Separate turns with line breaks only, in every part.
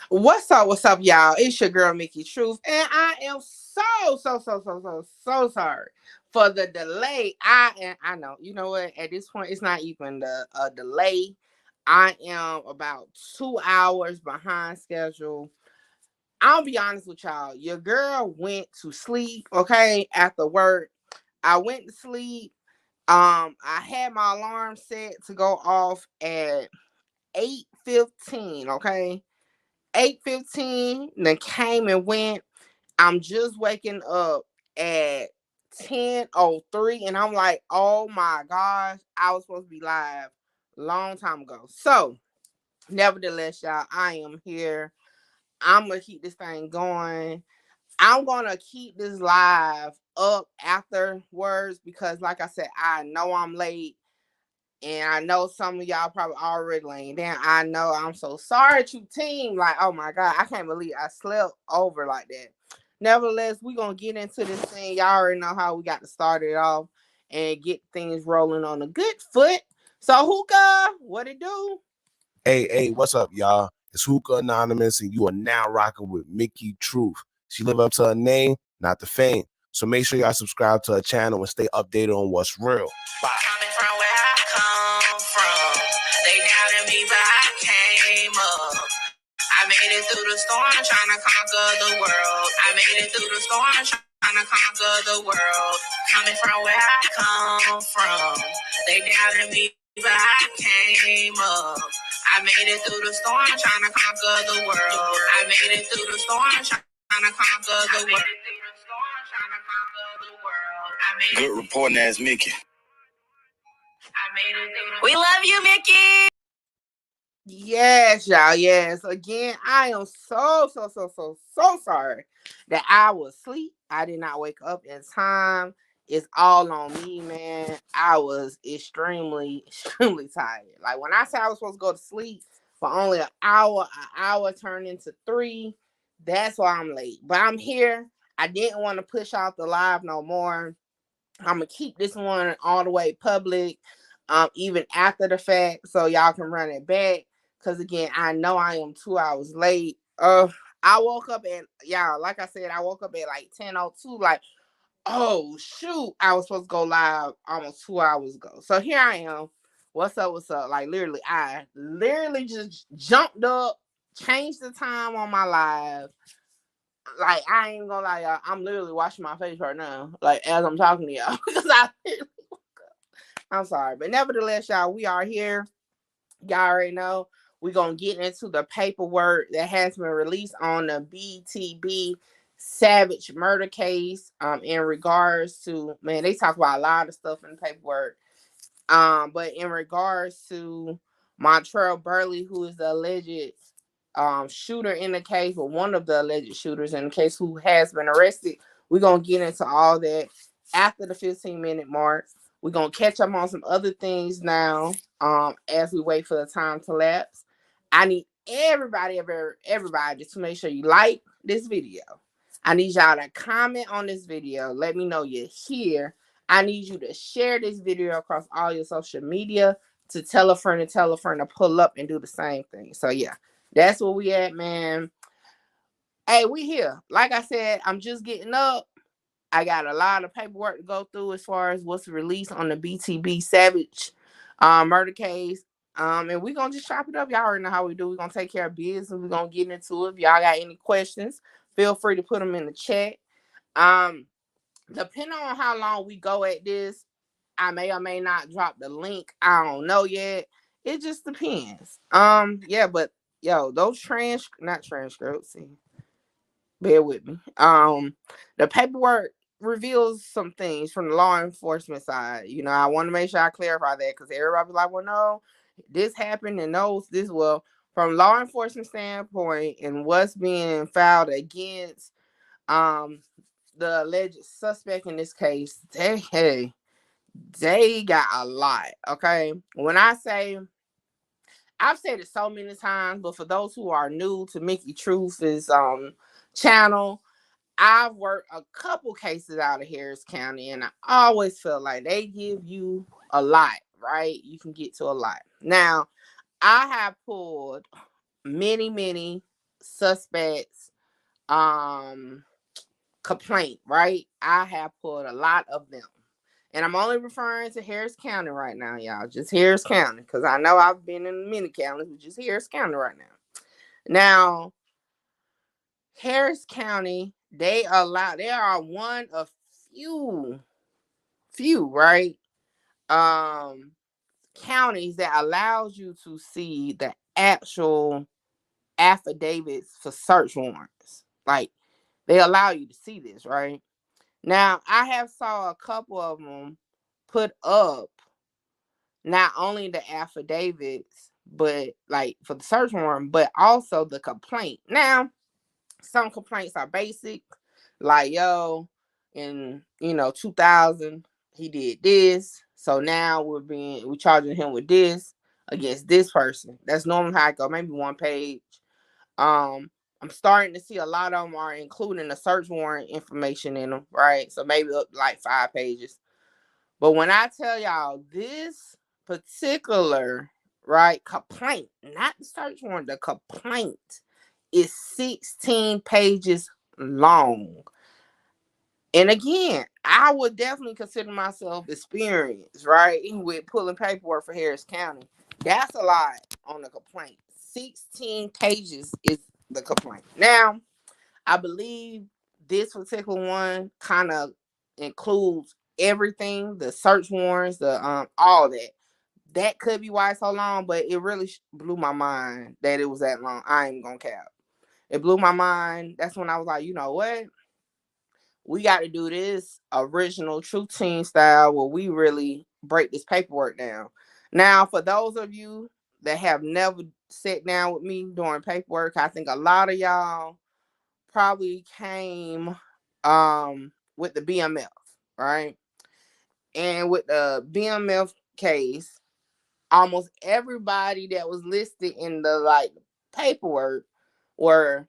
What's up, y'all? It's your girl Mickey Truth, and I am so sorry for the delay. I know, you know what? At this point, it's not even the delay. I am about 2 hours behind schedule. I'll be honest with y'all. Your girl went to sleep. Okay, after work, I went to sleep. I had my alarm set to go off at 8:15. Okay, 8:15, then came and went. I'm just waking up at 10:03, and I'm like, oh my gosh, I was supposed to be live long time ago. So, nevertheless, y'all, I am here. I'm gonna keep this thing going. I'm gonna keep this live up afterwards because, like I said, I know I'm late. And I know some of y'all probably already laying down. I know I'm so sorry to team. Like, oh my God, I can't believe I slept over like that. Nevertheless, we're gonna get into this thing. Y'all already know how we got to start it off and get things rolling on a good foot. So Hookah, what it do?
Hey, what's up, y'all? It's Hookah Anonymous, and you are now rocking with Mickey Truth. She live up to her name, not the fame. So make sure y'all subscribe to her channel and stay updated on what's real. Bye.
Coming from where I come from, they doubted me, but I came up. I made it through the storm, trying to conquer the world. I made it through the storm, trying to conquer the world. Coming from where I come from, they doubted me, but I came up. I made it through the storm, trying to conquer the world. I made it through the storm, trying to conquer the world.
Good reporting, ass Mickey.
We love you, Mickey.
Yes, y'all. Yes. Again, I am so sorry that I was asleep. I did not wake up in time. It's all on me, man. I was extremely tired. Like when I said I was supposed to go to sleep for only an hour turned into three. That's why I'm late. But I'm here. I didn't want to push out the live no more. I'm gonna keep this one all the way public, even after the fact, so y'all can run it back. Cause again, I know I am 2 hours late. I woke up at y'all, like I said, I woke up at like 10:02. Like, oh shoot, I was supposed to go live almost 2 hours ago. So here I am. What's up? What's up? Like literally, I literally just jumped up, changed the time on my live. Like I ain't gonna lie, y'all. I'm literally washing my face right now, like as I'm talking to y'all, because I'm sorry, but nevertheless, y'all, we are here. Y'all already know we're gonna get into the paperwork that has been released on the BTB Savage murder case. In regards to, man, they talk about a lot of stuff in the paperwork. But in regards to Montrell Burley, who is the alleged shooter in the case, or one of the alleged shooters in the case, who has been arrested. We're going to get into all that after the 15-minute mark. We're going to catch up on some other things now as we wait for the time to lapse. I need everybody to make sure you like this video. I need y'all to comment on this video. Let me know you're here. I need you to share this video across all your social media, to tell a friend to pull up and do the same thing. So yeah, that's where we at, man. Hey, we here. Like I said, I'm just getting up. I got a lot of paperwork to go through as far as what's released on the BTB Savage murder case. And we're gonna just chop it up. Y'all already know how we do. We're gonna take care of business. We're gonna get into it. If y'all got any questions, feel free to put them in the chat. Um, Depending on how long we go at this, I may or may not drop the link. I don't know yet. It just depends. Yeah, but yo, those not transcripts. See, bear with me. The paperwork reveals some things from the law enforcement side. You know, I want to make sure I clarify that, because everybody be like, well, no, this happened and knows this. Well, from law enforcement standpoint and what's being filed against um the alleged suspect in this case, they got a lot. Okay, when I say, I've said it so many times, but for those who are new to Mickey Truth's channel, I've worked a couple cases out of Harris County, and I always feel like they give you a lot, right? You can get to a lot. Now, I have pulled many suspects complaint, right? I have pulled a lot of them. And I'm only referring to Harris County right now, y'all. Just Harris County. Because I know I've been in many counties, but just Harris County right now. Now, Harris County, they are one of few, right? Um Counties that allows you to see the actual affidavits for search warrants. Like they allow you to see this, right? Now, I have saw a couple of them put up not only the affidavits, but like for the search warrant, but also the complaint. Now, some complaints are basic, like in 2000 he did this, so now we're charging him with this against this person. That's normally how I go, maybe one page. Um, I'm starting to see a lot of them are including the search warrant information in them, right? So maybe up like 5 pages. But when I tell y'all this particular right complaint, not the search warrant, the complaint is 16 pages long. And again, I would definitely consider myself experienced, right, with pulling paperwork for Harris County. That's a lot on the complaint. 16 pages is the complaint. Now, I believe this particular one kind of includes everything, the search warrants, the all that. That could be why it's so long, but it really blew my mind that it was that long. I ain't gonna cap. It blew my mind. That's when I was like, you know what? We got to do this original True Team style where we really break this paperwork down. Now, for those of you that have never sat down with me doing paperwork, I think a lot of y'all probably came with the BMF, right? And with the BMF case, almost everybody that was listed in the like paperwork were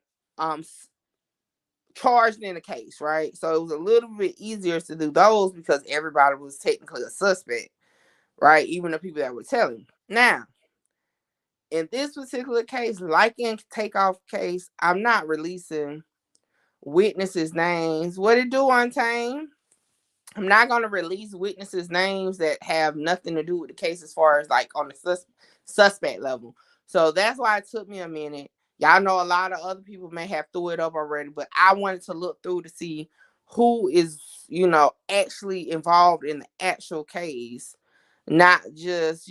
charged in the case, right? So it was a little bit easier to do those because everybody was technically a suspect, right? Even the people that were telling. Now, in this particular case, like in Takeoff case, I'm not releasing witnesses' names. What it do, Untamed? I'm not going to release witnesses' names that have nothing to do with the case as far as like on the suspect level. So that's why it took me a minute. Y'all know a lot of other people may have threw it up already, but I wanted to look through to see who is, actually involved in the actual case, not just,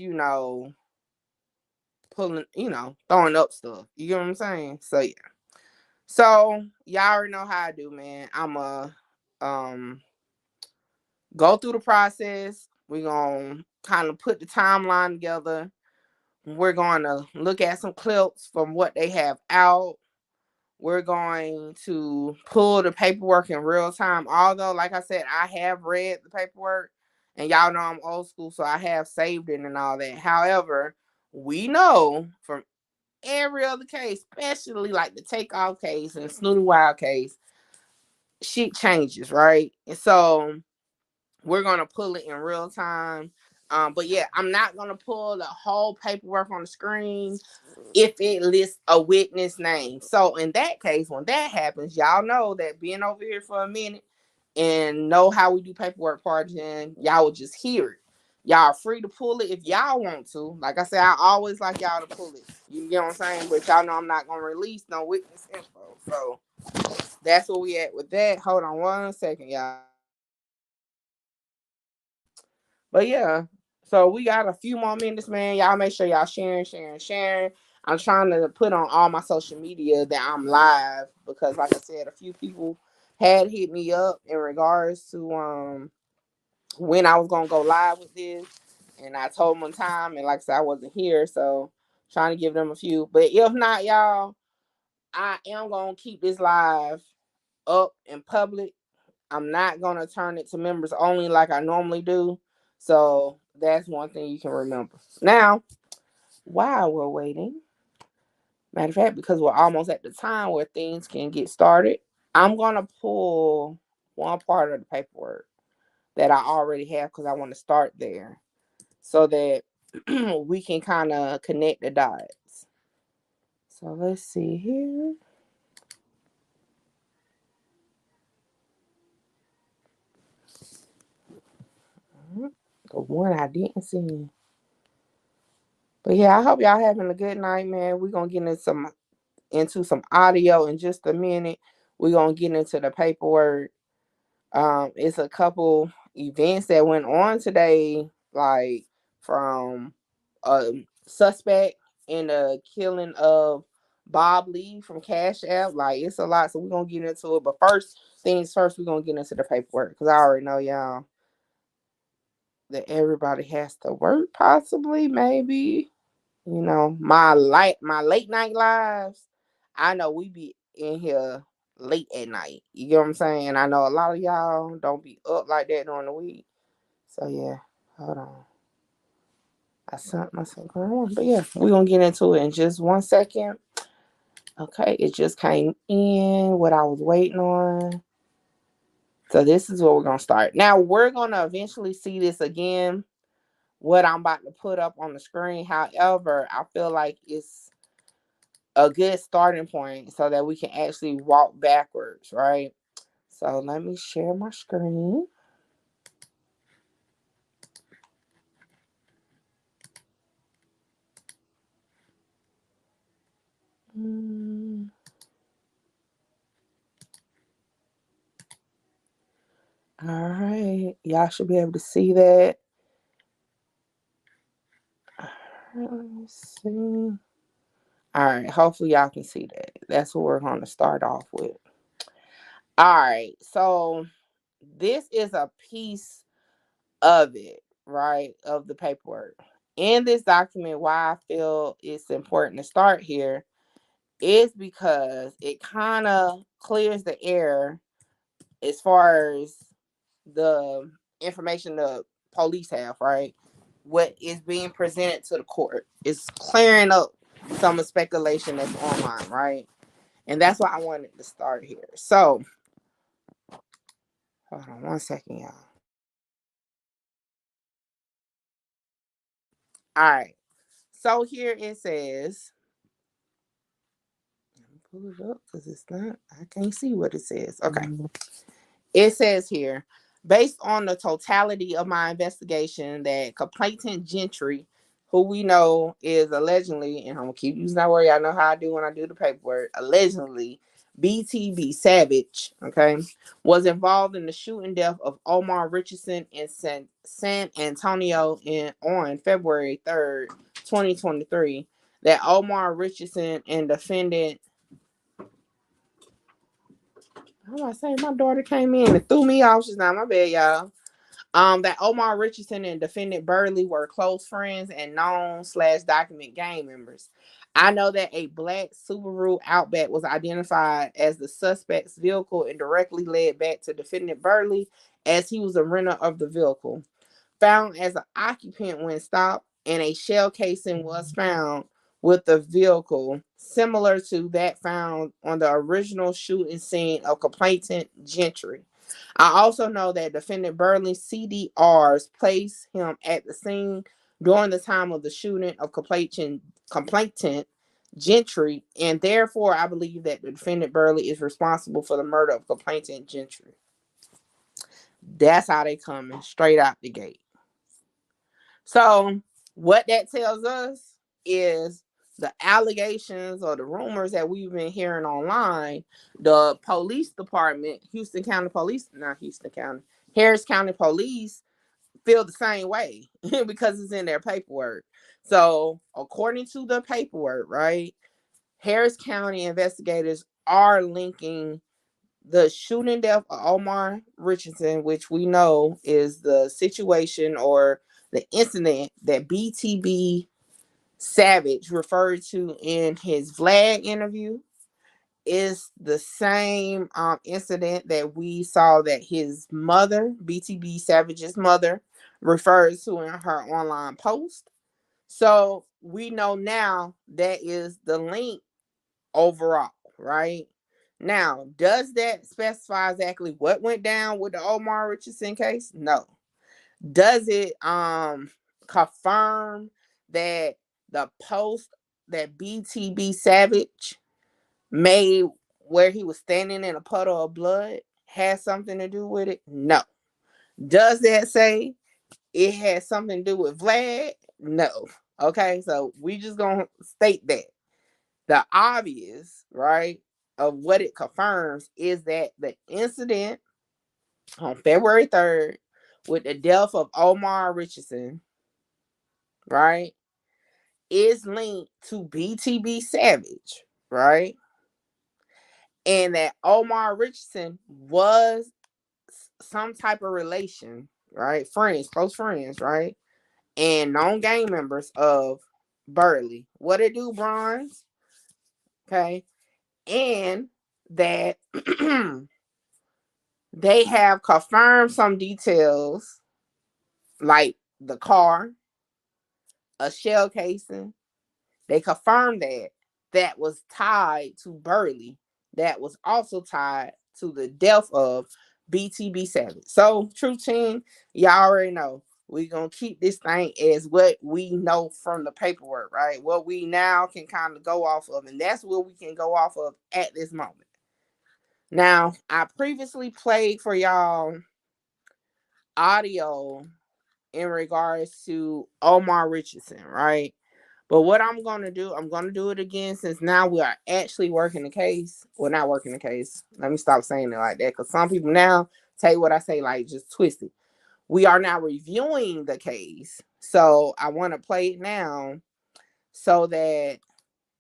pulling, throwing up stuff. You get what I'm saying? So yeah. So y'all already know how I do, man. I'ma go through the process. We're gonna kind of put the timeline together. We're going to look at some clips from what they have out. We're going to pull the paperwork in real time. Although, like I said, I have read the paperwork, and y'all know I'm old school, so I have saved it and all that. However, we know from every other case, especially like the Takeoff case and Snooty Wild case, shit changes, right? And so we're gonna pull it in real time. But yeah, I'm not gonna pull the whole paperwork on the screen if it lists a witness name. So in that case, when that happens, y'all know that being over here for a minute and know how we do paperwork parts, and y'all will just hear it. Y'all are free to pull it if y'all want to. Like I said, I always like y'all to pull it. You get what I'm saying? But y'all know I'm not gonna release no witness info. So that's where we at with that. Hold on 1 second, y'all. But yeah, so we got a few more minutes, man. Y'all make sure y'all sharing. I'm trying to put on all my social media that I'm live because, like I said, a few people had hit me up in regards to when I was gonna go live with this, and I told them one time, and like I said, I wasn't here, so trying to give them a few. But if not, y'all, I am gonna keep this live up in public. I'm not gonna turn it to members only like I normally do. So that's one thing you can remember. Now, while we're waiting, matter of fact, because we're almost at the time where things can get started, I'm gonna pull one part of the paperwork that I already have because I want to start there so that we can kind of connect the dots. So let's see here. The one I didn't see. But yeah, I hope y'all having a good night, man. We're gonna get into some audio in just a minute. We're gonna get into the paperwork. It's a couple events that went on today, like from a suspect in the killing of Bob Lee from Cash App. Like it's a lot, so we're gonna get into it. But first things first, we're gonna get into the paperwork because I already know y'all that everybody has to work, possibly, maybe. My late night lives. I know we be in here late at night. You get what I'm saying? I know a lot of y'all don't be up like that during the week. So yeah, hold on. I sent myself going, but yeah, we're gonna get into it in just 1 second. Okay, it just came in what I was waiting on. So this is where we're gonna start. Now we're gonna eventually see this again. What I'm about to put up on the screen. However, I feel like it's a good starting point so that we can actually walk backwards, right? So let me share my screen. All right, y'all should be able to see that. Let me see. All right, hopefully y'all can see that. That's what we're going to start off with. All right, so this is a piece of it, right? Of the paperwork. In this document, why I feel it's important to start here is because it kind of clears the air as far as the information the police have, right? What is being presented to the court is clearing up some of the speculation that's online, right? And that's why I wanted to start here. So, hold on 1 second, y'all. All right. So here it says, let me pull it up because it's not, I can't see what it says. Okay. It says here, based on the totality of my investigation, that complainant Gentry, who we know is allegedly, and I'm gonna keep using that word, y'all know how I do when I do the paperwork, allegedly BTB Savage, okay, was involved in the shooting death of Omar Richardson in San Antonio on February 3rd, 2023. That Omar Richardson and defendant, how do I say, my daughter came in and threw me off. She's not my bad, y'all. That Omar Richardson and defendant Burley were close friends and known/document gang members. I know that a black Subaru Outback was identified as the suspect's vehicle and directly led back to defendant Burley as he was a renter of the vehicle. Found as an occupant when stopped, and a shell casing was found with the vehicle, similar to that found on the original shooting scene of complainant Gentry. I also know that defendant Burley's CDRs placed him at the scene during the time of the shooting of complainant Gentry, and therefore I believe that the defendant Burley is responsible for the murder of complainant Gentry. That's how they coming straight out the gate. So what that tells us is the allegations or the rumors that we've been hearing online, the police department, Houston County Police, not Houston County, Harris County Police feel the same way because it's in their paperwork. So according to the paperwork, right, Harris County investigators are linking the shooting death of Omar Richardson, which we know is the situation or the incident that BTB Savage referred to in his Vlad interview, is the same incident that we saw that his mother, BTB Savage's mother, refers to in her online post. So we know now that is the link overall, right? Now, does that specify exactly what went down with the Omar Richardson case? No. Does it confirm that the post that BTB Savage made where he was standing in a puddle of blood has something to do with it? No. Does that say it has something to do with Vlad? No. Okay, so we just gonna state that. The obvious, right, of what it confirms is that the incident on February 3rd with the death of Omar Richardson, right, is linked to BTB Savage, right? And that Omar Richardson was some type of relation, right? Friends, close friends, right? And known gang members of Burley. What it do, Bronze? Okay. And that they have confirmed some details like the car, a shell casing. They confirmed that that was tied to Burley. That was also tied to the death of BTB Savage. So, True Team, y'all already know. We're going to keep this thing as what we know from the paperwork, right? What we now can kind of go off of. And that's what we can go off of at this moment. Now, I previously played for y'all audio in regards to Omar Richardson, right? But what I'm going to do, I'm going to do it again since now we are actually working the case. Well, not working the case. Let me stop saying it like that because some people now take what I say like just twist it. We are now reviewing the case. So I want to play it now so that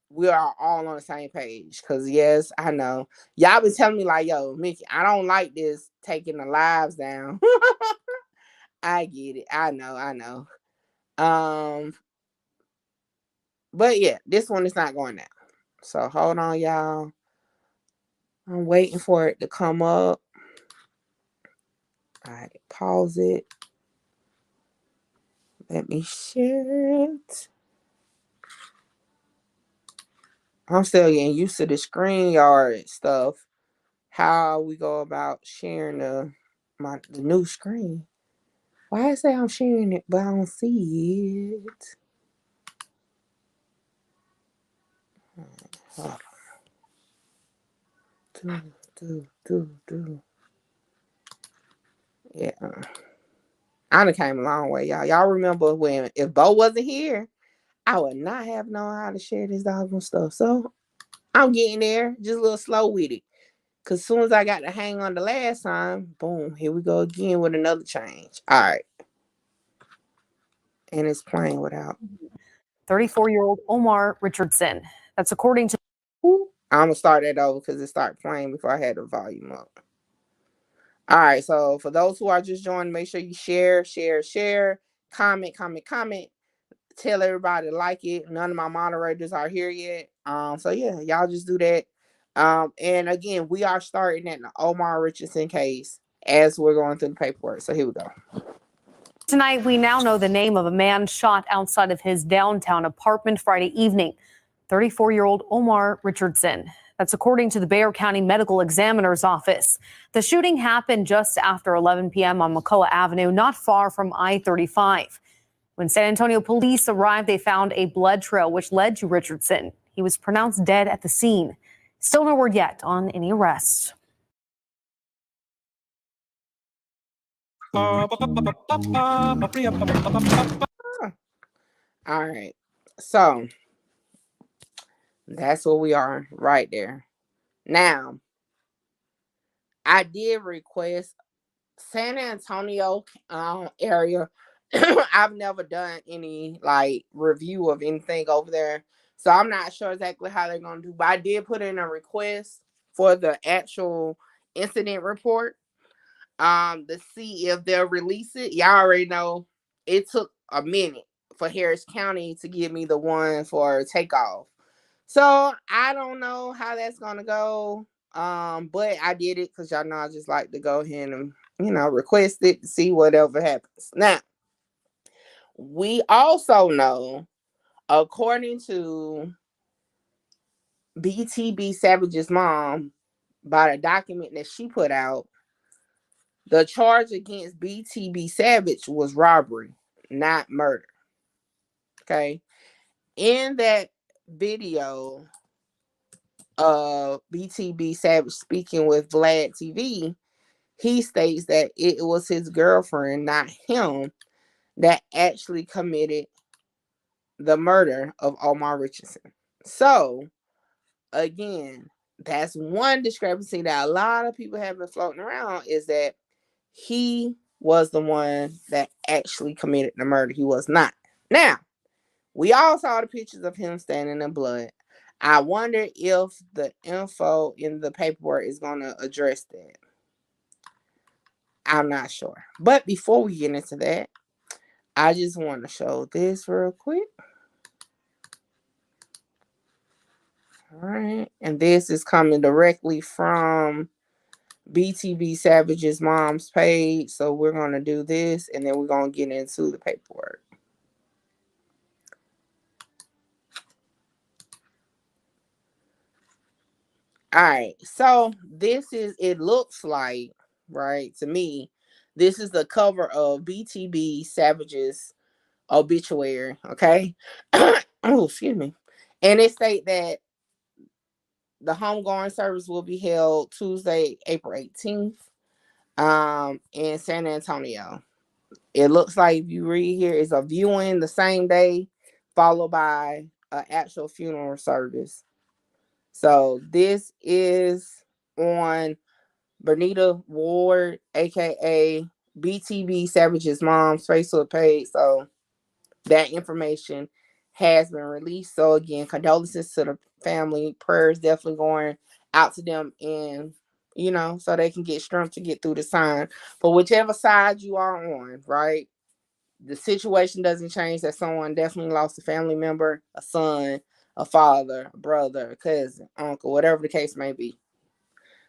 we are all on the same page. Because, yes, I know. Y'all been telling me like, yo, Mickey, I don't like this taking the lives down. I get it. I know. But yeah, this one is not going down. So hold on, y'all. I'm waiting for it to come up. All right, pause it. Let me share it. I'm still getting used to the StreamYard stuff. How we go about sharing the new screen. Why I say I'm sharing it, but I don't see it? Oh, do. Yeah. I done came a long way, y'all. Y'all remember when if Bo wasn't here, I would not have known how to share this doggone stuff. So I'm getting there, just a little slow with it. Cause soon as I got the hang on the last time, boom, here we go again with another change. All right. And it's playing without.
34-year-old Omar Richardson. That's according to.
I'm gonna start that over because it started playing before I had the volume up. All right, so for those who are just joining, make sure you share, comment. Tell everybody to like it. None of my moderators are here yet. So yeah, y'all just do that. And again, we are starting at the Omar Richardson case as we're going through the paperwork. So here we go.
Tonight, we now know the name of a man shot outside of his downtown apartment Friday evening. 34-year-old Omar Richardson. That's according to the Bexar County Medical Examiner's Office. The shooting happened just after 11 p.m. on Macoa Avenue, not far from I-35. When San Antonio police arrived, they found a blood trail which led to Richardson. He was pronounced dead at the scene. Still no word yet on any arrests.
All right. So that's where we are right there. Now, I did request San Antonio area. I've never done any like review of anything over there. So I'm not sure exactly how they're gonna do, but I did put in a request for the actual incident report. To see if they'll release it. Y'all already know it took a minute for Harris County to give me the one for takeoff. So I don't know how that's gonna go. But I did it because y'all know I just like to go ahead and request it to see whatever happens. Now, we also know, according to BTB Savage's mom, by the document that she put out, the charge against BTB Savage was robbery, not murder. Okay. In that video of BTB Savage speaking with Vlad TV, he states that it was his girlfriend, not him, that actually committed the murder of Omar Richardson. So, again, that's one discrepancy that a lot of people have been floating around, is that he was the one that actually committed the murder. He was not. Now, we all saw the pictures of him standing in blood. I wonder if the info in the paperwork is going to address that. I'm not sure. But before we get into that, I just want to show this real quick. All right. And this is coming directly from BTB Savage's mom's page. So we're going to do this and then we're going to get into the paperwork. All right. So this is, it looks like, right, to me, this is the cover of BTB Savage's obituary. Okay. Oh, excuse me. And it states that the homegoing service will be held Tuesday, April 18th, in San Antonio. It looks like, if you read here, it's a viewing the same day, followed by an actual funeral service. So this is on Bernita Ward, aka BTB Savage's mom's Facebook page. So that information has been released. So again, condolences to the family. Prayers definitely going out to them, and so they can get strength to get through the sign. For whichever side you are on, right? The situation doesn't change that someone definitely lost a family member, a son, a father, a brother, a cousin, uncle, whatever the case may be.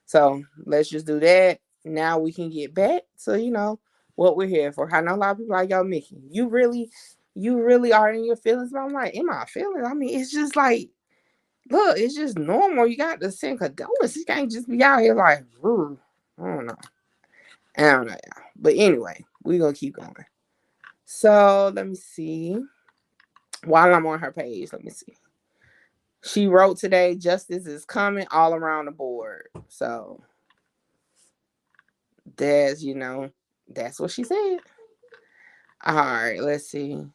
So let's just do that. Now we can get back to, what we're here for. I know a lot of people like, yo, Mickey, you really are in your feelings. But I'm like, in my feelings? I mean, it's just like, look, it's just normal. You got to send condolences. You can't just be out here like, I don't know. I don't know, y'all. But anyway, we're going to keep going. So let me see. While I'm on her page, let me see. She wrote today, justice is coming all around the board. So that's what she said. All right, let's see.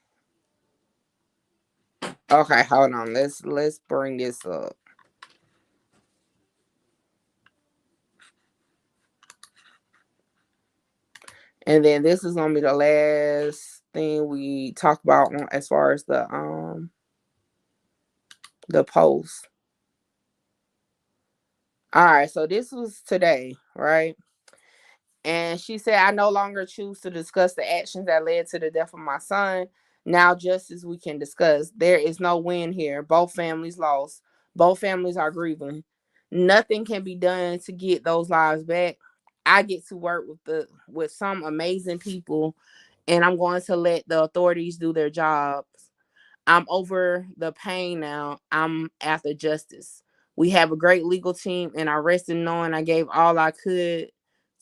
Okay, hold on. Let's bring this up. And then this is gonna be the last thing we talk about as far as the post. All right, so this was today, right? And she said, I no longer choose to discuss the actions that led to the death of my son. Now, just as we can discuss, there is no win here. Both families lost. Both families are grieving. Nothing can be done to get those lives back. I get to work with some amazing people, and I'm going to let the authorities do their jobs. I'm over the pain now. I'm after justice. We have a great legal team, and I rest in knowing I gave all I could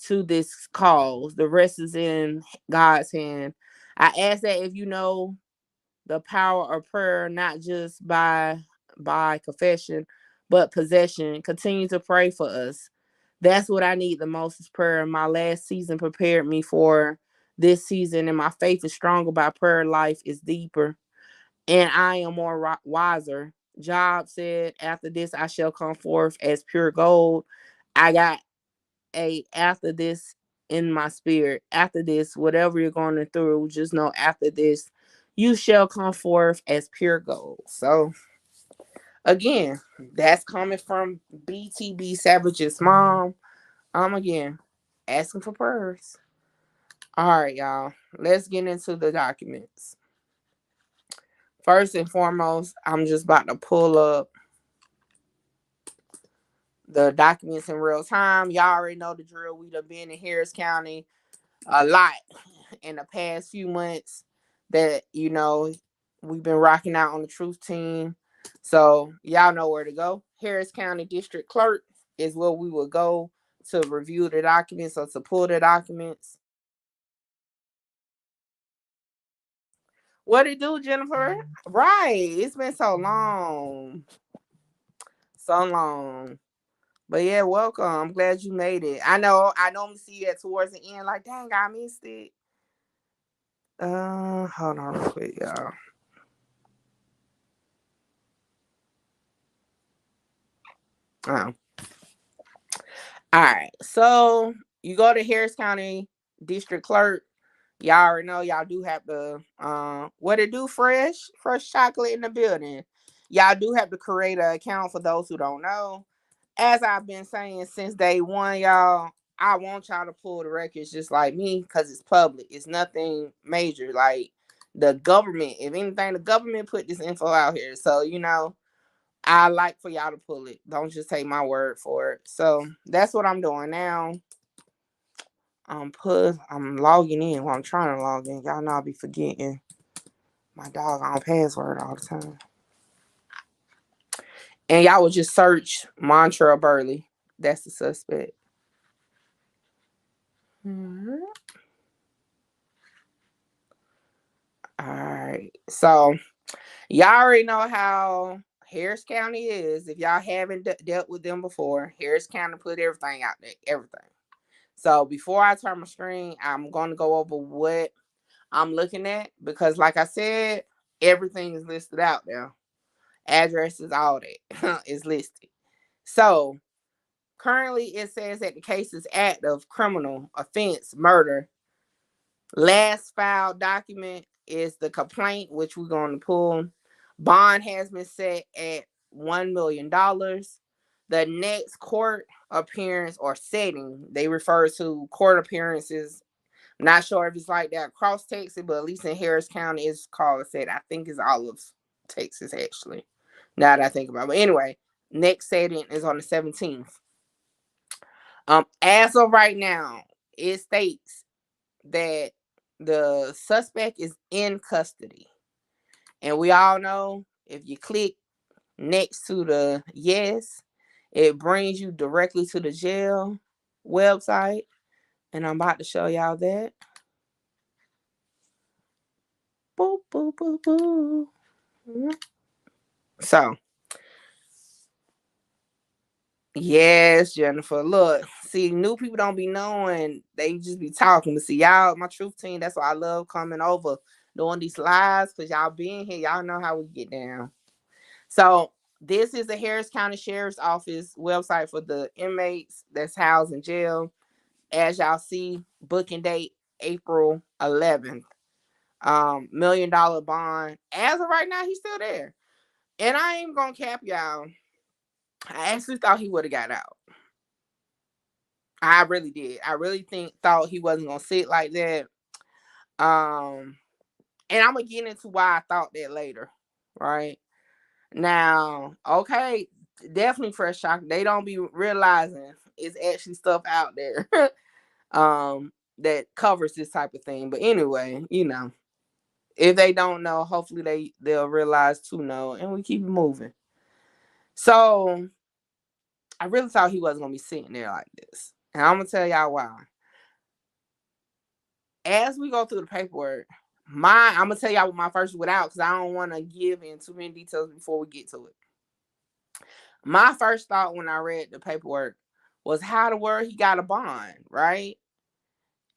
to this cause. The rest is in God's hand. I ask that if you know the power of prayer, not just by confession, but possession, continue to pray for us. That's what I need the most, is prayer. My last season prepared me for this season, and my faith is stronger by prayer. Life is deeper and I am more wiser. Job said, after this, I shall come forth as pure gold. I got a after this in my spirit. After this, whatever you're going through, just know after this, you shall come forth as pure gold. So, again, that's coming from BTB Savage's mom. Again, asking for prayers. All right, y'all. Let's get into the documents. First and foremost, I'm just about to pull up the documents in real time. Y'all already know the drill. We done been in Harris County a lot in the past few months that, we've been rocking out on the truth team. So y'all know where to go. Harris County District Clerk is where we will go to review the documents or to pull the documents. What it do, Jennifer? Right. It's been so long. So long. But yeah, welcome. I'm glad you made it. I know I normally see you at towards the end, like, dang, I missed it. Hold on real quick, y'all. Oh. All right. So you go to Harris County District Clerk. Y'all already know y'all do have to what it do, fresh chocolate in the building. Y'all do have to create an account for those who don't know. As I've been saying since day one, y'all, I want y'all to pull the records just like me because it's public. It's nothing major. Like the government, if anything, the government put this info out here. So, I like for y'all to pull it. Don't just take my word for it. So that's what I'm doing now. I'm logging in while I'm trying to log in. Y'all know I'll be forgetting my doggone password all the time. And y'all would just search Montreal Burley. That's the suspect. All right. So y'all already know how Harris County is. If y'all haven't dealt with them before, Harris County put everything out there. Everything. So before I turn my screen, I'm going to go over what I'm looking at because, like I said, everything is listed out there. Addresses, all that is listed. So currently, it says that the case is active, criminal offense, murder. Last filed document is the complaint, which we're going to pull. Bond has been set at $1 million. The next court appearance or setting, they refer to court appearances. I'm not sure if it's like that across Texas, but at least in Harris County, it's called a set. I think it's all of Texas, actually. Now that I think about it. But anyway, next setting is on the 17th. As of right now, it states that the suspect is in custody. And we all know if you click next to the yes, it brings you directly to the jail website. And I'm about to show y'all that. Boop, boop, boop, boop. So, yes, Jennifer. Look, see, new people don't be knowing. They just be talking. But see, y'all, my truth team, that's why I love coming over, doing these lives, because y'all being here, y'all know how we get down. So, this is the Harris County Sheriff's Office website for the inmates that's housed in jail. As y'all see, booking date April 11th. $1 million bond. As of right now, he's still there. And I ain't gonna cap y'all. I actually thought he would have got out. I really did. I really thought he wasn't gonna sit like that. And I'm gonna get into why I thought that later. Right now, okay, definitely fresh shock. They don't be realizing it's actually stuff out there, that covers this type of thing. But anyway, if they don't know, hopefully they'll realize to know, and we keep moving. So I really thought he wasn't gonna be sitting there like this, and I'm gonna tell y'all why. As we go through the paperwork, I'm gonna tell y'all what my first without, because I don't want to give in too many details before we get to it. My first thought when I read the paperwork was how the word he got a bond, right?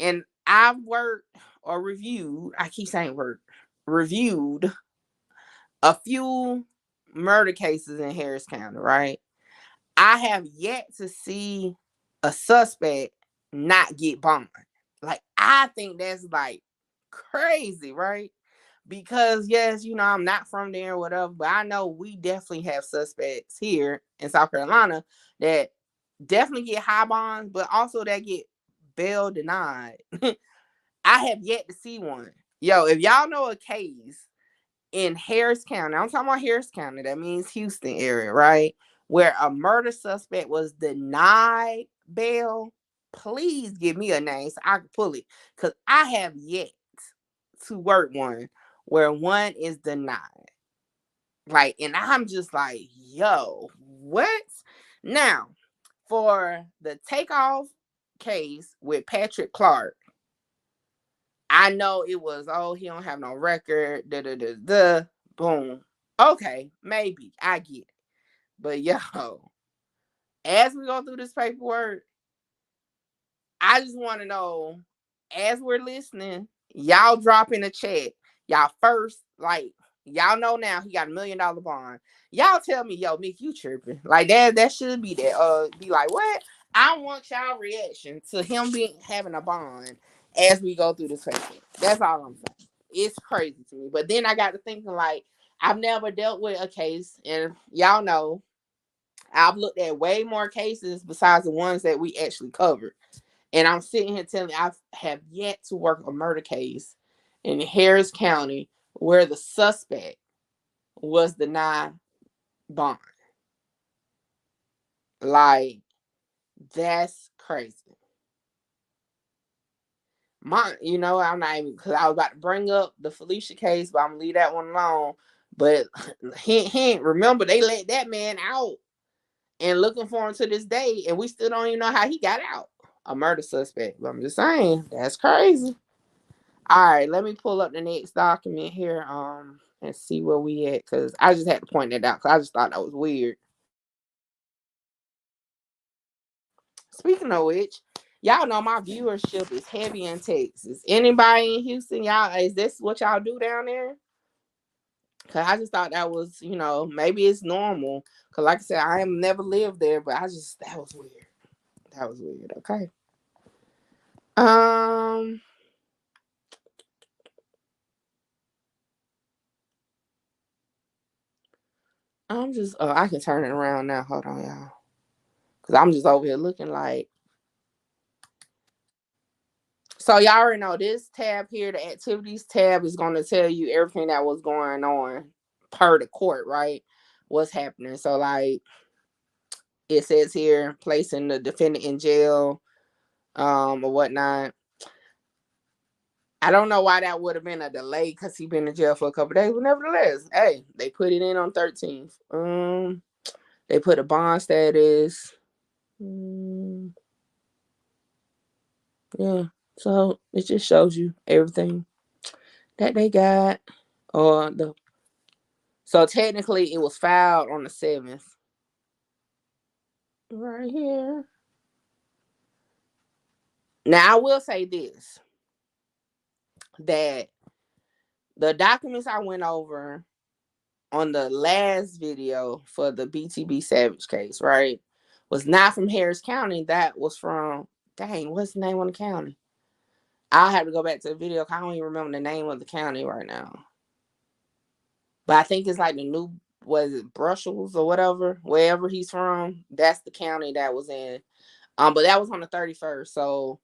And I've worked or reviewed, I keep saying reviewed a few murder cases in Harris County, right? I have yet to see a suspect not get bond. Like, I think that's like crazy, right? Because yes, I'm not from there or whatever, but I know we definitely have suspects here in South Carolina that definitely get high bonds, but also that get bail denied. I have yet to see one. Yo, if y'all know a case in Harris County, I'm talking about Harris County, that means Houston area, right? Where a murder suspect was denied bail, please give me a name so I can pull it. Because I have yet to work one where one is denied. Like, and I'm just like, yo, what? Now, for the takeoff case with Patrick Clark, I know it was, he don't have no record, boom. Okay, maybe I get it. But yo, as we go through this paperwork, I just want to know, as we're listening, Y'all drop in the chat. Y'all first, like, y'all know now he got $1 million bond. Y'all tell me, yo, Mick, you tripping. Like that should be that. Be like, what? I want y'all reaction to him having a bond as we go through this paper. That's all I'm saying. It's crazy to me. But then I got to thinking, like, I've never dealt with a case, and y'all know I've looked at way more cases besides the ones that we actually covered. And I'm sitting here telling you, I have yet to work a murder case in Harris County where the suspect was denied bond. Like, that's crazy. I'm not even, because I was about to bring up the Felicia case, but I'm gonna leave that one alone. But hint, remember, they let that man out and looking for him to this day, and we still don't even know how he got out. A murder suspect. But I'm just saying, that's crazy. All right, let me pull up the next document here, and see where we at, because I just had to point that out, because I just thought that was weird. Speaking of which, y'all know my viewership is heavy in Texas. Anybody in Houston, y'all, is this what y'all do down there? Because I just thought that was, maybe it's normal. Because like I said, I have never lived there, but that was weird. That was weird. Okay. Um, I can turn it around now. Hold on, y'all. Because I'm just over here looking like. So y'all already know this tab here, the activities tab, is going to tell you everything that was going on per the court, right? What's happening. So like it says here, placing the defendant in jail, or whatnot. I don't know why that would have been a delay because he been in jail for a couple days, but nevertheless, hey, they put it in on 13th. They put a bond status. Yeah, so it just shows you everything that they got. Or so technically it was filed on the 7th. Right here. Now I will say this, that the documents I went over on the last video for the BTB Savage case, right, was not from Harris County. That was from, dang, what's the name of the county? I'll have to go back to the video because I don't even remember the name of the county right now. But I think it's like the new, was it Brussels or whatever, wherever he's from. That's the county that was in. But that was on the 31st. So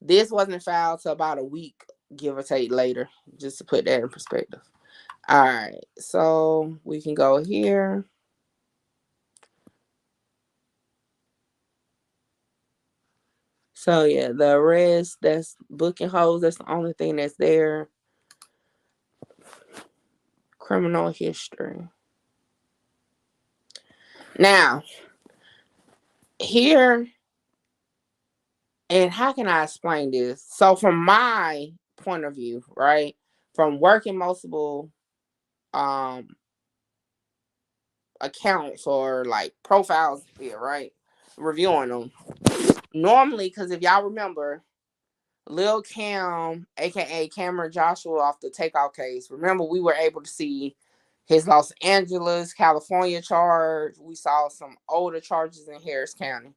this wasn't filed till about a week, give or take, later, just to put that in perspective. All right, so we can go here. So yeah, the arrest, that's booking holes. That's the only thing that's there. Criminal history. Now, here, and how can I explain this? So from my point of view, right, from working multiple accounts or like profiles here, right, reviewing them. Normally, because if y'all remember, Lil Cam, aka Cameron Joshua, off the Takeoff case, remember we were able to see his Los Angeles, California charge. We saw some older charges in Harris County.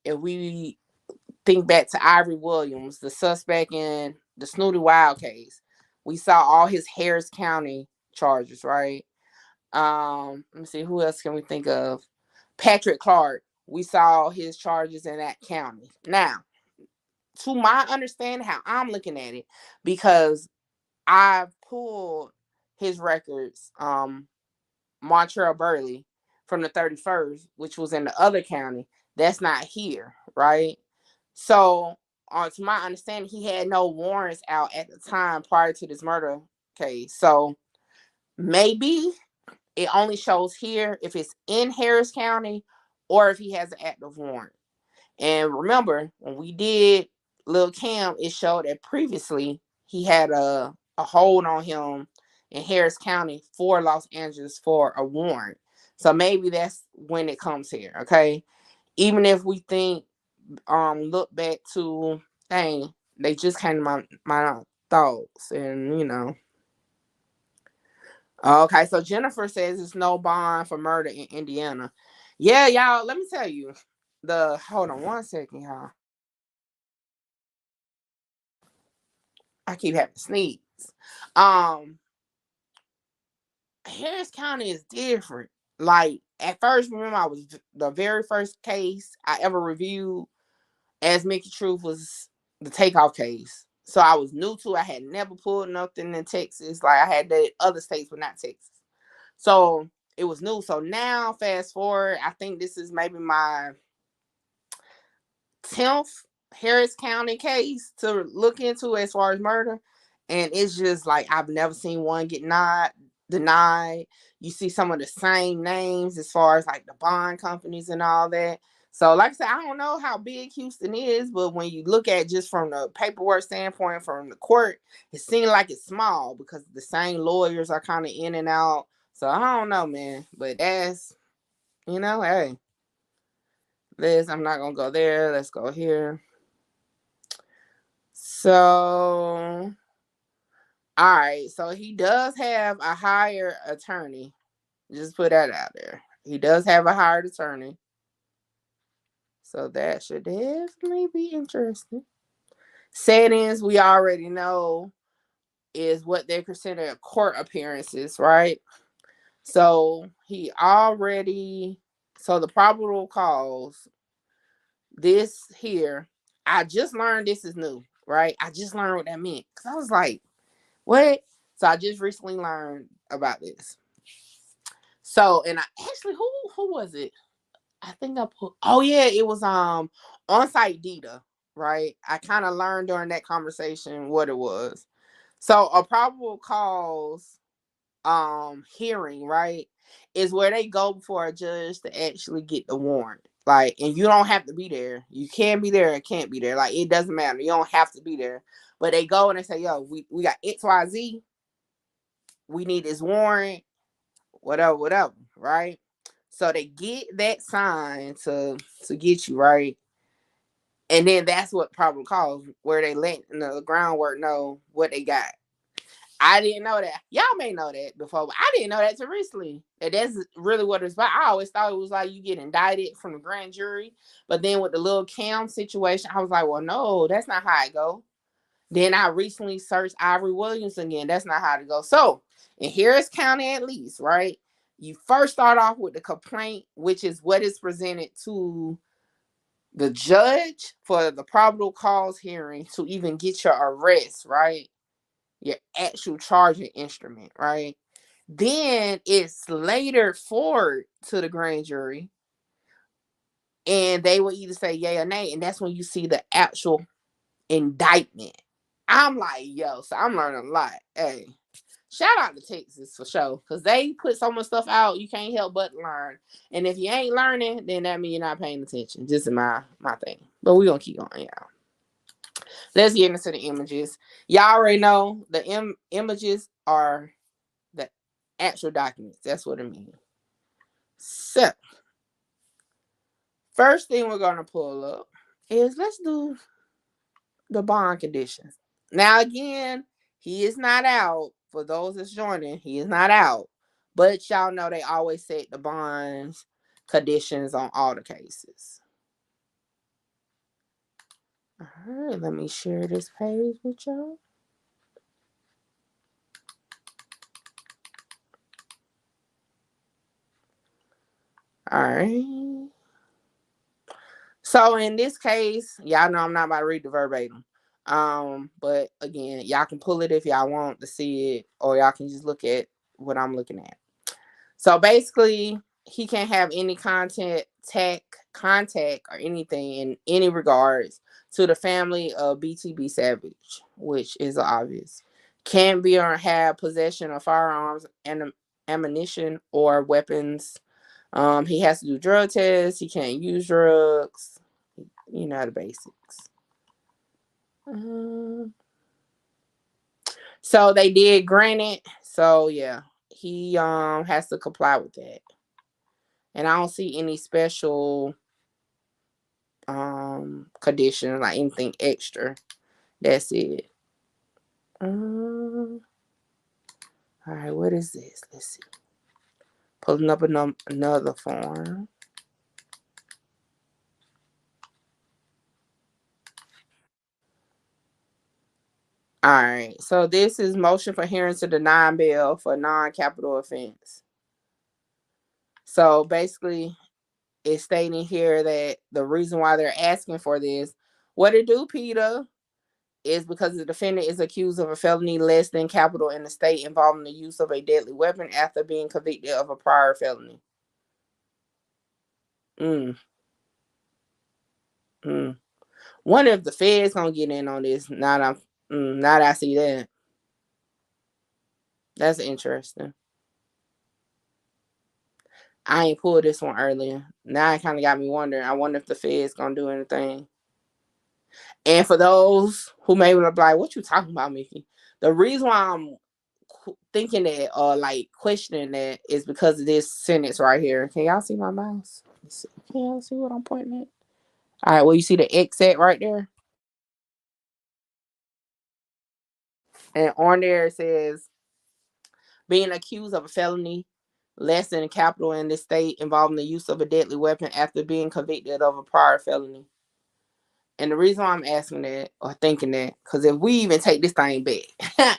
If we think back to Ivory Williams, the suspect in the Snooty Wild case, we saw all his Harris County charges, right? Let me see, who else can we think of? Patrick Clark, we saw his charges in that county. Now, to my understanding, how I'm looking at it, because I pulled his records, Montreal Burley from the 31st, which was in the other county. That's not here, right? So, to my understanding, he had no warrants out at the time prior to this murder case. So maybe it only shows here if it's in Harris County or if he has an active warrant. And remember, when we did Lil Cam, it showed that previously he had a hold on him in Harris County for Los Angeles for a warrant. So maybe that's when it comes here, okay? Even if we think, look back to, dang, They just came to my thoughts, and Okay, so Jennifer says it's no bond for murder in Indiana. Yeah, y'all. Let me tell you. Hold on one second, y'all. I keep having to sneeze. Um, Harris County is different. Like at first, remember I was the very first case I ever reviewed as Mickey Truth was the takeoff case. So I was new to it. I had never pulled nothing in Texas. Like I had the other states, but not Texas. So it was new. So now, fast forward, I think this is maybe my 10th Harris County case to look into as far as murder. And it's just like I've never seen one get denied. You see some of the same names as far as like the bond companies and all that. So, like I said, I don't know how big Houston is, but when you look at just from the paperwork standpoint, from the court, it seems like it's small because the same lawyers are kind of in and out. So I don't know, man. But that's, hey, I'm not gonna go there. Let's go here. So, all right. So he does have a hired attorney. Just put that out there. He does have a hired attorney. So that should definitely be interesting. Settings we already know is what they consider court appearances, right? So so the probable cause, this here, I just learned this is new, right? I just learned what that meant. Because I was like, what? So I just recently learned about this. So, and I actually, who was it? I think I put. Oh yeah, it was on-site data, right? I kind of learned during that conversation what it was. So a probable cause hearing, right, is where they go before a judge to actually get the warrant. Like, and you don't have to be there. You can be there or can't be there. Like, it doesn't matter. You don't have to be there. But they go and they say, yo, we got XYZ. We need this warrant, whatever, right? So they get that sign to get you, right? And then that's what probable cause, where they let the groundwork know what they got. I didn't know that. Y'all may know that before, but I didn't know that till recently. And that's really what it's about. I always thought it was like you get indicted from the grand jury, but then with the little Cam situation, I was like, well, no, that's not how it go. Then I recently searched Ivory Williams again. That's not how to go. So in Harris County, at least, right? You first start off with the complaint, which is what is presented to the judge for the probable cause hearing to even get your arrest, right? Your actual charging instrument, right? Then it's later forward to the grand jury, and they will either say yay or nay, and that's when you see the actual indictment. I'm like, yo, so I'm learning a lot. Hey, shout out to Texas for sure, because they put so much stuff out you can't help but learn. And if you ain't learning, then that means you're not paying attention. Just in my thing. But we're gonna keep going, y'all. Let's get into the images. Y'all already know the images are the actual documents. That's what it means. So, first thing we're gonna pull up is, let's do the bond conditions. Now, again, he is not out. For those that's joining, he is not out. But y'all know they always set the bonds conditions on all the cases. All right, let me share this page with y'all. All right. So in this case, y'all know I'm not about to read the verbatim. But again, y'all can pull it if y'all want to see it, or y'all can just look at what I'm looking at. So basically, he can't have any contact or anything in any regards to the family of BTB Savage, which is obvious. Can't be or have possession of firearms and ammunition or weapons. He has to do drug tests. He can't use drugs. You know the basics. So they did grant it. So yeah, he has to comply with that. And I don't see any special conditions, like anything extra That's it. All right, what is this? Let's see. Pulling up another form. All right, so this is motion for hearing to deny bail for non-capital offense. So basically, it's stating here that the reason why they're asking for this, what it do, Peter, is because the defendant is accused of a felony less than capital in the state involving the use of a deadly weapon after being convicted of a prior felony. Mm, mm. Wonder if the feds gonna get in on this. Now that I see that. That's interesting. I ain't pulled this one earlier. Now it kind of got me wondering. I wonder if the feds gonna do anything. And for those who may be like, "What you talking about, Mickey?" The reason why I'm thinking that or like questioning that is because of this sentence right here. Can y'all see my mouse? Can y'all see what I'm pointing at? All right. Well, you see the X at right there, and on there it says being accused of a felony less than capital in this state involving the use of a deadly weapon after being convicted of a prior felony. And the reason why I'm asking that or thinking that, because if we even take this thing back,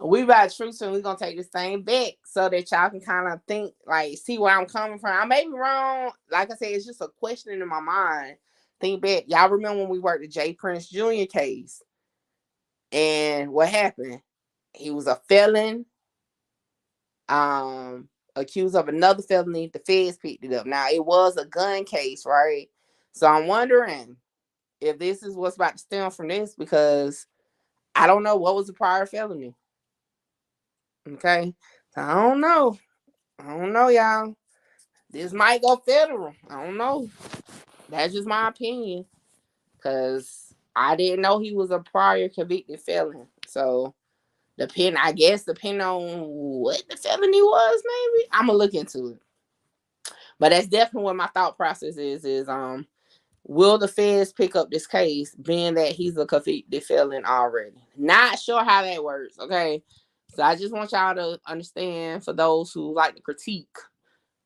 we by truth and we're gonna take this thing back so that y'all can kind of think, like, see where I'm coming from. I may be wrong. Like I said, it's just a question in my mind. Think back. Y'all remember when we worked the J. Prince Jr. case? And what happened? He was a felon, accused of another felony. The feds picked it up. Now it was a gun case, right? So I'm wondering if this is what's about to stem from this, because I don't know what was the prior felony. Okay. So I don't know. I don't know, y'all. This might go federal. I don't know. That's just my opinion. Cause I didn't know he was a prior convicted felon. So depending on what the felony was, maybe. I'ma look into it. But that's definitely what my thought process is will the feds pick up this case being that he's a convicted felon already? Not sure how that works, okay? So I just want y'all to understand, for those who like to critique,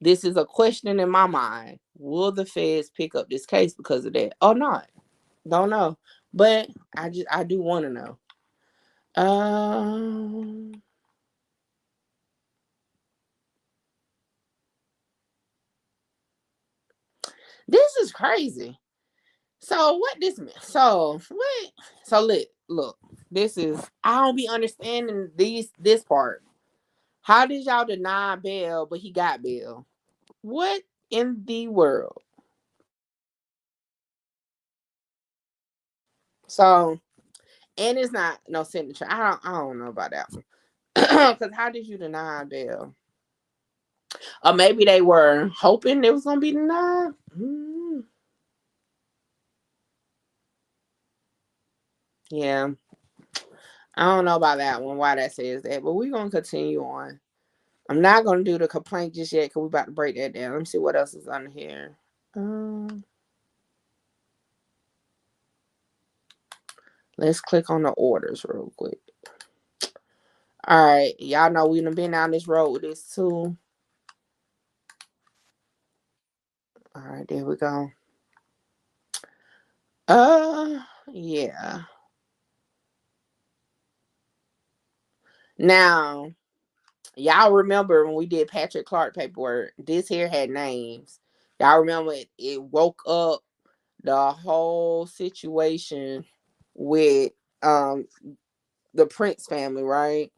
this is a question in my mind. Will the feds pick up this case because of that or not? Don't know. But I do want to know. Um this is crazy. So what this mean? So what? So look. This is I don't be understanding this part. How did y'all deny bail, but he got bail? What in the world? So and it's not no signature. I don't know about that one. Because how did you deny bail? Or maybe they were hoping it was gonna be denied. Yeah, I don't know about that one. Why that says that, but we're gonna continue on. I'm not gonna do the complaint just yet because we're about to break that down. Let me see what else is on here. Um, let's click on the orders real quick. All right, y'all know we've been down this road with this too. All right, there we go. Yeah. Now, y'all remember when we did Patrick Clark paperwork? This here had names. Y'all remember it woke up the whole situation with the Prince family, right?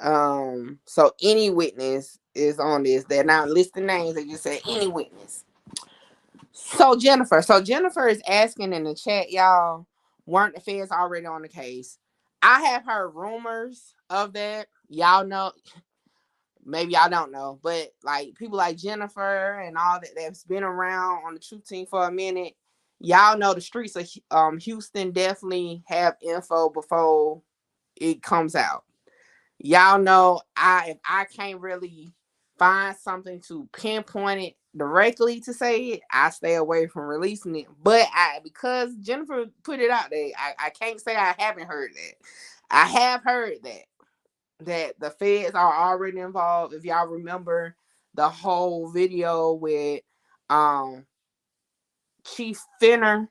So any witness is on this. They're not listing names, they just say any witness. So Jennifer is asking in the chat, y'all, weren't the feds already on the case? I have heard rumors of that. Y'all know, maybe y'all don't know, but like people like Jennifer and all that's been around on the truth team for a minute, y'all know the streets of Houston definitely have info before it comes out. Y'all know if I can't really find something to pinpoint it, directly to say it, I stay away from releasing it. But because Jennifer put it out there, I can't say I haven't heard that. I have heard that the feds are already involved. If y'all remember the whole video with Chief Finner,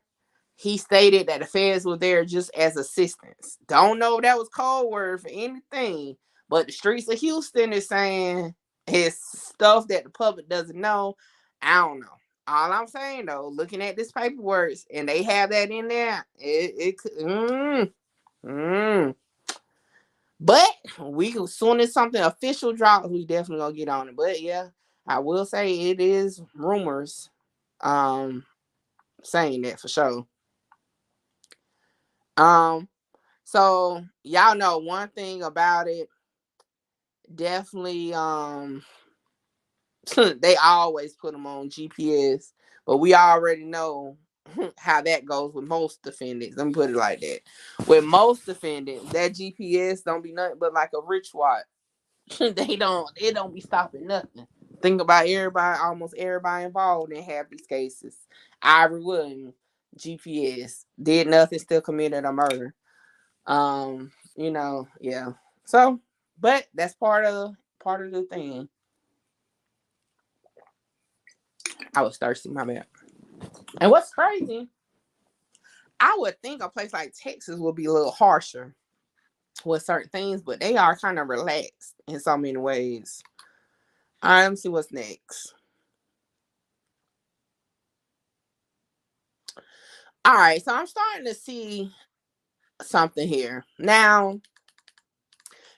he stated that the feds were there just as assistants. Don't know if that was code word for anything, but the streets of Houston is saying it's stuff that the public doesn't know. I don't know. All I'm saying though, looking at this paperwork and they have that in there, it could. But we as soon as something official drops, we definitely gonna get on it. But yeah, I will say it is rumors, saying that for sure. Um, so y'all know one thing about it, definitely they always put them on GPS, but we already know how that goes with most defendants. Let me put it like that. With most defendants, that GPS don't be nothing but like a rich watch. It don't be stopping nothing. Think about everybody, almost everybody involved in half these cases. Ivory Williams, GPS, did nothing, still committed a murder. Yeah. So, but that's part of the thing. I was thirsty, my bad. And what's crazy, I would think a place like Texas would be a little harsher with certain things, but they are kind of relaxed in so many ways. All right, let me see what's next. All right, so I'm starting to see something here. Now,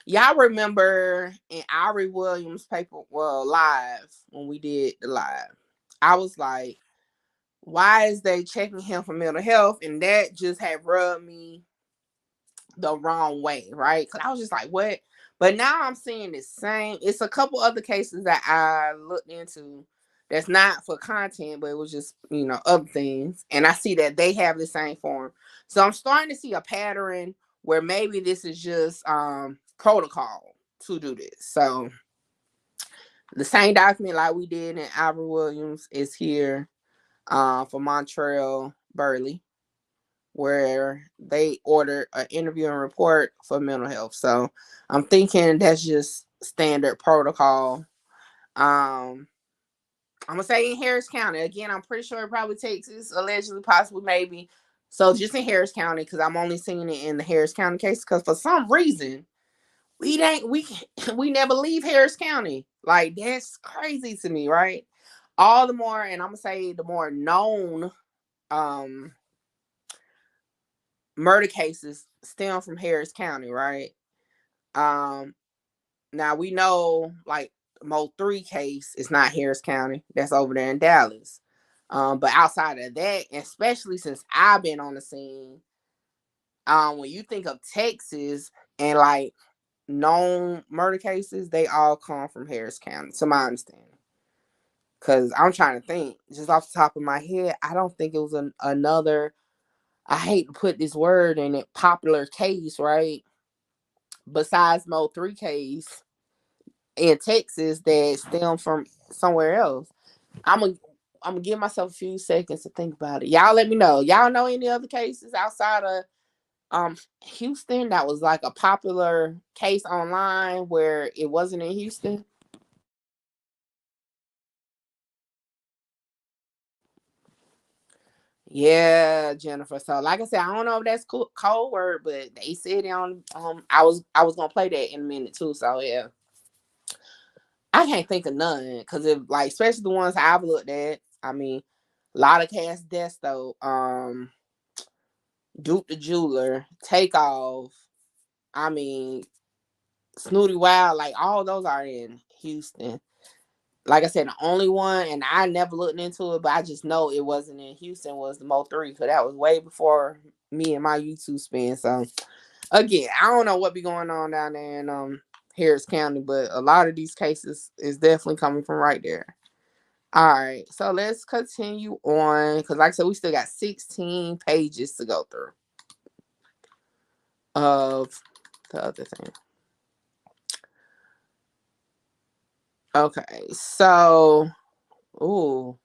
y'all remember in Ari Williams' paper, well, live, when we did the live, I was like, why is they checking him for mental health? And that just had rubbed me the wrong way, right? Because I was just like, what? But now I'm seeing the same. It's a couple other cases that I looked into that's not for content, but it was just, other things. And I see that they have the same form. So I'm starting to see a pattern where maybe this is just protocol to do this. So the same document like we did in Albert Williams is here for Montreal Burley, where they ordered an interview and report for mental health. So I'm thinking that's just standard protocol. I'm gonna say in Harris County again. I'm pretty sure it probably Texas, allegedly, possibly, maybe. So just in Harris County, because I'm only seeing it in the Harris County case. Because for some reason we never leave Harris County. Like, that's crazy to me, right? All the more, and I'm gonna say the more known murder cases stem from Harris County, right? Um, Now we know like Mo 3 case is not Harris County. That's over there in Dallas. But outside of that, especially since I've been on the scene, when you think of Texas and like known murder cases, they all come from Harris County, to my understanding. Cause I'm trying to think, just off the top of my head, I don't think it was another. I hate to put this word in it, popular case, right? Besides Mo 3 case in Texas that stem from somewhere else. I'm gonna I'm gonna give myself a few seconds to think about it. Y'all let me know. Y'all know any other cases outside of Houston that was like a popular case online where it wasn't in Houston? Yeah, Jennifer. So like I said, I don't know if that's cold word, but they said it on I was gonna play that in a minute too. So yeah. I can't think of none because if like especially the ones I've looked at, I mean, a lot of cast deaths though. Duke the Jeweler, Takeoff. I mean, Snooty Wild, like all those are in Houston. Like I said, the only one, and I never looked into it, but I just know it wasn't in Houston, was the Mo 3, because that was way before me and my YouTube spin. So again, I don't know what be going on down there in Harris County, but a lot of these cases is definitely coming from right there. All right, so let's continue on because, like I said, we still got 16 pages to go through of the other thing. Okay, so Ooh.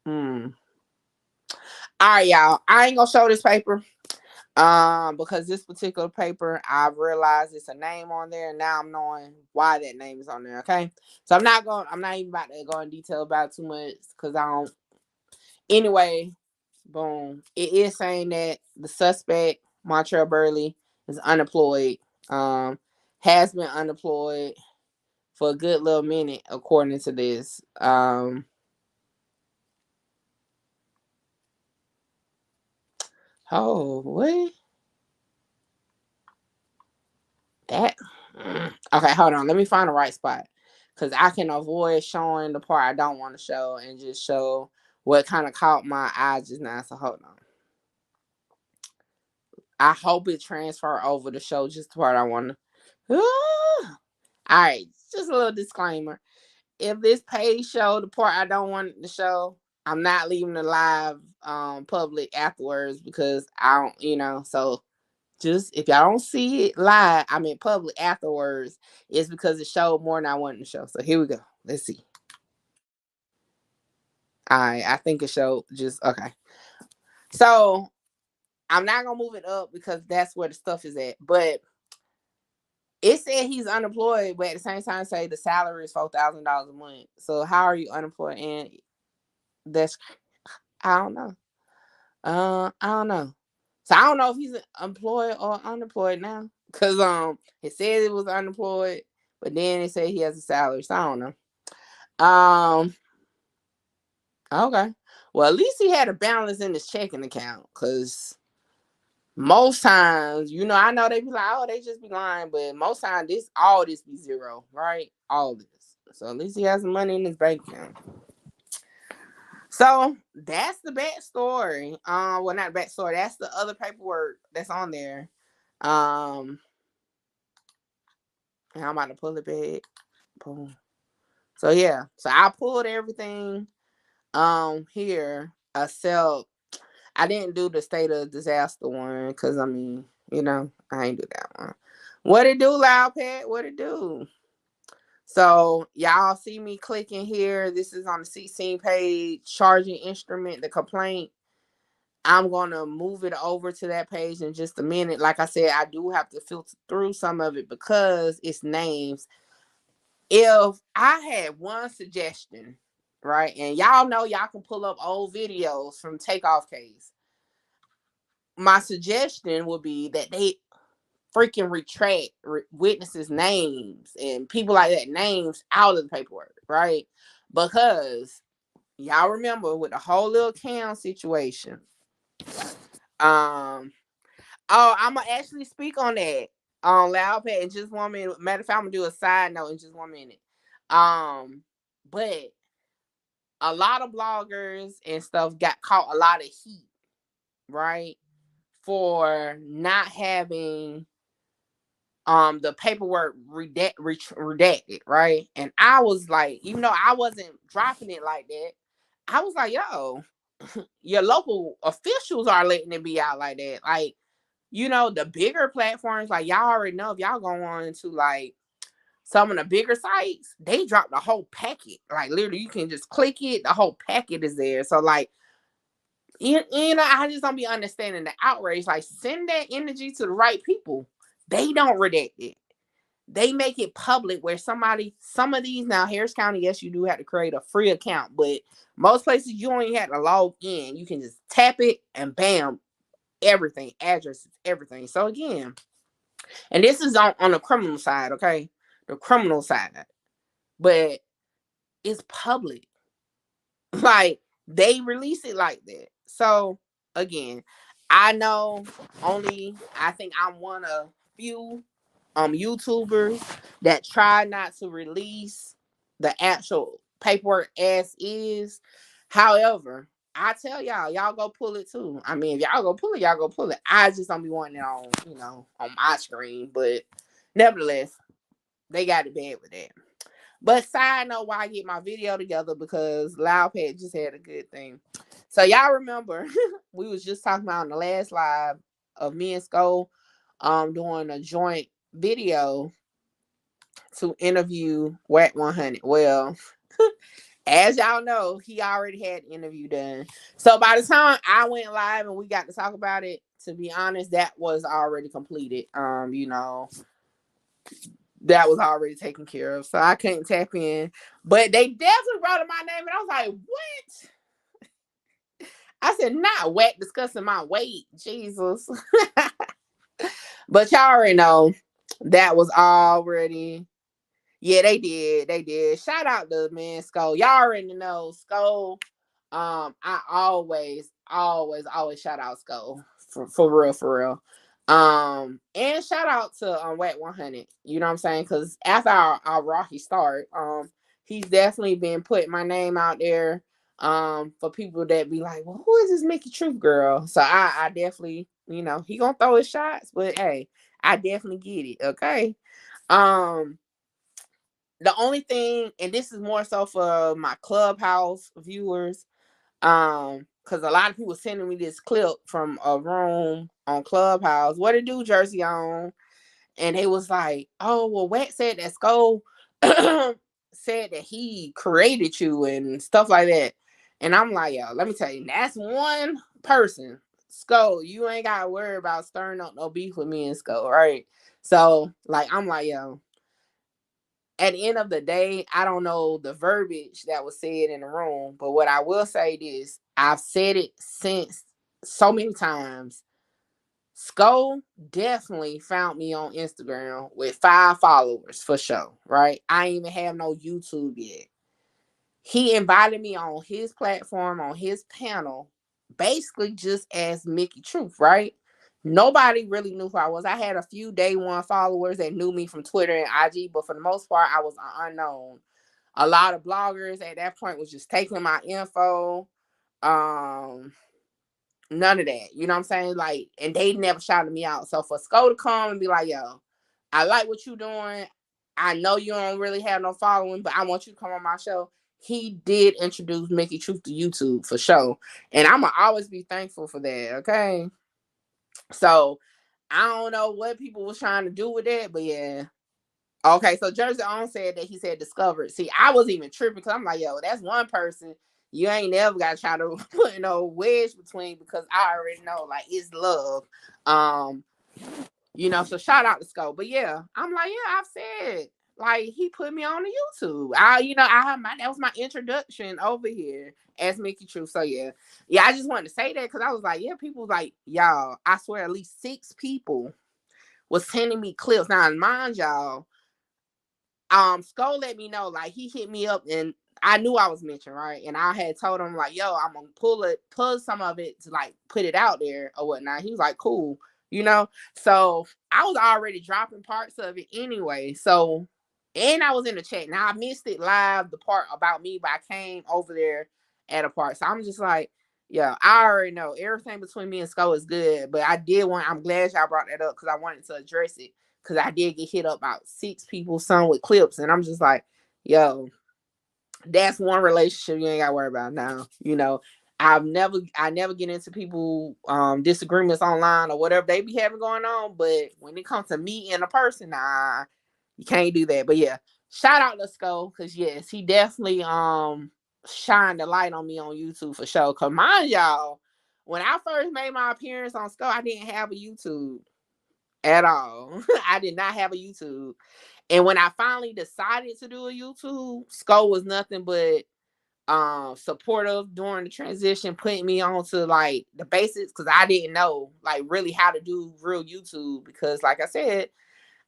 Hmm. All right, y'all. I ain't gonna show this paper. Because this particular paper, I've realized it's a name on there, and now I'm knowing why that name is on there. Okay, so I'm not even about to go in detail about it too much because I don't. Anyway, boom, it is saying that the suspect Montreal Burley is unemployed. Um, has been unemployed for a good little minute, according to this. Oh, what? That okay, hold on. Let me find the right spot. Cause I can avoid showing the part I don't want to show and just show what kind of caught my eye just now. So hold on. I hope it transfer over to show just the part I want to. Alright, just a little disclaimer. If this page show the part I don't want it to show, I'm not leaving the live public afterwards because I don't, so just if y'all don't see it live, I mean public afterwards, it's because it showed more than I wanted to show. So here we go. Let's see. I think it showed just okay. So I'm not gonna move it up because that's where the stuff is at. But it said he's unemployed, but at the same time say the salary is $4,000 a month. So how are you unemployed? And that's I don't know. I don't know. So I don't know if he's employed or unemployed now. Cause it said it was unemployed, but then it said he has a salary. So I don't know. Okay. Well, at least he had a balance in his checking account. Cause most times, I know they be like, oh, they just be lying, but most times all this be zero, right? All this. So at least he has some money in his bank account. So that's the backstory. Well, not backstory. That's the other paperwork that's on there. And I'm about to pull it back. Boom. So yeah. So I pulled everything here except I didn't do the state of disaster one because I mean, I ain't do that one. What it do, Loud Pet? What it do? So y'all see me clicking here. This is on the 16 page charging instrument, the complaint. I'm gonna move it over to that page in just a minute. Like I said, I do have to filter through some of it because it's names. If I had one suggestion, right, and y'all know y'all can pull up old videos from Takeoff Case. My suggestion would be that they freaking retract witnesses' names and people like that names out of the paperwork, right? Because y'all remember with the whole little Cam situation. Oh, I'm gonna actually speak on that on Loudpad in just 1 minute. Matter of fact, I'm gonna do a side note in just 1 minute. But a lot of bloggers and stuff got caught a lot of heat, right, for not having the paperwork redacted, right? And I was like, even though I wasn't dropping it like that, I was like, yo, your local officials are letting it be out like that. Like, the bigger platforms, like y'all already know if y'all go on to like some of the bigger sites, they drop the whole packet. Like literally you can just click it, the whole packet is there. So like I just don't be understanding the outrage. Like send that energy to the right people. They don't redact it. They make it public where some of these now, Harris County, yes, you do have to create a free account, but most places you only have to log in. You can just tap it and bam, everything, addresses, everything. So again, and this is on the criminal side, okay? The criminal side. But it's public. Like they release it like that. So again, I know I think I'm one of few YouTubers that try not to release the actual paperwork as is. However, I tell y'all go pull it too. I mean, if y'all go pull it, y'all go pull it. I just don't be wanting it on my screen. But nevertheless, they got it bad with that. But side note, why I get my video together because Loudpad just had a good thing. So y'all remember we was just talking about on the last live of me and Sko doing a joint video to interview WACK 100. Well, as y'all know, he already had the interview done. So by the time I went live and we got to talk about it, to be honest, that was already completed. That was already taken care of. So I couldn't tap in. But they definitely brought up my name and I was like, what? I said, not whack discussing my weight. Jesus. But y'all already know that was already. Yeah, they did. They did. Shout out to man Skull. Y'all already know Skull. I always shout out Skull for real, for real. And shout out to WACK 100. You know what I'm saying? Because after our rocky start, he's definitely been putting my name out there. For people that be like, well, who is this Mickey Truth girl? So I definitely, he gonna throw his shots, but hey, I definitely get it. Okay. Um, the only thing, and this is more so for my Clubhouse viewers, because a lot of people sending me this clip from a room on Clubhouse. What it do, Jersey on? And they was like, oh, well, Wet said that Skull said that he created you and stuff like that. And I'm like, yo, let me tell you, that's one person. Skull, you ain't got to worry about stirring up no beef with me and Skull, right? So, like, I'm like, yo, at the end of the day, I don't know the verbiage that was said in the room, but what I will say is I've said it since so many times. Skull definitely found me on Instagram with 5 followers for sure, right? I ain't even have no YouTube yet. He invited me on his platform, on his panel, basically just as Mickey Truth, right? Nobody really knew who I was. I had a few day one followers that knew me from Twitter and IG, but for the most part, I was unknown. A lot of bloggers at that point was just taking my info. None of that. You know what I'm saying? Like, and they never shouted me out. So for Sko to come and be like, yo, I like what you doing. I know you don't really have no following, but I want you to come on my show. He did introduce Mickey Truth to YouTube for sure. And I'm going to always be thankful for that. Okay. So I don't know what people was trying to do with that, but yeah. Okay, so Jersey On said that he said discovered. See, I wasn't even tripping because I'm like, yo, that's one person you ain't never got to try to put no wedge between because I already know, like, it's love. So shout out to Scope. But yeah, I'm like, yeah, I've said, like, he put me on the YouTube. That was my introduction over here as Mickey Truth. So yeah. Yeah, I just wanted to say that because I was like, yeah, people like, y'all, I swear at least 6 people was sending me clips. Now, mind y'all, Skull let me know, like he hit me up and I knew I was mentioned, right? And I had told him like, yo, I'm gonna pull some of it to like put it out there or whatnot. He was like, cool, So I was already dropping parts of it anyway. So and I was in the chat. Now I missed it live, the part about me, but I came over there at a part. So I'm just like, yeah, I already know everything between me and Skull is good. But I'm glad y'all brought that up because I wanted to address it because I did get hit up about 6 people, some with clips, and I'm just like, yo, that's one relationship you ain't got to worry about now. I never get into people disagreements online or whatever they be having going on, but when it comes to me and a person, nah, you can't do that. But yeah, shout out to Skull because yes, he definitely shined the light on me on YouTube for sure. Cause mind y'all, when I first made my appearance on Skull, I didn't have a YouTube at all. I did not have a YouTube. And when I finally decided to do a YouTube, Skull was nothing but supportive during the transition, putting me on to like the basics because I didn't know like really how to do real YouTube because like I said,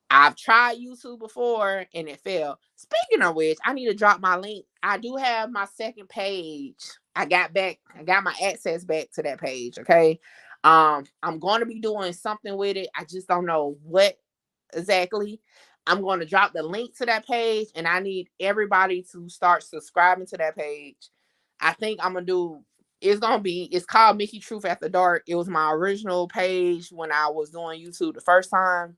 I've tried YouTube before and it failed. Speaking of which, I need to drop my link. I do have my second page. I got my access back to that page. Okay. I'm going to be doing something with it. I just don't know what exactly. I'm going to drop the link to that page and I need everybody to start subscribing to that page. I think I'm going to do it's called Mickey Truth After Dark. It was my original page when I was doing YouTube the first time.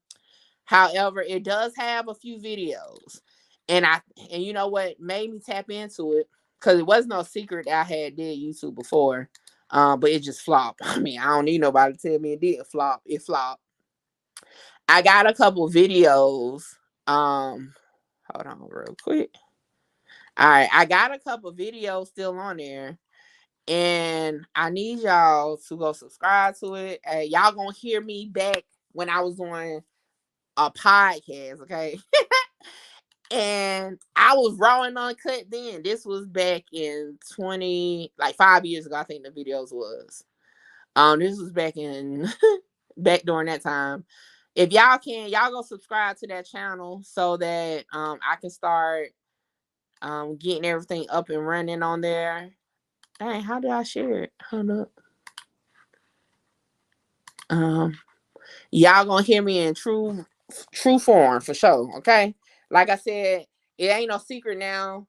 However, it does have a few videos. And you know what made me tap into it? Because it was no secret that I had did YouTube before. But it just flopped. I mean, I don't need nobody to tell me it did flop. It flopped. I got a couple videos. Hold on real quick. All right, I got a couple videos still on there, and I need y'all to go subscribe to it. Y'all gonna hear me back when I was doing a podcast, okay? And I was raw and uncut then. This was back in 20, like 5 years ago, I think the videos was. This was back in back during that time. If y'all can, y'all go subscribe to that channel so that I can start getting everything up and running on there. Dang, how did I share it? Hold up. Y'all gonna hear me in true form for sure. Okay, like I said, it ain't no secret now.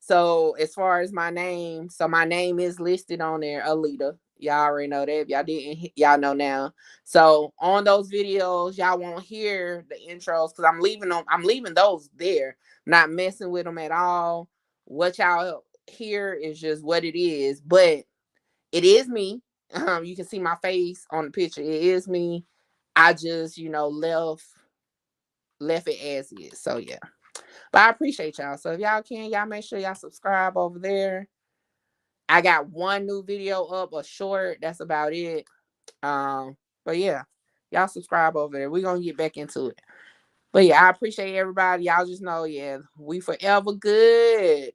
So as far as my name, so my name is listed on there, Alita. Y'all already know that. If y'all didn't, y'all know now. So on those videos, y'all won't hear the intros because I'm leaving them. I'm leaving those there, not messing with them at all. What y'all hear is just what it is, but it is me. You can see my face on the picture. It is me. I just, left it as is. So yeah. But I appreciate y'all. So if y'all can, y'all make sure y'all subscribe over there. I got one new video up, a short. That's about it. But yeah, y'all subscribe over there. We're gonna get back into it. But yeah, I appreciate everybody. Y'all just know, yeah, we forever good.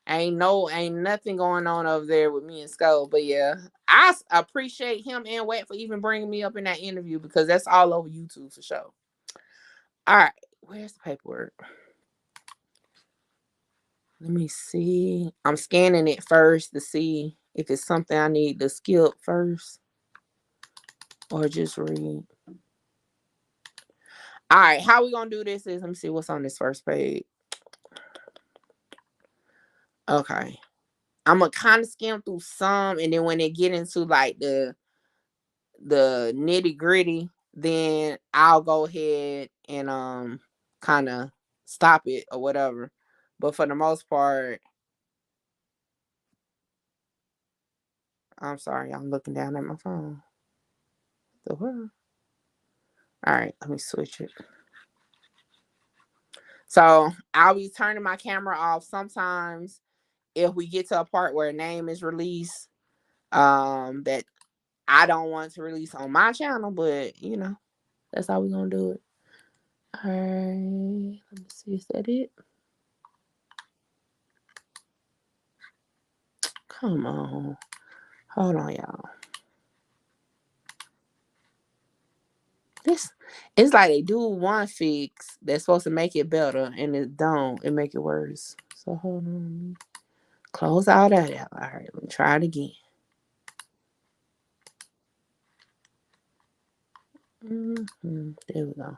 Ain't nothing going on over there with me and Skull. But yeah, I appreciate him and Watt for even bringing me up in that interview because that's all over YouTube for sure. All right, where's the paperwork? Let me see. I'm scanning it first to see if it's something I need to skip first or just read. All right, how we gonna do this is let me see what's on this first page. Okay, I'm gonna kind of skim through some, and then when they get into like the nitty gritty, then I'll go ahead and kind of stop it or whatever. But for the most part, I'm sorry, I'm looking down at my phone. The what? All right, let me switch it. So I'll be turning my camera off sometimes if we get to a part where a name is released that I don't want to release on my channel, but that's how we're gonna do it. All right, let me see, is that it? Come on. Hold on, y'all. This it's like they do one fix that's supposed to make it better and it don't. It make it worse. So hold on. Close all that out. All right, let me try it again. There we go.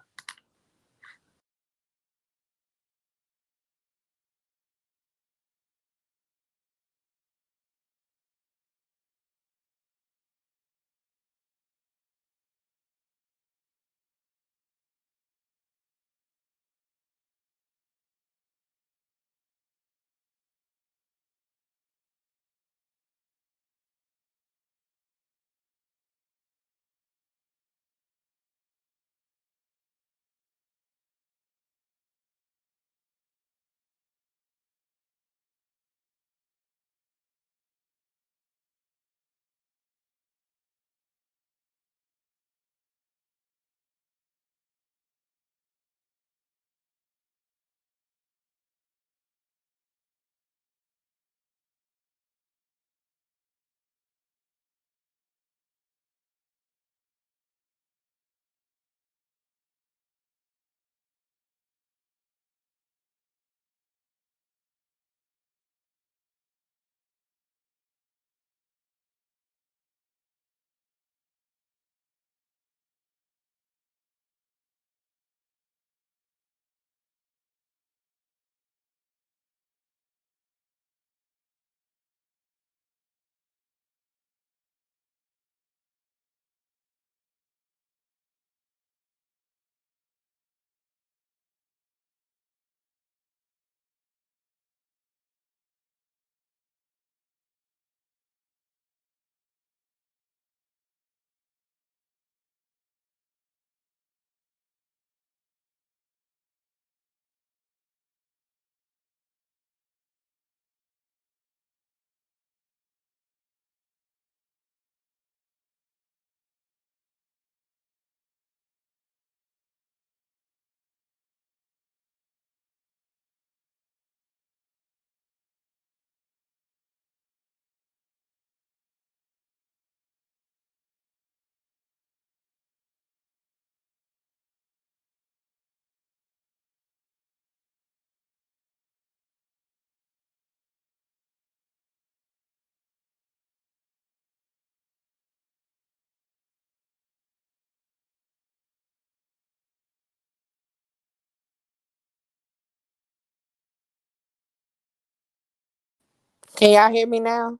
Can y'all hear me now?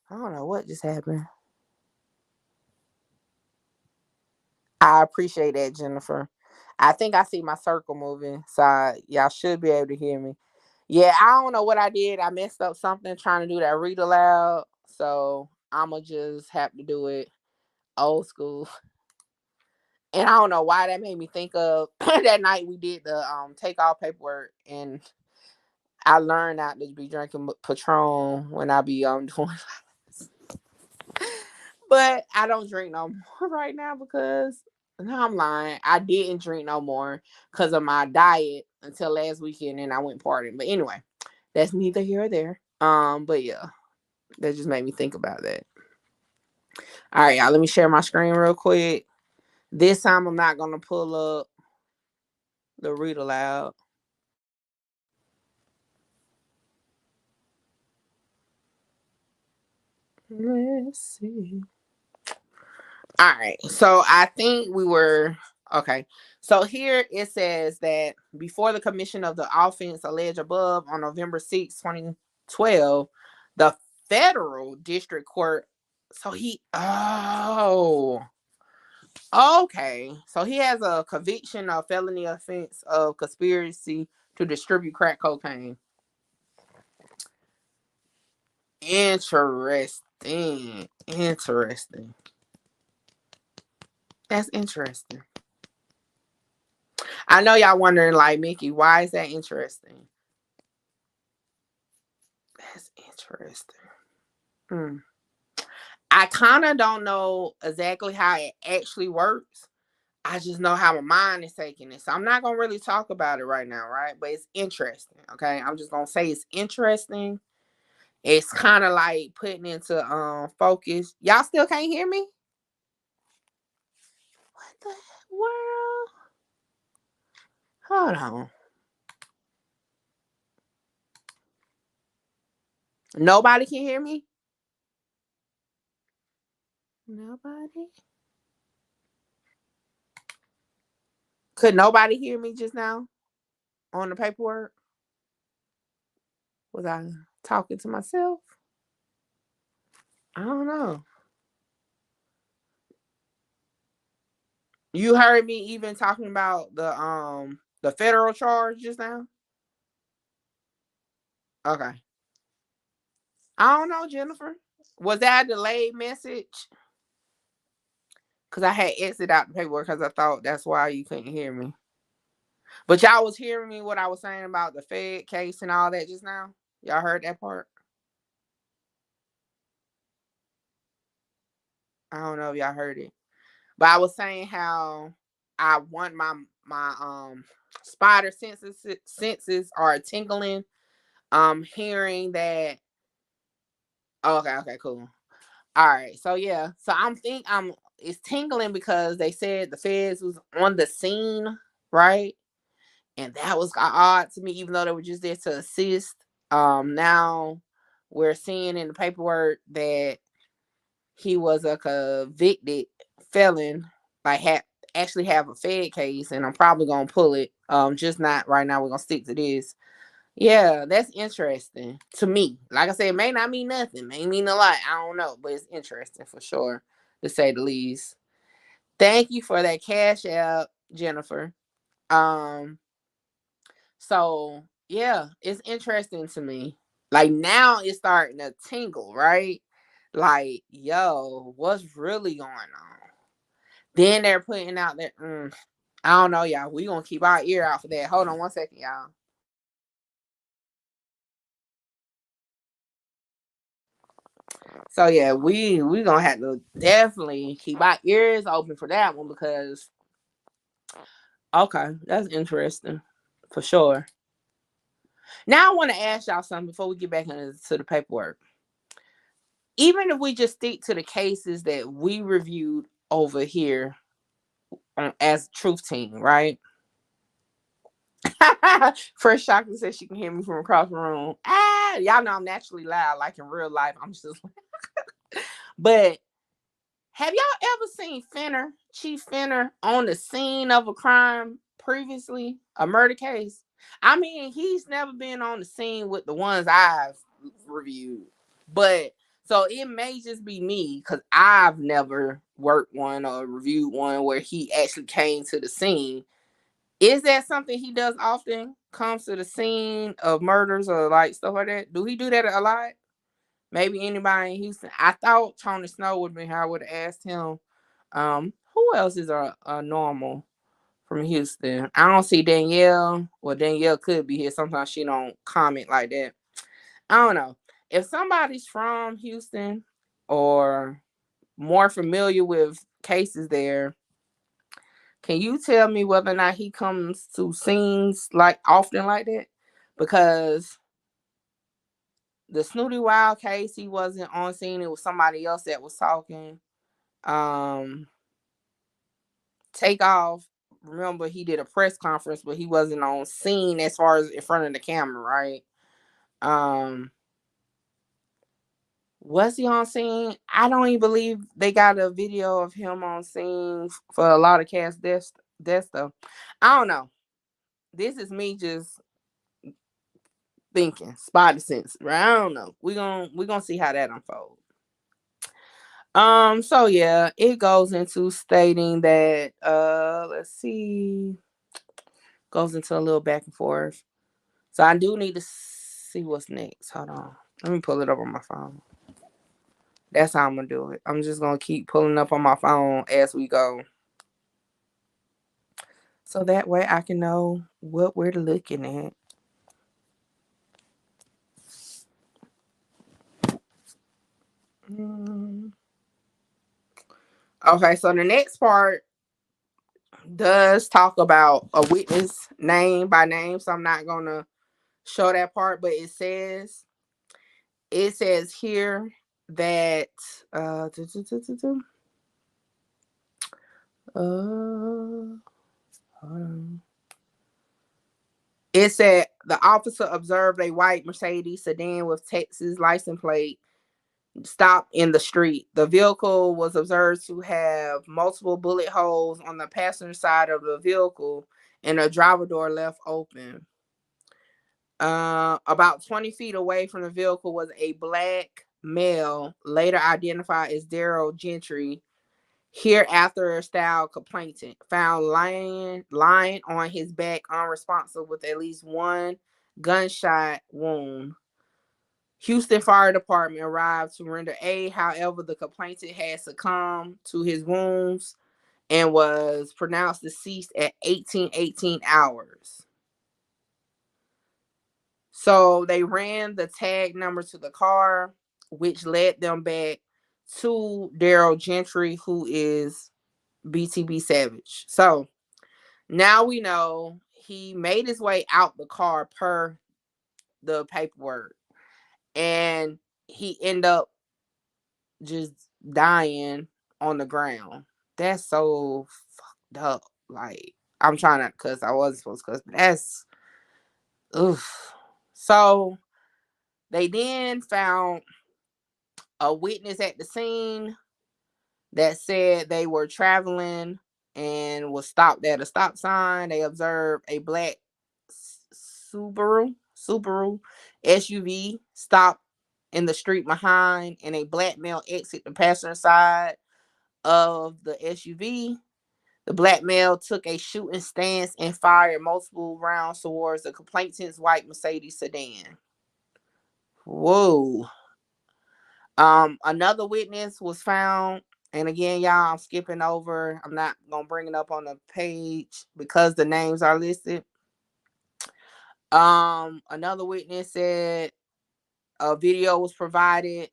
I don't know what just happened. I appreciate that, Jennifer. I think I see my circle moving, so y'all should be able to hear me. Yeah, I don't know what I did. I messed up something trying to do that read aloud, so I'ma just have to do it old school. And I don't know why that made me think of that night we did the take off paperwork, and I learned not to be drinking Patron when I be doing. But I don't drink no more right now because no, I'm lying. I didn't drink no more because of my diet until last weekend, and I went partying. But anyway, that's neither here or there. But yeah, that just made me think about that. All right, y'all. Let me share my screen real quick. This time I'm not gonna pull up the read aloud. Let's see. All right. So I think we were okay. So here it says that before the commission of the offense alleged above on November 6th, 2012, the federal district court. So okay. So he has a conviction of felony offense of conspiracy to distribute crack cocaine. Interesting. Interesting. That's interesting. I know y'all wondering, like, Mickey, why is that interesting? That's interesting. Hmm. I kind of don't know exactly how it actually works. I just know how my mind is taking it. So I'm not going to really talk about it right now, right? But it's interesting, okay? I'm just going to say it's interesting. It's kind of like putting into focus. Y'all still can't hear me? What the world? Hold on. Nobody can hear me? Nobody? Could nobody hear me just now on the paperwork? Was I talking to myself? I don't know. You heard me even talking about the federal charge just now? Okay. I don't know, Jennifer. Was that a delayed message? Because I had exited out the paperwork because I thought that's why you couldn't hear me. But y'all was hearing me what I was saying about the Fed case and all that just now? Y'all heard that part? I don't know if y'all heard it. But I was saying how I want my spider senses are tingling. Hearing that. Oh, okay, cool. All right, so yeah, so I'm it's tingling because they said the feds was on the scene, right? And that was odd to me, even though they were just there to assist. Now we're seeing in the paperwork that he was a convicted felon, like had actually have a Fed case, and I'm probably gonna pull it. Just not right now. We're gonna stick to this. Yeah, that's interesting to me. Like I said, it may not mean nothing, may mean a lot. I don't know, but it's interesting for sure, to say the least. Thank you for that cash out, Jennifer. Um, so yeah, it's interesting to me. Like now it's starting to tingle, right? Like, yo, what's really going on? Then they're putting out that I don't know, y'all. We gonna keep our ear out for that. Hold on one second, y'all. So yeah, we gonna have to definitely keep our ears open for that one because okay, that's interesting for sure. Now I want to ask y'all something before we get back into the paperwork. Even if we just stick to the cases that we reviewed over here as Truth Team, right? First Chocolate says she can hear me from across the room. Y'all know I'm naturally loud, like in real life. I'm just, but have y'all ever seen Chief Fenner, on the scene of a crime previously, a murder case? I mean, he's never been on the scene with the ones I've reviewed. But so it may just be me because I've never worked one or reviewed one where he actually came to the scene. Is that something he does often? Comes to the scene of murders or like stuff like that? Do he do that a lot? Maybe anybody in Houston. I thought Tony Snow would have been here. I would have asked him. Who else is a normal from Houston? I don't see Danielle. Well, Danielle could be here. Sometimes she don't comment like that. I don't know. If somebody's from Houston or more familiar with cases there, can you tell me whether or not he comes to scenes like often like that? Because the Snooty Wild case, he wasn't on scene. It was somebody else that was talking. Um, Takeoff, remember he did a press conference, but he wasn't on scene as far as in front of the camera, right? Um, was he on scene? I don't even believe they got a video of him on scene for a lot of cast death stuff. I don't know. This is me just thinking, spotty sense, right? I don't know. We gonna see how that unfolds. So yeah, it goes into stating that let's see, goes into a little back and forth. So I do need to see what's next. Hold on. Let me pull it up on my phone. That's how I'm gonna do it. I'm just gonna keep pulling up on my phone as we go. So that way I can know what we're looking at. Okay, so the next part does talk about a witness name by name, so I'm not gonna show that part, but it says here that uh, it said the officer observed a white Mercedes sedan with Texas license plate stopped in the street. The vehicle was observed to have multiple bullet holes on the passenger side of the vehicle and a driver door left open. About 20 feet away from the vehicle was a black male, later identified as Daryl Gentry, hereafter style complainant, found lying on his back unresponsive with at least one gunshot wound. Houston Fire Department arrived to render aid. However, the complainant had succumbed to his wounds and was pronounced deceased at 1818 hours. So they ran the tag number to the car, which led them back to Daryl Gentry, who is BTB Savage. So now we know he made his way out the car per the paperwork, and he ended up just dying on the ground. That's so fucked up. Like, I'm trying not to cuss. I wasn't supposed to cuss, but that's oof. So they then found a witness at the scene that said they were traveling and was stopped at a stop sign. They observed a black Subaru SUV stop in the street behind, and a black male exit the passenger side of the SUV. The black male took a shooting stance and fired multiple rounds towards the complainant's white Mercedes sedan. Whoa. Another witness was found, and again, y'all, I'm skipping over. I'm not gonna bring it up on the page because the names are listed. Another witness said a video was provided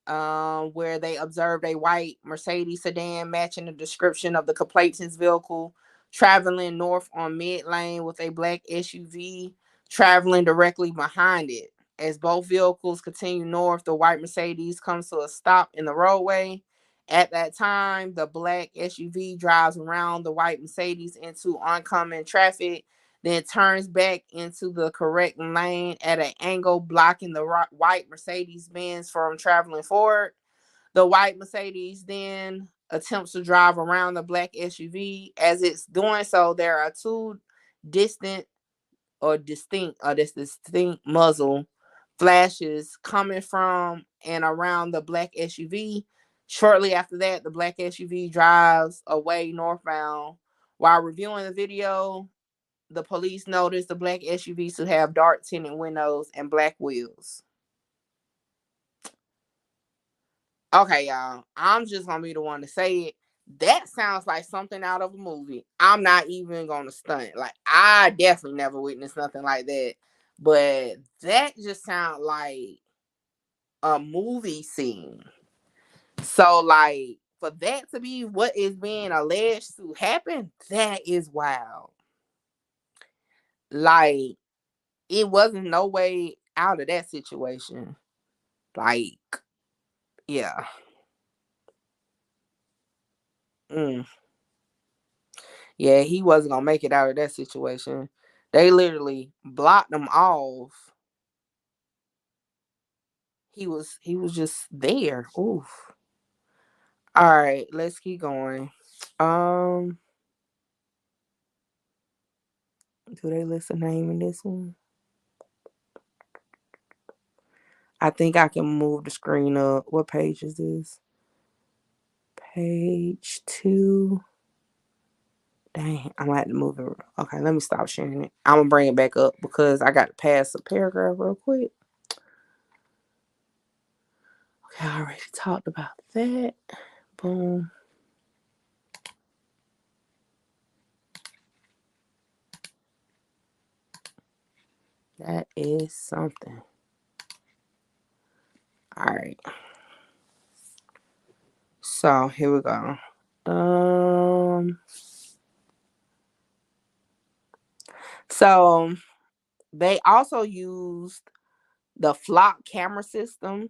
where they observed a white Mercedes sedan matching the description of the complainant's vehicle traveling north on mid lane with a black SUV traveling directly behind it. As both vehicles continue north, the white Mercedes comes to a stop in the roadway. At that time, the black SUV drives around the white Mercedes into oncoming traffic, then turns back into the correct lane at an angle, blocking the white Mercedes Benz from traveling forward. The white Mercedes then attempts to drive around the black SUV. As it's doing so, there are two distant or this distinct muzzle flashes coming from and around the black SUV. Shortly after that, the black SUV drives away northbound. While reviewing the video, the police noticed the black SUV to have dark tinted windows and black wheels. Okay, y'all. I'm just gonna be the one to say it. That sounds like something out of a movie. I'm not even gonna stunt. Like, I definitely never witnessed nothing like that. But that just sounds like a movie scene. So, like, for that to be what is being alleged to happen, that is wild. Like, it wasn't no way out of that situation. Like, yeah. Mm. Yeah, he wasn't gonna make it out of that situation. They literally blocked him off. He was just there. Oof. All right, let's keep going. Um, do they list a name in this one? I think I can move the screen up. What page is this? Page 2. Dang, I'm gonna have to move it. Okay, let me stop sharing it. I'm gonna bring it back up because I got to pass a paragraph real quick. Okay, I already talked about that. Boom. That is something. All right. So here we go. So they also used the flock camera system.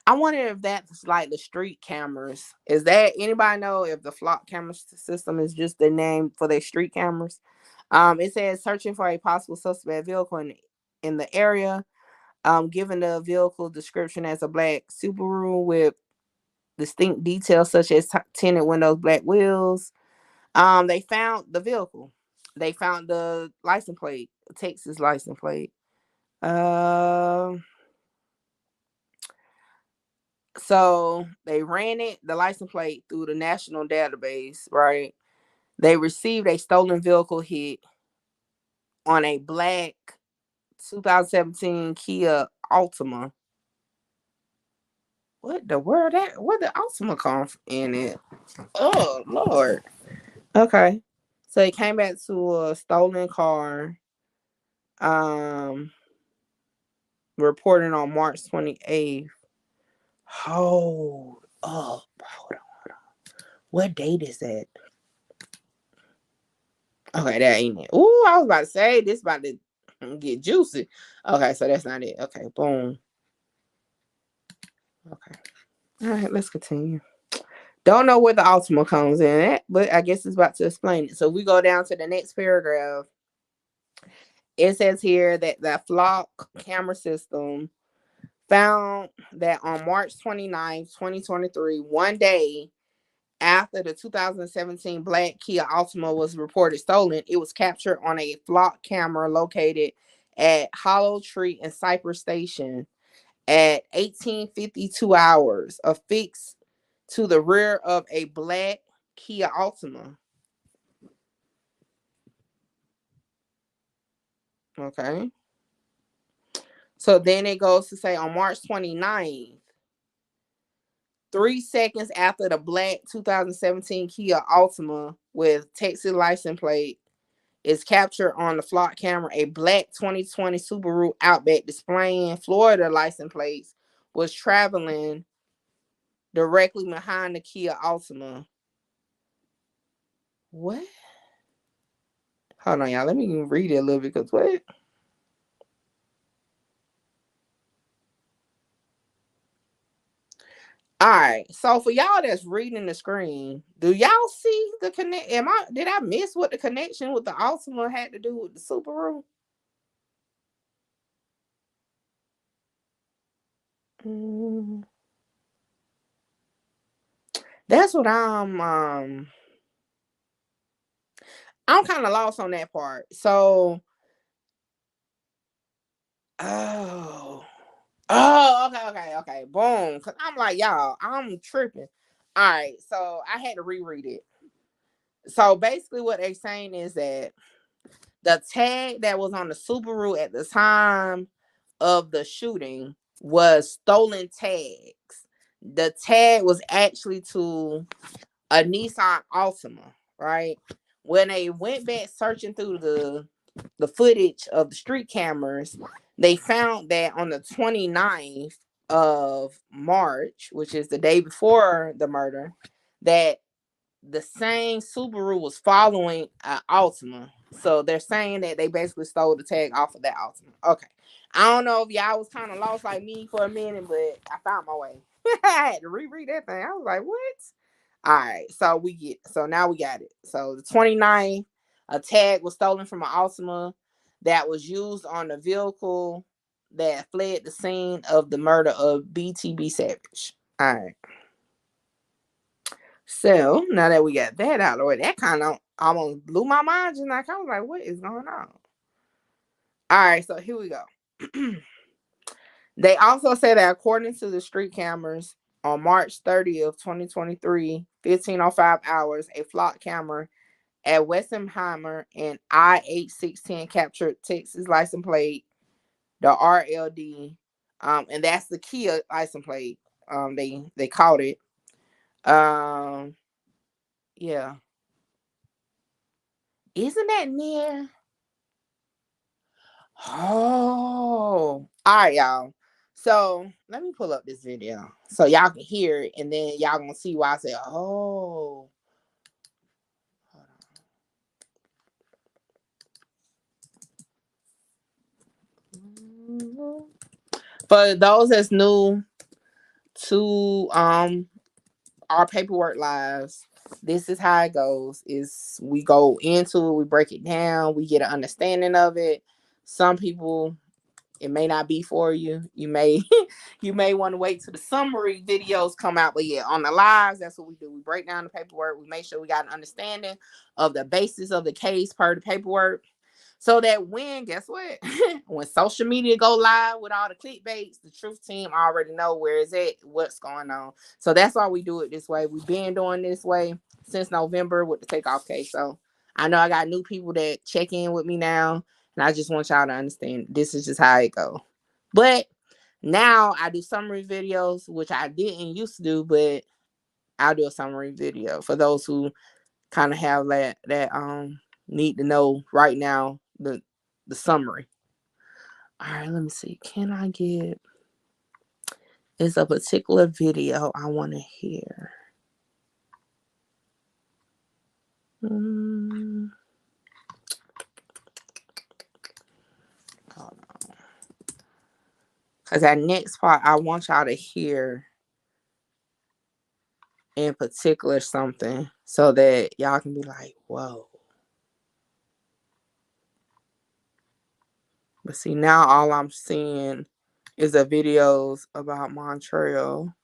I wonder if that's like the street cameras. Is that anybody know if the flock camera system is just the name for their street cameras? It says searching for a possible suspect vehicle in the area. Given the vehicle description as a black Subaru with distinct details such as tinted windows, black wheels. They found the vehicle. They found the license plate, Texas license plate. So they ran the license plate through the national database, right? They received a stolen vehicle hit on a black 2017 Kia Altima. What the word that? Where the Altima come in it? Oh Lord. Okay. So it came back to a stolen car. Um, reported on March 28th. Hold up. Hold on. What date is that? Okay, that ain't it. Ooh, I was about to say this about to get juicy. Okay, so that's not it. Okay, boom. Okay. All right, let's continue. Don't know where the Ultima comes in at, but I guess it's about to explain it. So we go down to the next paragraph. It says here that the flock camera system found that on March 29th, 2023, one day after the 2017 black Kia Altima was reported stolen, it was captured on a flock camera located at Hollow Tree and Cypress Station at 18:52 hours, affixed to the rear of a black Kia Altima. Okay. So then it goes to say on March 29th, 3 seconds after the black 2017 Kia Altima with Texas license plate is captured on the flock camera, a black 2020 Subaru Outback displaying Florida license plates was traveling directly behind the Kia Altima. What? Hold on, y'all. Let me read it a little bit because what? All right. So for y'all that's reading the screen, do y'all see the connect? Did I miss what the connection with the Altima had to do with the Subaru? Mm, that's what I'm kind of lost on that part. So Oh. Okay. Boom. Cause I'm like, y'all, I'm tripping. All right. So I had to reread it. So basically what they saying is that the tag that was on the Subaru at the time of the shooting was stolen tags. The tag was actually to a Nissan Altima, right? When they went back searching through the footage of the street cameras, they found that on the 29th of March, which is the day before the murder, that the same Subaru was following an Altima. So they're saying that they basically stole the tag off of that Altima. Okay. I don't know if y'all was kind of lost like me for a minute, but I found my way. I had to reread that thing. I was like, what? All right. So now we got it. So the 29th, a tag was stolen from an Altima that was used on the vehicle that fled the scene of the murder of BTB Savage. All right. So now that we got that out of the way, that kind of almost blew my mind. And I was like, what is going on? All right, so here we go. They also say that according to the street cameras on March 30th, 2023, 15:05 hours, a flock camera at Westheimer and I-8610 captured Texas license plate, the RLD, and that's the Kia license plate. They caught it. Yeah. Isn't that near? Oh, all right, y'all. So let me pull up this video so y'all can hear it, and then y'all gonna see why I say, "Oh." For those that's new to our paperwork lives, this is how it goes. Is we go into it, we break it down, we get an understanding of it. Some people, it may not be for you. You may you may want to wait till the summary videos come out. But yeah, on the lives, that's what we do. We break down the paperwork. We make sure we got an understanding of the basis of the case per the paperwork. So that when, guess what? When social media go live with all the clickbaits, the truth team already know where it's at, what's going on. So that's why we do it this way. We've been doing this way since November with the takeoff case. So I know I got new people that check in with me now, and I just want y'all to understand this is just how it go. But now I do summary videos, which I didn't used to do, but I'll do a summary video for those who kind of have that need to know right now the summary. All right, let me see. Can I get? Is a particular video I want to hear. Hold on. Because that next part, I want y'all to hear in particular something so that y'all can be like, whoa. But see, now all I'm seeing is the videos about Montreal.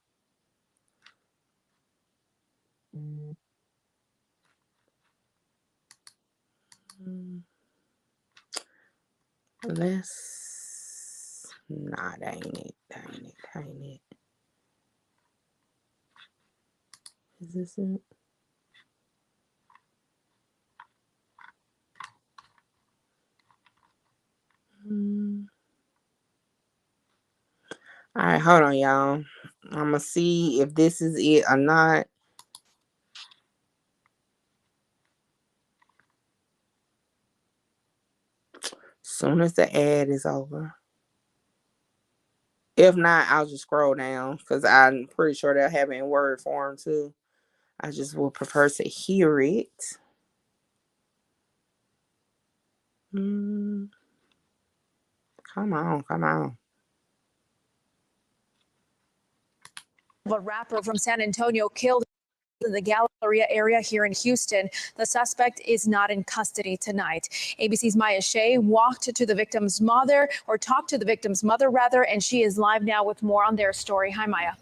Let's. Nah, that ain't it. That ain't it. Is this it? All right, hold on, y'all. I'm gonna see if this is it or not. Soon as the ad is over. If not, I'll just scroll down because I'm pretty sure they'll have it in word form too. I just would prefer to hear it. Come on.
A rapper from San Antonio killed in the Galleria area here in Houston. The suspect is not in custody tonight. ABC's Maya Shea talked to the victim's mother, and she is live now with more on their story. Hi, Maya.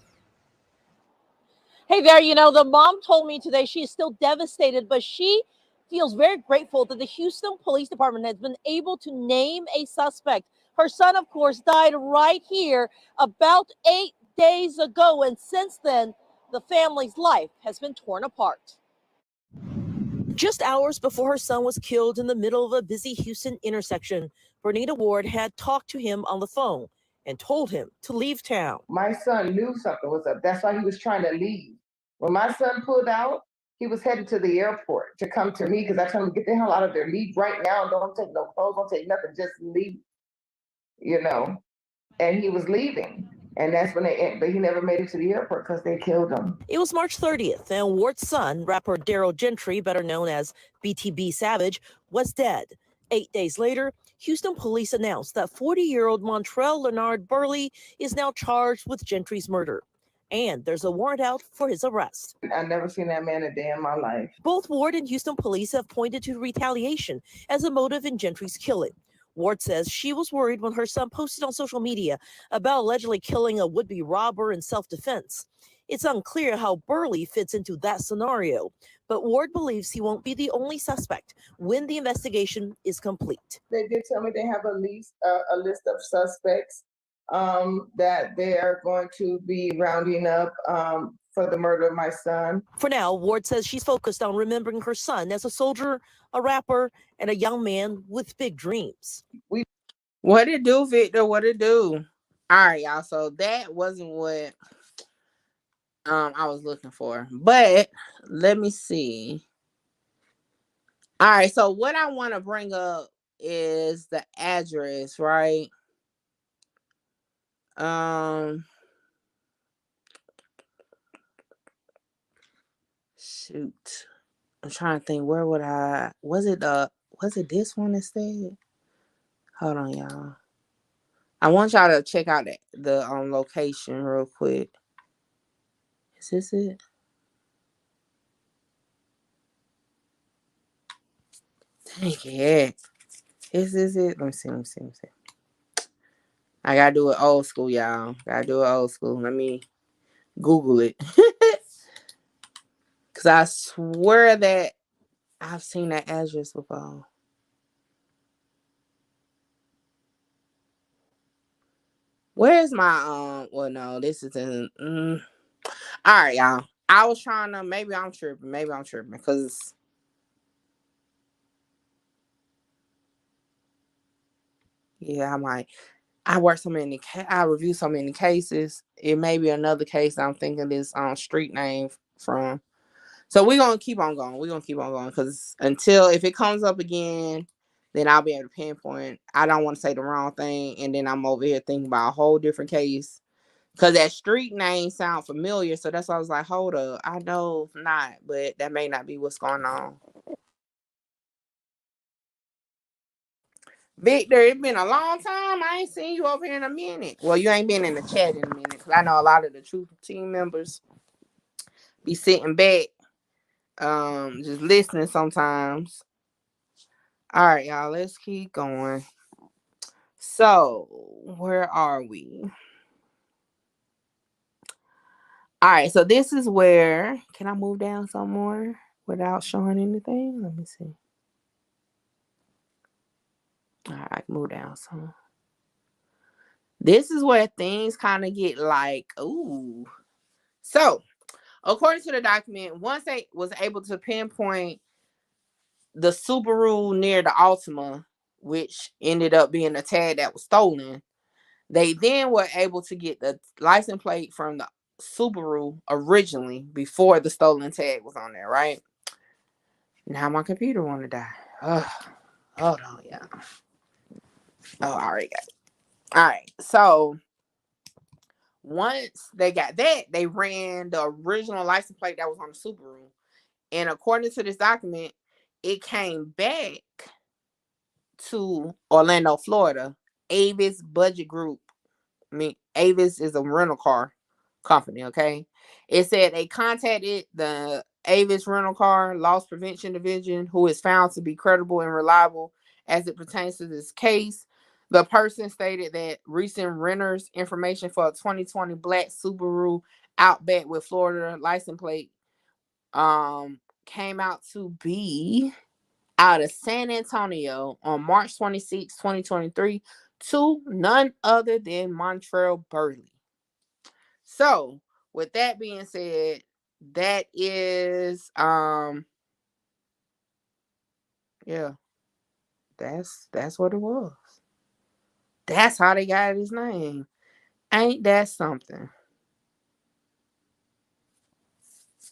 Hey there, the mom told me today she's still devastated, but she feels very grateful that the Houston Police Department has been able to name a suspect. Her son, of course, died right here about 8 days ago, and since then, the family's life has been torn apart. Just hours before her son was killed in the middle of a busy Houston intersection, Bernita Ward had talked to him on the phone and told him to leave town.
My son knew something was up. That's why he was trying to leave. When my son pulled out, he was headed to the airport to come to me because I told him, get the hell out of there. Leave right now. Don't take no clothes. Don't take nothing. Just leave, you know. And he was leaving. And that's when but he never made it to the airport because they killed him.
It was March 30th, and Ward's son, rapper Daryl Gentry, better known as BTB Savage, was dead. 8 days later, Houston police announced that 40-year-old Montrell Leonard Burley is now charged with Gentry's murder. And there's a warrant out for his arrest.
I've never seen that man a day in my life.
Both Ward and Houston police have pointed to retaliation as a motive in Gentry's killing. Ward says she was worried when her son posted on social media about allegedly killing a would-be robber in self-defense. It's unclear how Burley fits into that scenario, but Ward believes he won't be the only suspect when the investigation is complete.
They did tell me they have a list of suspects that they are going to be rounding up for the murder of my son.
For now, Ward says she's focused on remembering her son as a soldier, a rapper, and a young man with big dreams.
What it do, Victor? What it do? All right, y'all. So that wasn't what I was looking for. But let me see. All right, so what I want to bring up is the address, right? Shoot. I'm trying to think, where would was it this one instead? Hold on, y'all. I want y'all to check out the location real quick. Is this it? Dang it. Is this it? Let me see. I gotta do it old school, y'all. Let me Google it. Cause I swear that I've seen that address before. Where's my well, no, this isn't all right, y'all. I was trying to, maybe I'm tripping because yeah, I work so many I review so many cases. It may be another case I'm thinking this street name from. So we're gonna keep on going. Because until, if it comes up again, then I'll be able to pinpoint. I don't want to say the wrong thing, and then I'm over here thinking about a whole different case. Because that street name sound familiar, so that's why I was like, hold up, I know not, but that may not be what's going on. Victor, it's been a long time. I ain't seen you over here in a minute. Well, you ain't been in the chat in a minute, because I know a lot of the Truth team members be sitting back, just listening sometimes. All right, y'all, let's keep going. So, where are we? All right, so this is where, can I move down some more without showing anything? Let me see. All right, move down some. This is where things kind of get like, ooh. So, according to the document, once they was able to pinpoint the Subaru near the Altima, which ended up being a tag that was stolen, they then were able to get the license plate from the Subaru originally before the stolen tag was on there, right? Now my computer want to die. Ugh. Hold on, yeah. Oh, I already got it. All right, so once they got that, they ran the original license plate that was on the Subaru. And according to this document, it came back to Orlando, Florida. Avis Budget Group. I mean, Avis is a rental car company, okay? It said they contacted the Avis Rental Car Loss Prevention Division, who is found to be credible and reliable as it pertains to this case. The person stated that recent renters information for a 2020 black Subaru Outback with Florida license plate came out to be out of San Antonio on March 26, 2023 to none other than Montreal Burley. So, with that being said, that is yeah, that's what it was. That's how they got his name. Ain't that something?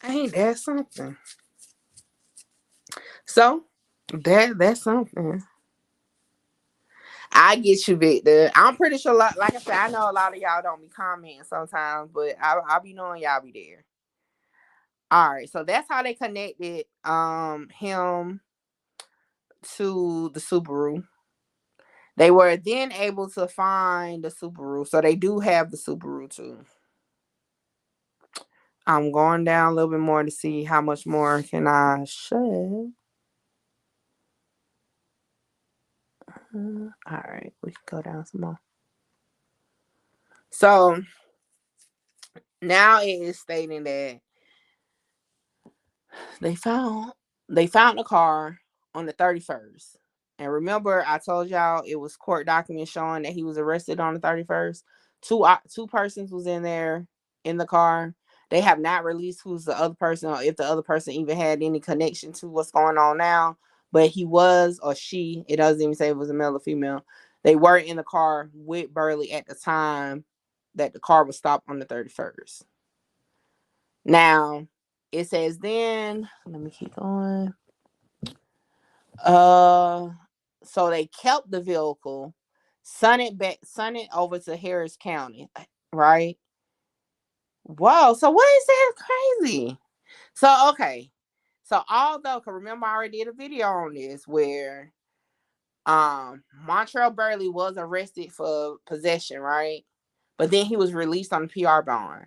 Ain't that something? So, that's something. I get you, Victor. I'm pretty sure, like I said, I know a lot of y'all don't be commenting sometimes, but I'll be knowing y'all be there. All right, so that's how they connected him to the Subaru. They were then able to find the Subaru, so they do have the Subaru too. I'm going down a little bit more to see how much more can I show. All right, we can go down some more. So now it is stating that they found the car on the 31st. And remember, I told y'all it was court documents showing that he was arrested on the 31st. Two persons was in there in the car. They have not released who's the other person or if the other person even had any connection to what's going on now. But he was, or she, it doesn't even say it was a male or female. They were in the car with Burley at the time that the car was stopped on the 31st. Now, it says then, let me keep going. So they kept the vehicle, sent it over to Harris County, right? Whoa, so what is that crazy? So okay. So although, cause remember I already did a video on this where Montreal Burley was arrested for possession, right? But then he was released on the PR bond.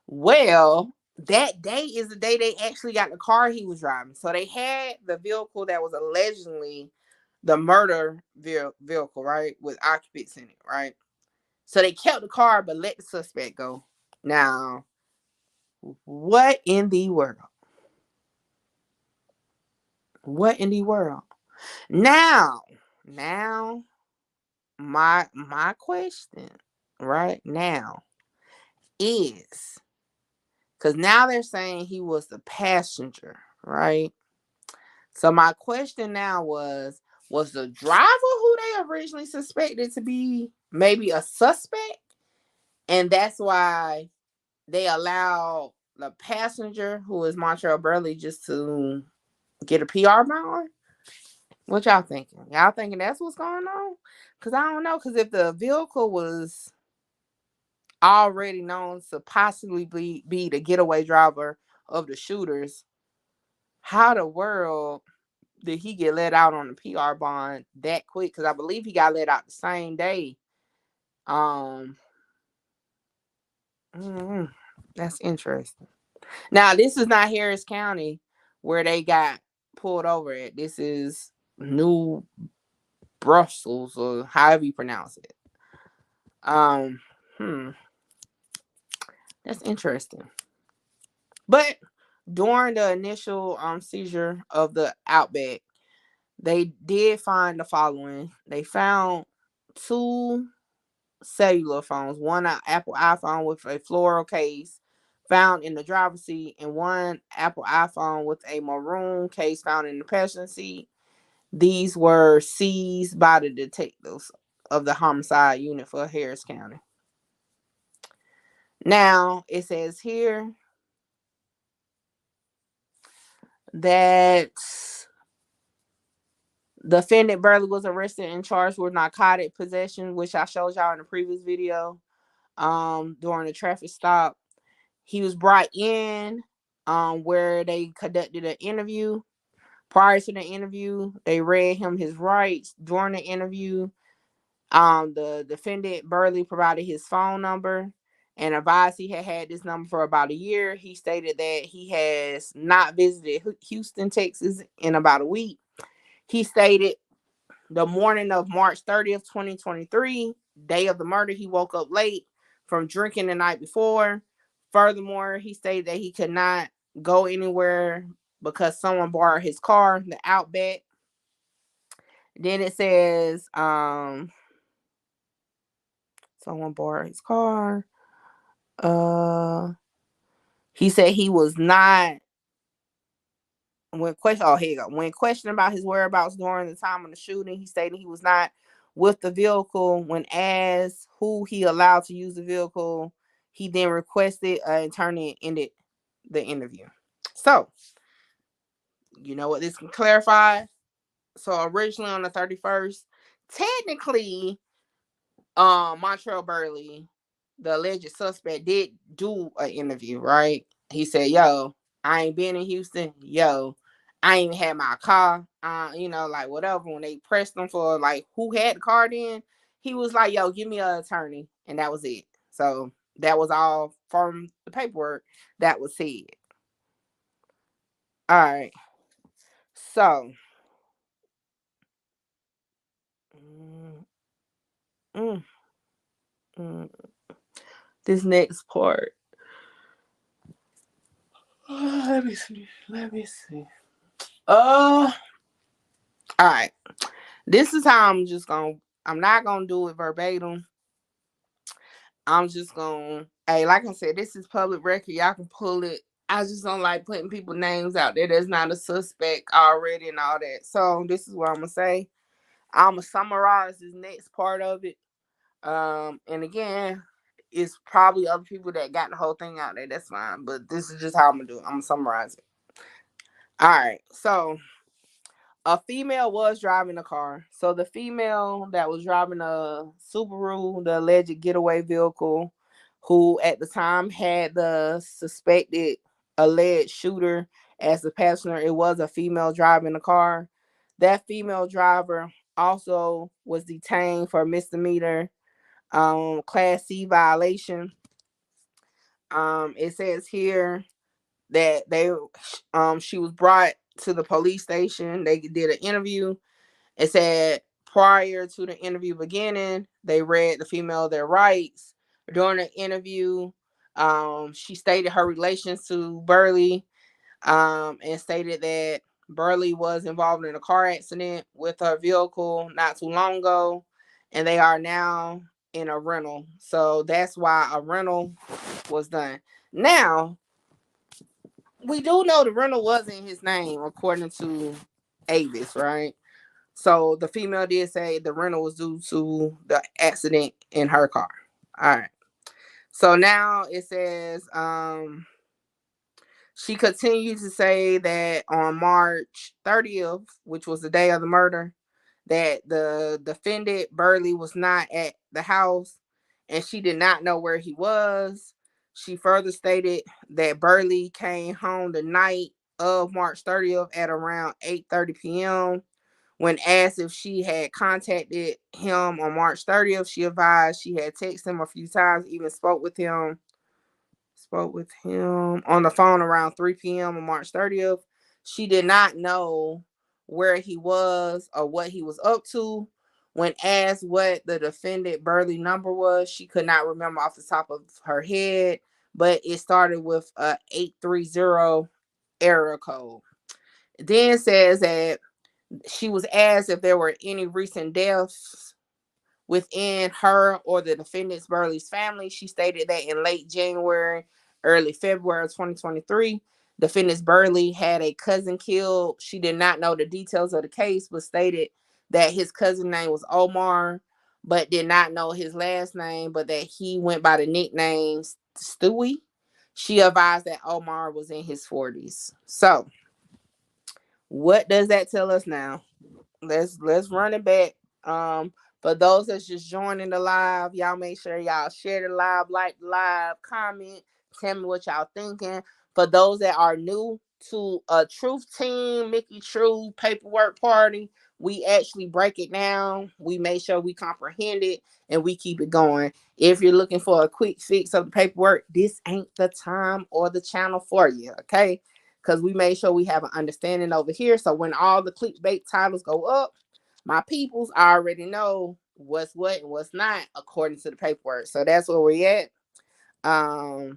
Well, that day is the day they actually got the car he was driving. So they had the vehicle that was allegedly the murder vehicle, right? With occupants in it, right? So they kept the car but let the suspect go. Now, what in the world? What in the world? Now, my question right now is because now they're saying he was the passenger, right? So my question now was the driver who they originally suspected to be maybe a suspect? And that's why they allowed the passenger, who is Montreal Burley, just to get a PR bond? What y'all thinking? Y'all thinking that's what's going on? Because I don't know. Because if the vehicle was already known to possibly be the getaway driver of the shooters, how the world did he get let out on the PR bond that quick? Because I believe he got let out the same day. Um, that's interesting. Now, this is not Harris County where they got pulled over at. This is New Brussels, or however you pronounce it. Um, hmm, that's interesting. But during the initial seizure of the Outback, they did find the following. They found two cellular phones, one Apple iPhone with a floral case found in the driver's seat, and one Apple iPhone with a maroon case found in the passenger seat. These were seized by the detectives of the homicide unit for Harris County. Now, it says here that the defendant Burley was arrested and charged with narcotic possession, which I showed y'all in the previous video. During the traffic stop, he was brought in where they conducted an interview. Prior to the interview, they read him his rights. During the interview, the defendant Burley provided his phone number and advised he had this number for about a year. He stated that he has not visited Houston, Texas in about a week. He stated the morning of March 30th, 2023, day of the murder, he woke up late from drinking the night before. Furthermore, he stated that he could not go anywhere because someone borrowed his car, the Outback. Then it says, someone borrowed his car. He said he was not when question. Oh, here you go. When questioned about his whereabouts during the time of the shooting, he stated he was not with the vehicle. When asked who he allowed to use the vehicle, he then requested an attorney and ended the interview. So, you know what this can clarify? So originally on the 31st, technically, Montreal Burley, the alleged suspect, did do an interview, right? He said, "Yo, I ain't been in Houston. Yo, I ain't even had my car. Like whatever." When they pressed him for like who had the car, then he was like, "Yo, give me an attorney," and that was it. So that was all from the paperwork that was said. All right. So, mm, mm, mm, this next part. Let me see. Let me see. All right. This is how I'm not gonna do it verbatim. I'm just gonna, hey, like I said, this is public record. Y'all can pull it. I just don't like putting people names out there that's not a suspect already and all that. So this is what I'm gonna say. I'm gonna summarize this next part of it. And again, it's probably other people that got the whole thing out there. That's fine. But this is just how I'm gonna do it. I'm gonna summarize it. All right. So a female was driving the car. So the female that was driving a Subaru, the alleged getaway vehicle, who at the time had the suspected alleged shooter as the passenger, it was a female driving the car. That female driver also was detained for misdemeanor class C violation. It says here that she was brought to the police station. They did an interview. It said prior to the interview beginning, they read the female their rights. During the interview, she stated her relations to Burley, and stated that Burley was involved in a car accident with her vehicle not too long ago, and they are now in a rental. So that's why a rental was done. Now, we do know the rental was in his name, according to Avis, right? So the female did say the rental was due to the accident in her car. All right. So now it says she continued to say that on March 30th, which was the day of the murder, that the defendant Burley was not at the house and she did not know where he was. She further stated that Burley came home the night of March 30th at around 8:30 p.m. When asked if she had contacted him on March 30th, she advised she had texted him a few times, even spoke with him on the phone around 3 p.m. on March 30th. She did not know where he was or what he was up to. When asked what the defendant Burley number was, she could not remember off the top of her head, but it started with a 830 error code. It then says that she was asked if there were any recent deaths within her or the defendant's Burley's family. She stated that in late January, early February of 2023, defendant's Burley had a cousin killed. She did not know the details of the case, but stated that his cousin name was Omar, but did not know his last name, but that he went by the nickname Stewie. She advised that Omar was in his 40s. So, what does that tell us now? Let's run it back. For those that's just joining the live, y'all make sure y'all share the live, like the live, comment, tell me what y'all thinking. For those that are new to a Truth Team, Mickey True Paperwork Party, we actually break it down. We make sure we comprehend it and we keep it going. If you're looking for a quick fix of the paperwork, this ain't the time or the channel for you, okay? Because we made sure we have an understanding over here. So when all the clickbait titles go up, my peoples already know what's what and what's not according to the paperwork. So that's where we're at.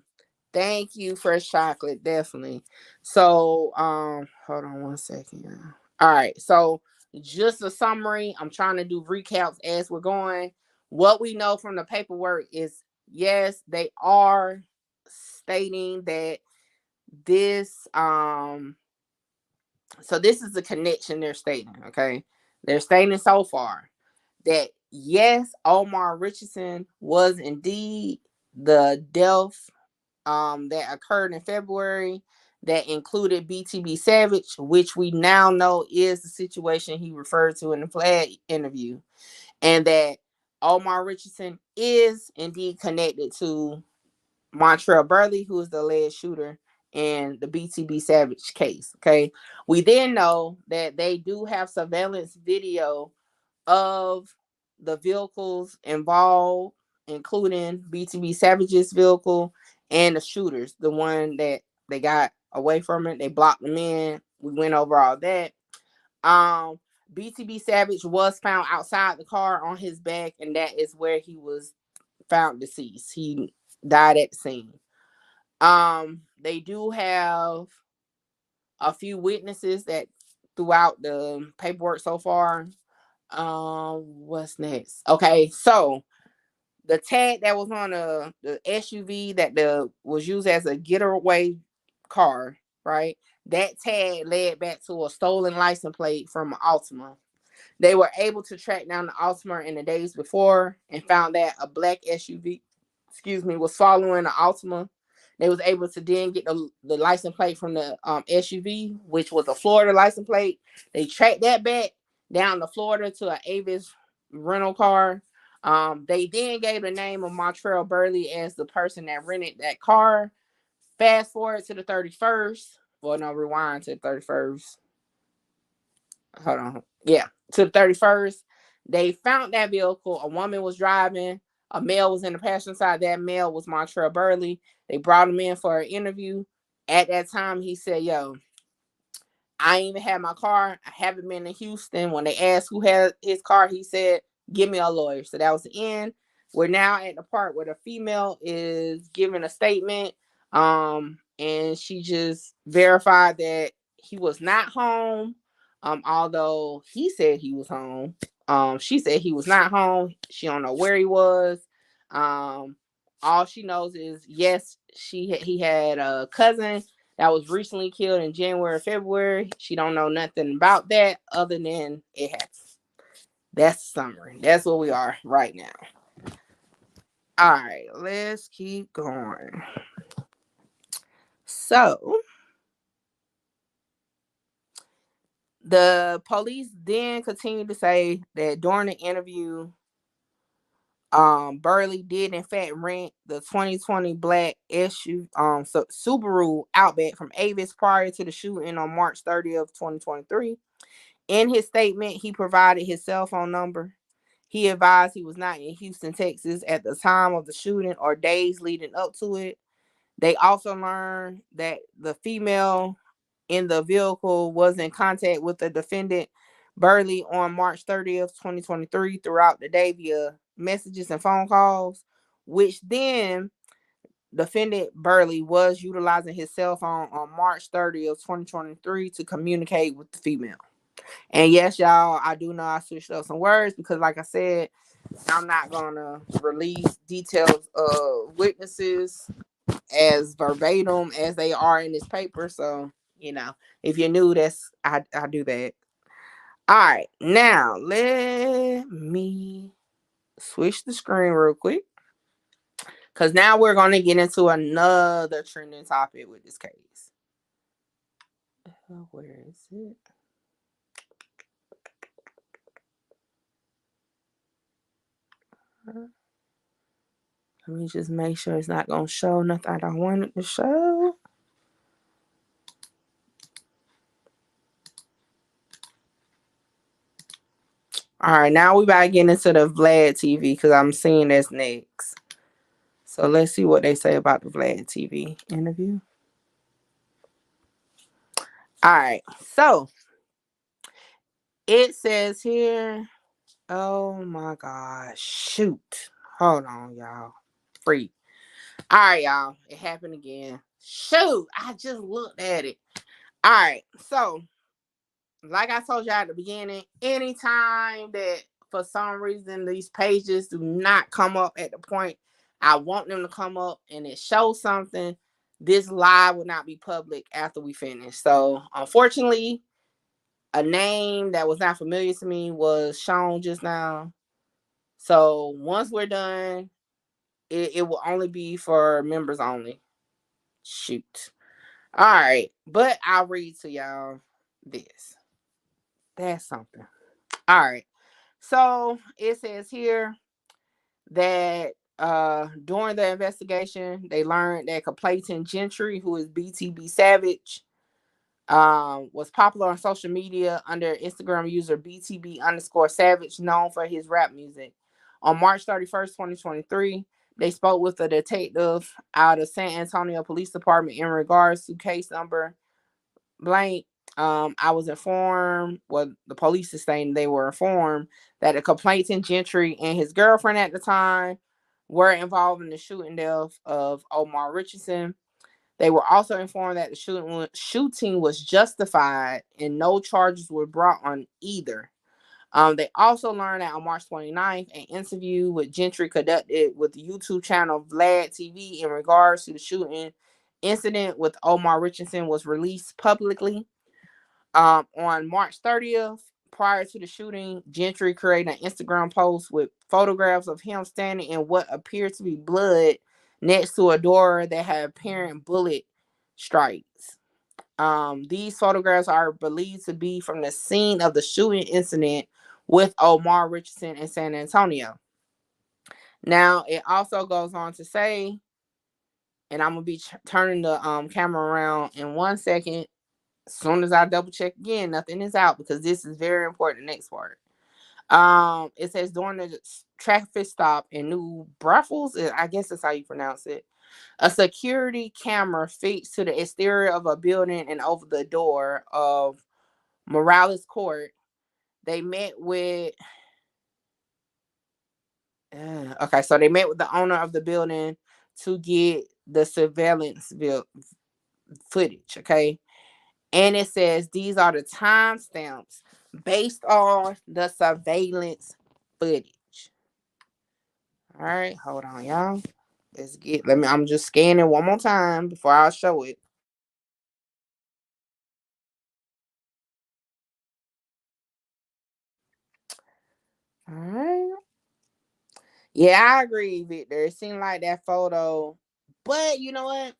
Thank you, Fresh Chocolate, definitely. So hold on one second. All right. So just a summary. I'm trying to do recaps as we're going. What we know from the paperwork is, yes, they are stating that this so this is the connection they're stating, okay? They're stating so far that yes, Omar Richardson was indeed the death that occurred in February that included BTB Savage, which we now know is the situation he referred to in the flag interview, and that Omar Richardson is indeed connected to Montrell Burley, who is the alleged shooter in the BTB Savage case. Okay. We then know that they do have surveillance video of the vehicles involved, including BTB Savage's vehicle and the shooters, the one that they got away from it. They blocked them in. We went over all that. Um, BTB Savage was found outside the car on his back, and that is where he was found deceased. He died at the scene. They do have a few witnesses that throughout the paperwork so far. What's next? Okay, so the tag that was on the SUV that was used as a getaway car, right? That tag led back to a stolen license plate from Altima. They were able to track down the Altima in the days before and found that a black SUV, was following the Altima. They was able to then get the license plate from the SUV, which was a Florida license plate. They tracked that back down to Florida to an Avis rental car. They then gave the name of Montrell Burley as the person that rented that car. Fast forward to the 31st. Well, no, rewind to the 31st. Hold on. Yeah, to the 31st. They found that vehicle. A woman was driving. A male was in the passenger side. That male was Montrell Burley. They brought him in for an interview. At that time, he said, yo, I ain't even had my car. I haven't been to Houston. When they asked who had his car, he said, give me a lawyer. So that was the end. We're now at the part where the female is giving a statement. And she just verified that he was not home. Although he said he was home. She said he was not home. She don't know where he was. All she knows is yes, he had a cousin that was recently killed in January, February. She don't know nothing about that other than it happened. That's the summary. That's where we are right now. All right, let's keep going. So the police then continued to say that during the interview, Burley did in fact rent the 2020 black Subaru Outback from Avis prior to the shooting on March 30th, 2023. In his statement, he provided his cell phone number. He advised he was not in Houston, Texas at the time of the shooting or days leading up to it. They also learned that the female in the vehicle was in contact with the defendant Burley on March 30th, 2023 throughout the day via messages and phone calls, which then defendant Burley was utilizing his cell phone on March 30th, 2023 to communicate with the female. And yes, y'all, I do know I switched up some words because, like I said, I'm not going to release details of witnesses as verbatim as they are in this paper. So, if you're new, I do that. All right. Now, let me switch the screen real quick because now we're going to get into another trending topic with this case. Where is it? Let me just make sure it's not going to show nothing I don't want it to show. All right, now we about to get into the Vlad TV because I'm seeing that's next. So let's see what they say about the Vlad TV interview. All right, so it says here, oh my gosh, shoot. Hold on, y'all. Free. All right, y'all. It happened again. Shoot, I just looked at it. All right, so like I told you at the beginning, anytime that for some reason these pages do not come up at the point I want them to come up and it shows something, this live will not be public after we finish. So unfortunately, a name that was not familiar to me was shown just now. So once we're done, it will only be for members only. Shoot. All right. But I'll read to y'all this. That's something. All right. So it says here that during the investigation, they learned that Clayton Gentry, who is BTB Savage, was popular on social media under Instagram user BTB_Savage, known for his rap music. On March 31st, 2023, they spoke with a detective out of San Antonio Police Department in regards to case number blank. I was informed, well, the police is saying they were informed that the complainant Gentry and his girlfriend at the time were involved in the shooting death of Omar Richardson. They were also informed that the shooting was justified and no charges were brought on either. They also learned that on March 29th, an interview with Gentry conducted with the YouTube channel Vlad TV in regards to the shooting incident with Omar Richardson was released publicly. On March 30th, prior to the shooting, Gentry created an Instagram post with photographs of him standing in what appeared to be blood next to a door that had apparent bullet strikes. These photographs are believed to be from the scene of the shooting incident with Omar Richardson in San Antonio. Now, it also goes on to say, and I'm going to be turning the camera around in 1 second. As soon as I double check again, nothing is out because this is very important. Next part. It says during the traffic stop in New Braunfels, I guess that's how you pronounce it. A security camera fixed to the exterior of a building and over the door of Morales Court. They met with. Okay, so they met with the owner of the building to get the surveillance footage. Okay, and it says these are the timestamps based on the surveillance footage. All right, hold on, y'all. I'm just scanning one more time before I show it. All right. Yeah, I agree, Victor. It seemed like that photo, but you know what?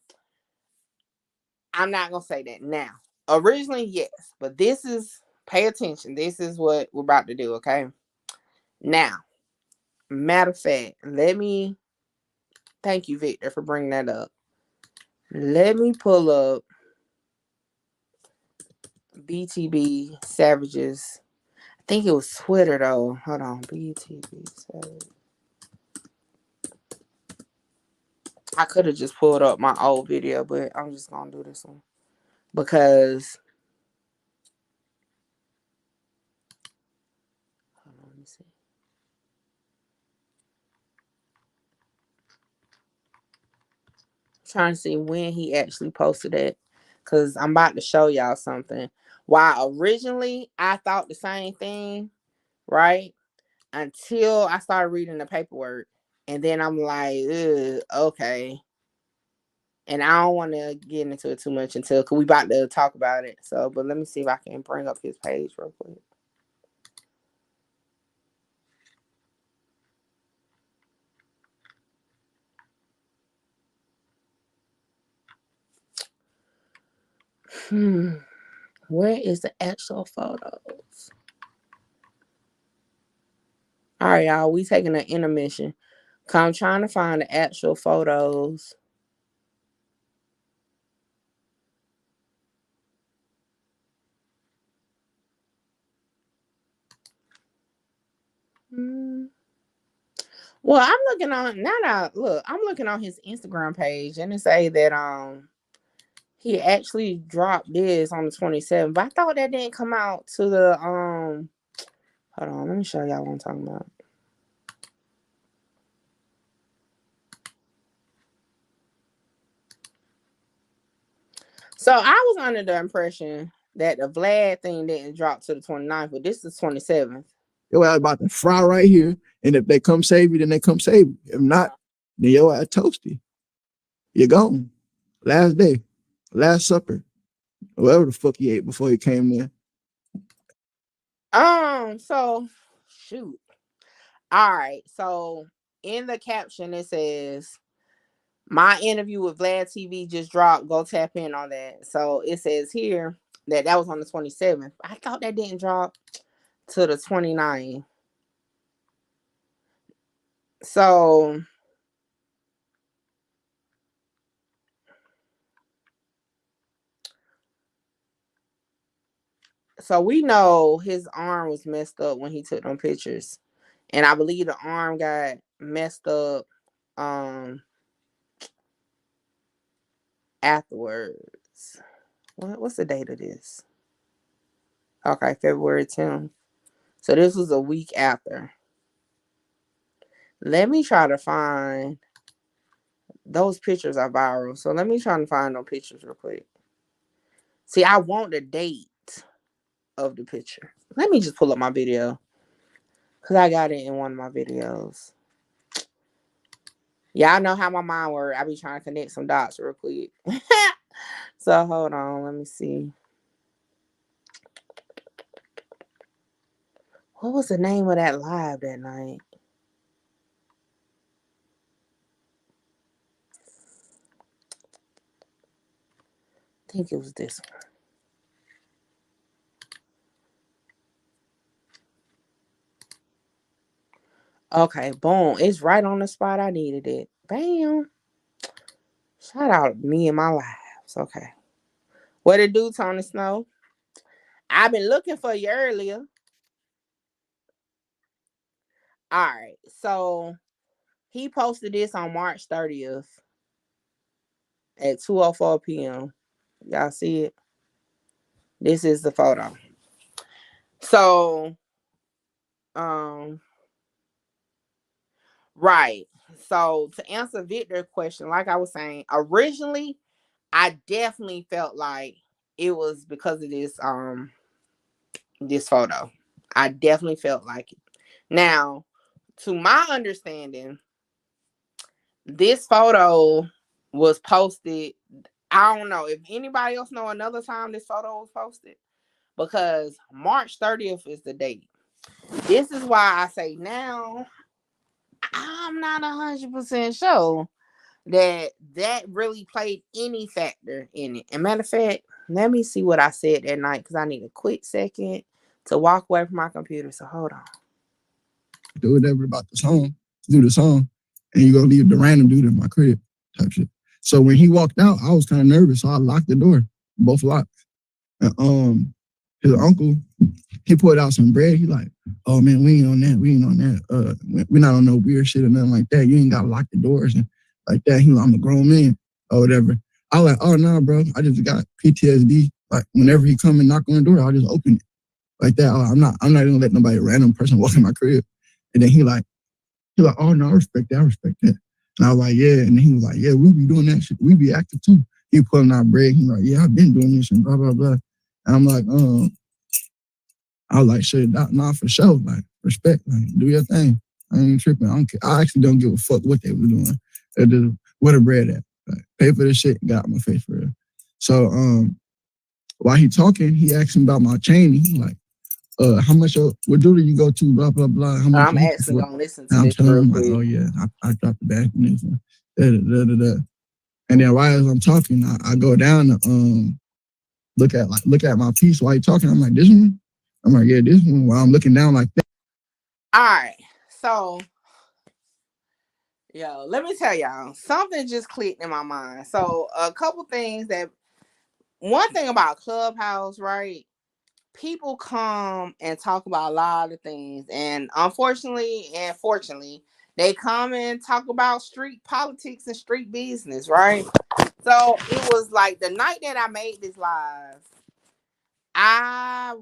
I'm not gonna say that now. Originally, yes, but this is pay attention. This is what we're about to do, okay? Now, matter of fact, let me thank you, Victor, for bringing that up. Let me pull up BTB Savages. I think it was Twitter though. Hold on, BTB Savage. I could have just pulled up my old video, but I'm just gonna do this one because. Hold on, let me see. Trying to see when he actually posted it because I'm about to show y'all something. While originally I thought the same thing, right? Until I started reading the paperwork. And then I'm like, okay. And I don't want to get into it too much until, because we about to talk about it. So, but let me see if I can bring up his page real quick. Where is the actual photos? All right, y'all. We taking an intermission. I'm trying to find the actual photos. Well, I'm looking on now. I'm looking on his Instagram page, and it say that he actually dropped this on the 27th. But I thought that didn't come out to the Hold on, let me show y'all what I'm talking about. So I was under the impression that the Vlad thing didn't drop to the 29th, but this is 27th.
Your ass about to fry right here. And if they come save you, then they come save you. If not, then your ass toasty. You're gone. Last day. Last supper. Whatever the fuck he ate before he came there.
So shoot. All right. So in the caption it says my interview with Vlad TV just dropped. Go tap in on that. So it says here that was on the 27th. I thought that didn't drop to the 29th. So we know his arm was messed up when he took them pictures. And I believe the arm got messed up afterwards. What's the date of this? Okay, February 10th. So this was a week after. Let me try to find those pictures are viral. So let me try to find those pictures real quick. See, I want the date of the picture. Let me just pull up my video. Because I got it in one of my videos. Y'all know how my mind works. I be trying to connect some dots real quick. So hold on. Let me see. What was the name of that live that night? I think it was this one. Okay, boom. It's right on the spot I needed it. Bam. Shout out me and my lives. Okay. What it do, Tony Snow? I've been looking for you earlier. All right. So he posted this on March 30th at 2:04 p.m. Y'all see it? This is the photo. So, right. So to answer Victor's question, like I was saying, originally I definitely felt like it was because of this photo. I definitely felt like it. Now, to my understanding, this photo was posted. I don't know if anybody else know another time this photo was posted, because March 30th is the date. This is why I say now I'm not 100% sure that really played any factor in it. And matter of fact, let me see what I said that night because I need a quick second to walk away from my computer. So hold on.
Do whatever about the song, do the song, and you go leave the random dude in my crib type shit. So when he walked out, I was kind of nervous, so I locked the door, both locks. And his uncle, he pulled out some bread. He like, oh man, we ain't on that. We ain't on that. We're not on no weird shit or nothing like that. You ain't gotta lock the doors and like that. He like, I'm a grown man or whatever. I like, oh no, bro. I just got PTSD. Like whenever he come and knock on the door, I'll just open it. Like that. I'm not gonna let nobody random person walk in my crib. And then he like, oh no, I respect that. And I was like, yeah. And then he was like, yeah, we be doing that shit. We be active too. He pulling out bread. He like, yeah, I've been doing this and blah, blah, blah. And I'm like, I was like, shit, nah, for sure. Like, respect, like, do your thing. I ain't tripping. I don't care. I actually don't give a fuck what they were doing. Where the bread at? Like, pay for this shit, got my face for real. So, while he talking, he asked me about my chain. He like, how much, what do you go to, blah, blah, blah. How much
I'm actually going to listen to
and I'm
this
telling
real
him,
quick.
like, oh yeah, I dropped the bag from this one. And then while I'm talking, I go down to, look at my piece while he's talking. I'm like, this one? I'm like, yeah, this one. While I'm looking down like that.
All right. So, yo, let me tell y'all, something just clicked in my mind. So, a couple things one thing about Clubhouse, right? People come and talk about a lot of things. And unfortunately and fortunately, they come and talk about street politics and street business, right? So, it was like the night that I made this live, I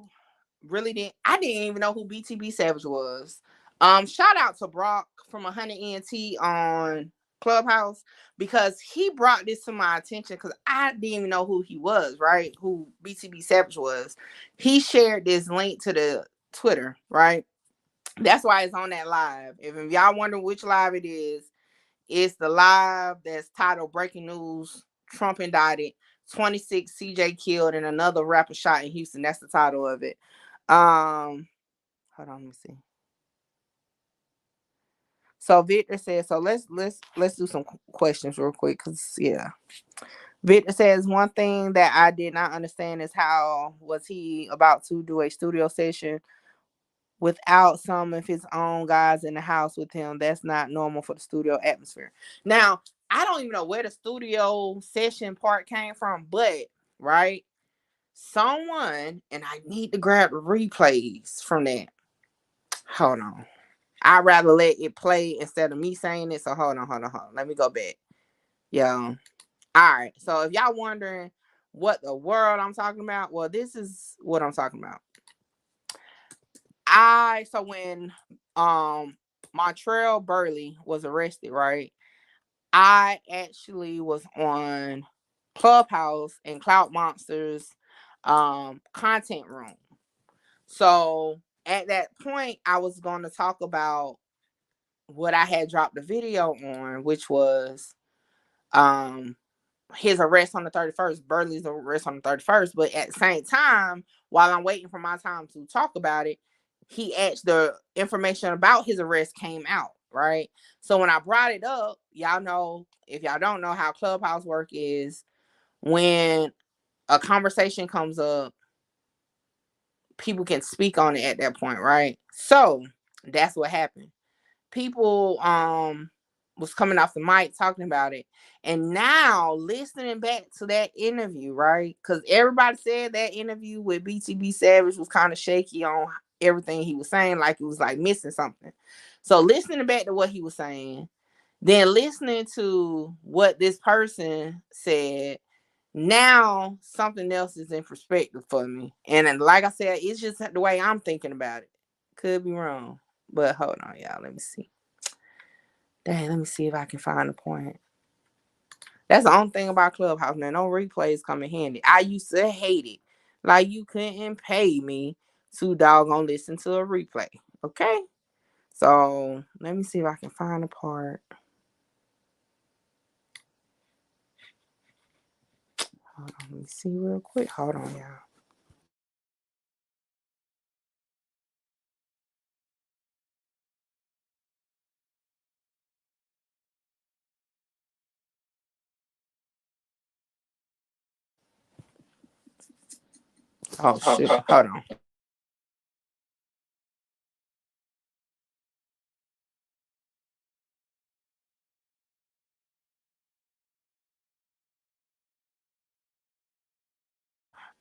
I didn't even know who BTB Savage was. Shout out to Brock from 100 ENT on Clubhouse, because he brought this to my attention because I didn't even know who he was, right? Who BTB Savage was. He shared this link to the Twitter, right? That's why it's on that live. If y'all wonder which live it is, it's the live that's titled Breaking News, Trump indicted, 26 CJ killed, and another rapper shot in Houston. That's the title of it. Hold on, let me see. So Victor says, so let's do some questions real quick, cause yeah. Victor says, one thing that I did not understand is how was he about to do a studio session without some of his own guys in the house with him? That's not normal for the studio atmosphere. Now, I don't even know where the studio session part came from, but right, someone, and I need to grab the replays from that. Hold on. I'd rather let it play instead of me saying it. So hold on. Let me go back. Yo. All right. So if y'all wondering what the world I'm talking about, well, this is what I'm talking about. So when Montreal Burley was arrested, right? I actually was on Clubhouse and Cloud Monsters content room. So at that point, I was going to talk about what I had dropped the video on, which was his arrest on the 31st, Burley's arrest on the 31st. But at the same time, while I'm waiting for my time to talk about it, the information about his arrest came out, right? So when I brought it up, y'all know, if y'all don't know how Clubhouse work is, when a conversation comes up, people can speak on it at that point, right? So that's what happened. People was coming off the mic talking about it, and now listening back to that interview, right? Because everybody said that interview with BTB Savage was kind of shaky on everything he was saying, like it was like missing something. So listening back to what he was saying, then listening to what this person said, now something else is in perspective for me. And then, like I said, it's just the way I'm thinking about it. Could be wrong, but hold on, y'all. Let me see. Dang, let me see if I can find a point. That's the only thing about Clubhouse. Now, no replays come in handy. I used to hate it. Like, you couldn't pay me to doggone listen to a replay. Okay? So, let me see if I can find a part. Hold on, let me see real quick. Hold on, y'all. Oh, shit. Hold on.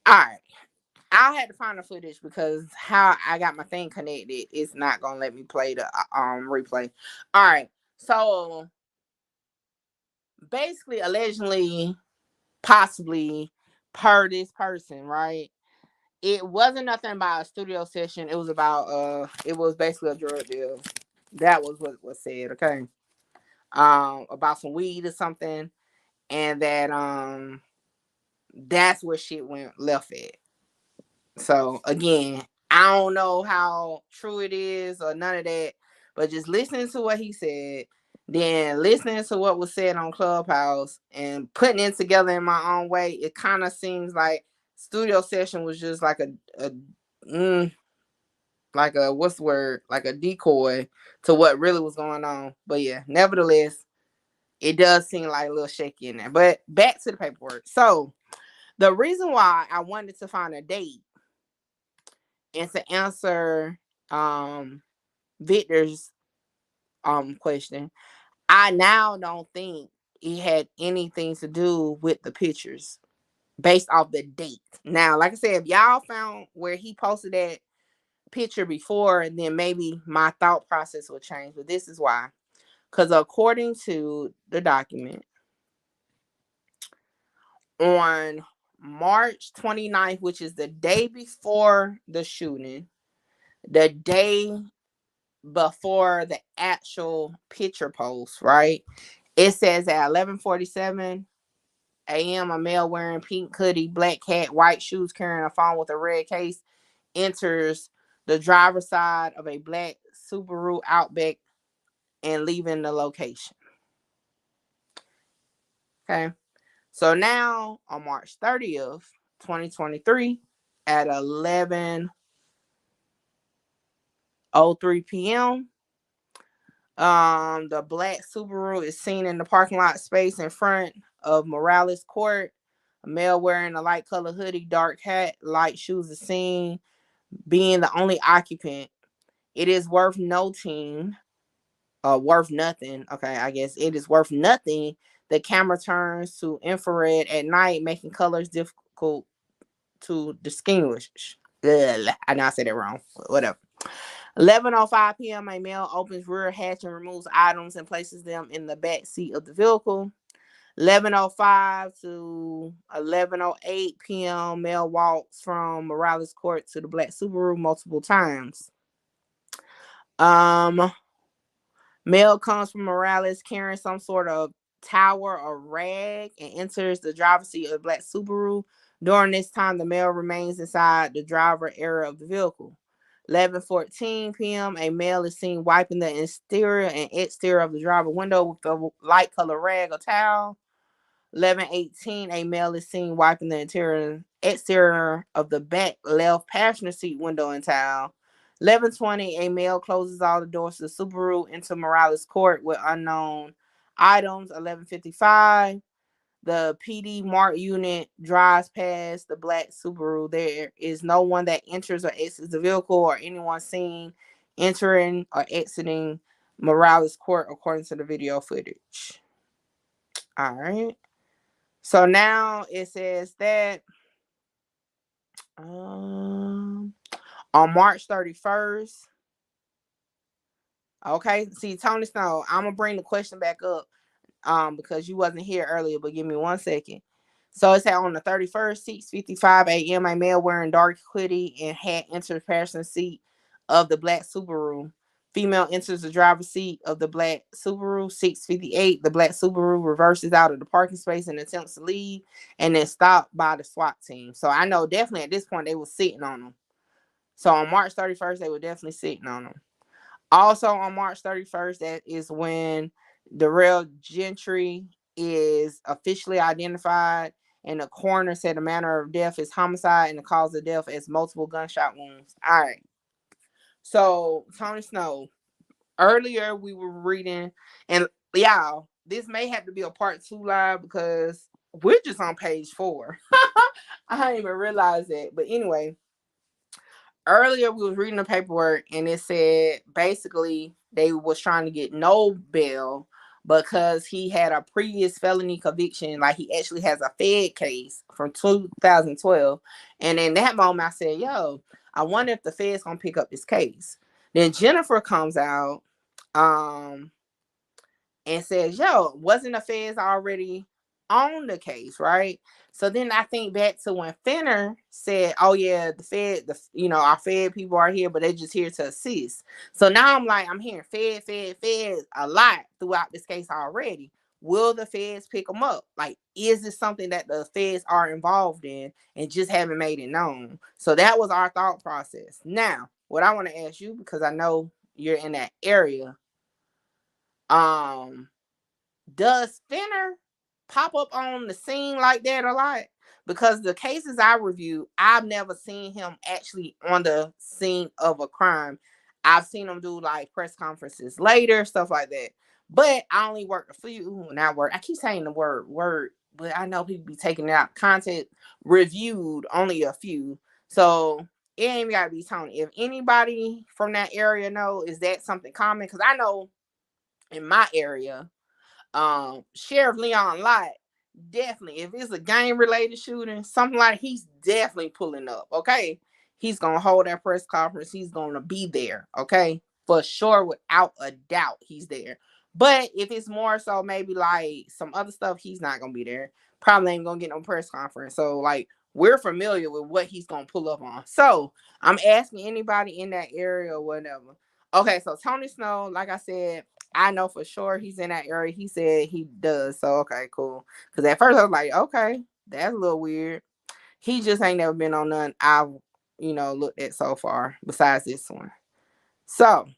All right. I had to find the footage because how I got my thing connected is not gonna let me play the replay. All right, so basically, allegedly, possibly, per this person, right? It wasn't nothing about a studio session. It was about it was basically a drug deal. That was what was said. Okay, about some weed or something, and that's where shit went left at. So again, I don't know how true it is or none of that, but just listening to what he said, then listening to what was said on Clubhouse and putting it together in my own way, it kind of seems like studio session was just like like a what's the word, like a decoy to what really was going on. But yeah, nevertheless, it does seem like a little shaky in there. But back to the paperwork. So the reason why I wanted to find a date and to answer Victor's question, I now don't think it had anything to do with the pictures based off the date. Now, like I said, if y'all found where he posted that picture before, and then maybe my thought process would change. But this is why. Because according to the document, on March 29th, which is the day before the shooting, the day before the actual picture post, right? It says at 11:47 a.m., a male wearing pink hoodie, black hat, white shoes, carrying a phone with a red case, enters the driver's side of a black Subaru Outback and leaving the location. Okay. So now on March 30th, 2023, at 11:03 p.m., the black Subaru is seen in the parking lot space in front of Morales Court. A male wearing a light colored hoodie, dark hat, light shoes is seen, being the only occupant. It is worth noting, worth nothing. Okay, I guess it is worth nothing. The camera turns to infrared at night, making colors difficult to distinguish. Ugh, I know I said it wrong. Whatever. 11:05 p.m. A male opens rear hatch and removes items and places them in the back seat of the vehicle. 11:05 to 11:08 p.m. Male walks from Morales Court to the black Subaru multiple times. Male comes from Morales carrying some sort of towel or rag and enters the driver's seat of the black Subaru. During this time, the male remains inside the driver area of the vehicle. 11:14 p.m., a male is seen wiping the interior and exterior of the driver window with a light colored rag or towel. 11:18, a male is seen wiping the interior and exterior of the back left passenger seat window and towel. 11:20, a male closes all the doors to the Subaru into Morales Court with unknown items. 11:55, the PD Mart unit drives past the black Subaru. There is no one that enters or exits the vehicle or anyone seen entering or exiting Morales Court according to the video footage. All right. So now it says that on March 31st, okay, see, Tony Snow, I'm going to bring the question back up because you wasn't here earlier, but give me 1 second. So it said on the 31st, 6:55 a.m., a male wearing dark hoodie and hat enters passenger seat of the black Subaru. Female enters the driver's seat of the black Subaru. 6:58, the black Subaru reverses out of the parking space and attempts to leave and then stopped by the SWAT team. So I know definitely at this point they were sitting on them. So on March 31st, they were definitely sitting on them. Also on March 31st, that is when Darrell Gentry is officially identified, and the coroner said the manner of death is homicide and the cause of death is multiple gunshot wounds. All right. So Tony Snow, earlier we were reading, and y'all, this may have to be a part 2 live because we're just on page 4. I didn't even realize that. But anyway, earlier we was reading the paperwork and it said basically they was trying to get no bail because he had a previous felony conviction. Like he actually has a Fed case from 2012. And in that moment I said, yo, I wonder if the Fed's gonna pick up this case. Then Jennifer comes out and says, yo, wasn't the feds already on the case, right? So then I think back to when Fenner said, oh yeah, the Fed, our Fed people are here, but they're just here to assist. So now I'm like, I'm hearing Fed a lot throughout this case already. Will the feds pick them up? Like, is this something that the feds are involved in and just haven't made it known? So that was our thought process. Now, what I want to ask you, because I know you're in that area, does Fenner pop up on the scene like that a lot? Because the cases I review, I've never seen him actually on the scene of a crime. I've seen him do like press conferences later, stuff like that. But I only worked a few, not work. I keep saying the word, but I know people be taking it out. Content reviewed only a few. So it ain't gotta be Tony. If anybody from that area know, is that something common? Because I know in my area, Sheriff Leon Lott, definitely, if it's a gang related shooting, something like, he's definitely pulling up. Okay, he's gonna hold that press conference. He's gonna be there. Okay, for sure, without a doubt, he's there. But if it's more so maybe like some other stuff, he's not gonna be there. Probably ain't gonna get no press conference. So like, we're familiar with what he's gonna pull up on. So I'm asking anybody in that area or whatever. Okay, so Tony Snow, like I said, I know for sure he's in that area. He said he does. So okay, cool. Because at first I was like, okay, that's a little weird. He just ain't never been on none I've, looked at so far besides this one. So,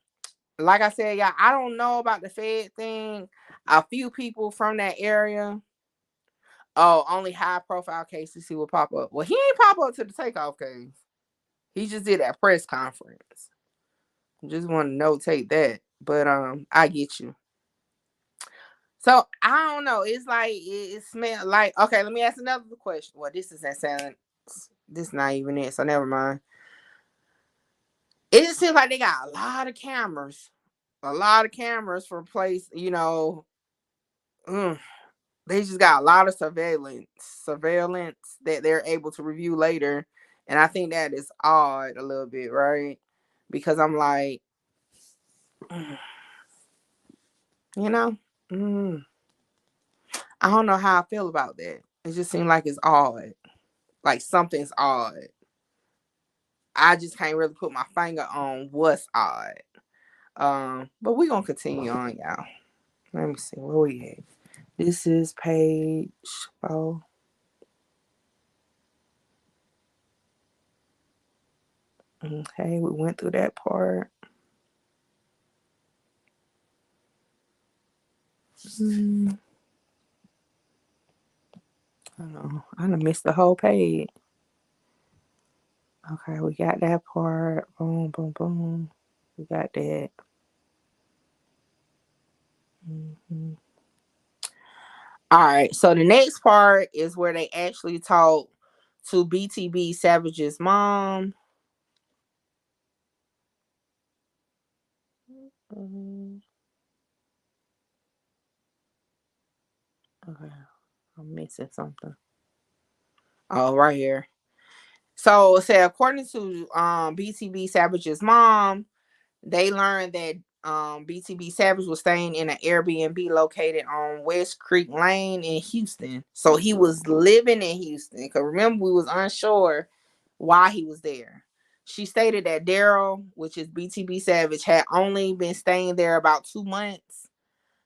like I said, y'all, I don't know about the Fed thing. A few people from that area. Oh, only high profile cases he will pop up. Well, he ain't pop up to the takeoff case. He just did that press conference. Just want to notate that. But I get you. So I don't know. It's like it smells like, okay, let me ask another question. Well, this isn't sound this not even it, so never mind. It just seems like they got a lot of cameras. A lot of cameras for place, they just got a lot of surveillance that they're able to review later. And I think that is odd a little bit, right? Because I'm like, you know, mm, I don't know how I feel about that. It just seems like it's odd. Like something's odd. I just can't really put my finger on what's odd. But we're gonna continue on, y'all. Let me see where we at. This is page 4. Okay, we went through that part. I don't know. I done missed the whole page. Okay, we got that part. Boom, boom, boom. We got that. Mm-hmm. All right, so the next part is where they actually talk to BTB Savage's mom. Mm-hmm. Okay, I'm missing something. Oh, right here. So it said according to BTB Savage's mom, they learned that BTB Savage was staying in an Airbnb located on West Creek Lane in Houston. So he was living in Houston. Because remember, we was unsure why he was there. She stated that Daryl, which is BTB Savage, had only been staying there about 2 months.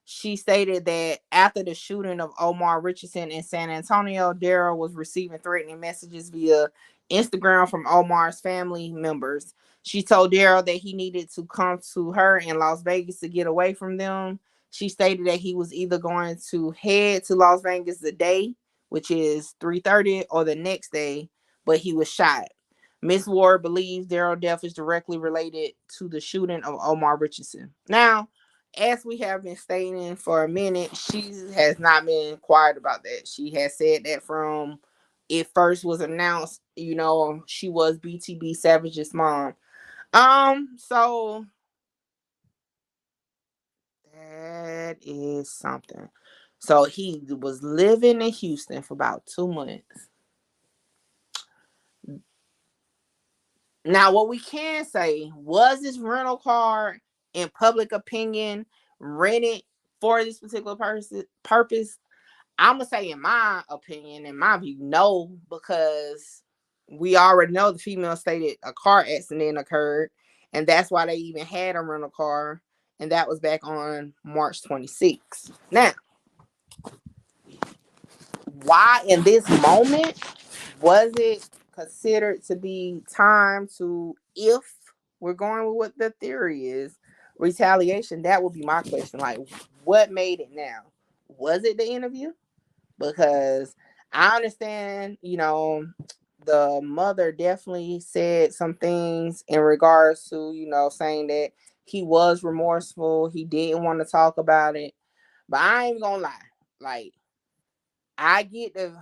She stated that after the shooting of Omar Richardson in San Antonio, Daryl was receiving threatening messages via Instagram from Omar's family members. She told Daryl that he needed to come to her in Las Vegas to get away from them. She stated that he was either going to head to Las Vegas the day, which is 3:30, or the next day, but he was shot. Miss Ward believes Daryl's death is directly related to the shooting of Omar Richardson. Now, as we have been stating for a minute, she has not been quiet about that. She has said that from it first was announced, she was BTB Savage's mom. So that is something. So he was living in Houston for about 2 months. Now, what we can say was this rental car, in public opinion, rented for this particular purpose. I'm gonna say, in my opinion, in my view, no, because we already know the female stated a car accident occurred, and that's why they even had a rental car, and that was back on March 26th. Now, why in this moment was it considered to be time to, if we're going with what the theory is, retaliation? That would be my question. Like, what made it now? Was it the interview? Because I understand, the mother definitely said some things in regards to, saying that he was remorseful. He didn't want to talk about it. But I ain't gonna lie. Like, I get the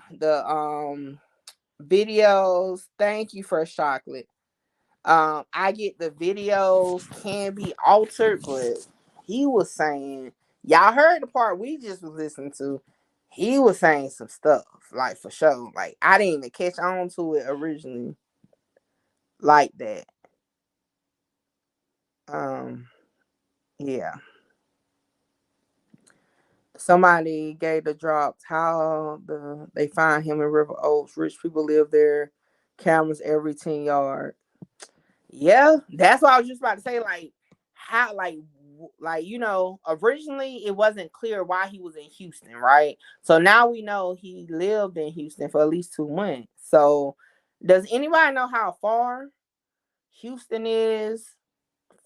videos. Thank you for chocolate. I get the videos can be altered, but he was saying, y'all heard the part we just was listening to. He was saying some stuff, like, for sure. Like, I didn't even catch on to it originally like that. Um, yeah. Somebody gave the drops how they find him in River Oaks. Rich people live there. Cameras every 10 yards. Yeah, that's what I was just about to say. Like, how, like, like, originally it wasn't clear why he was in Houston, right? So now we know he lived in Houston for at least 2 months. So does anybody know how far Houston is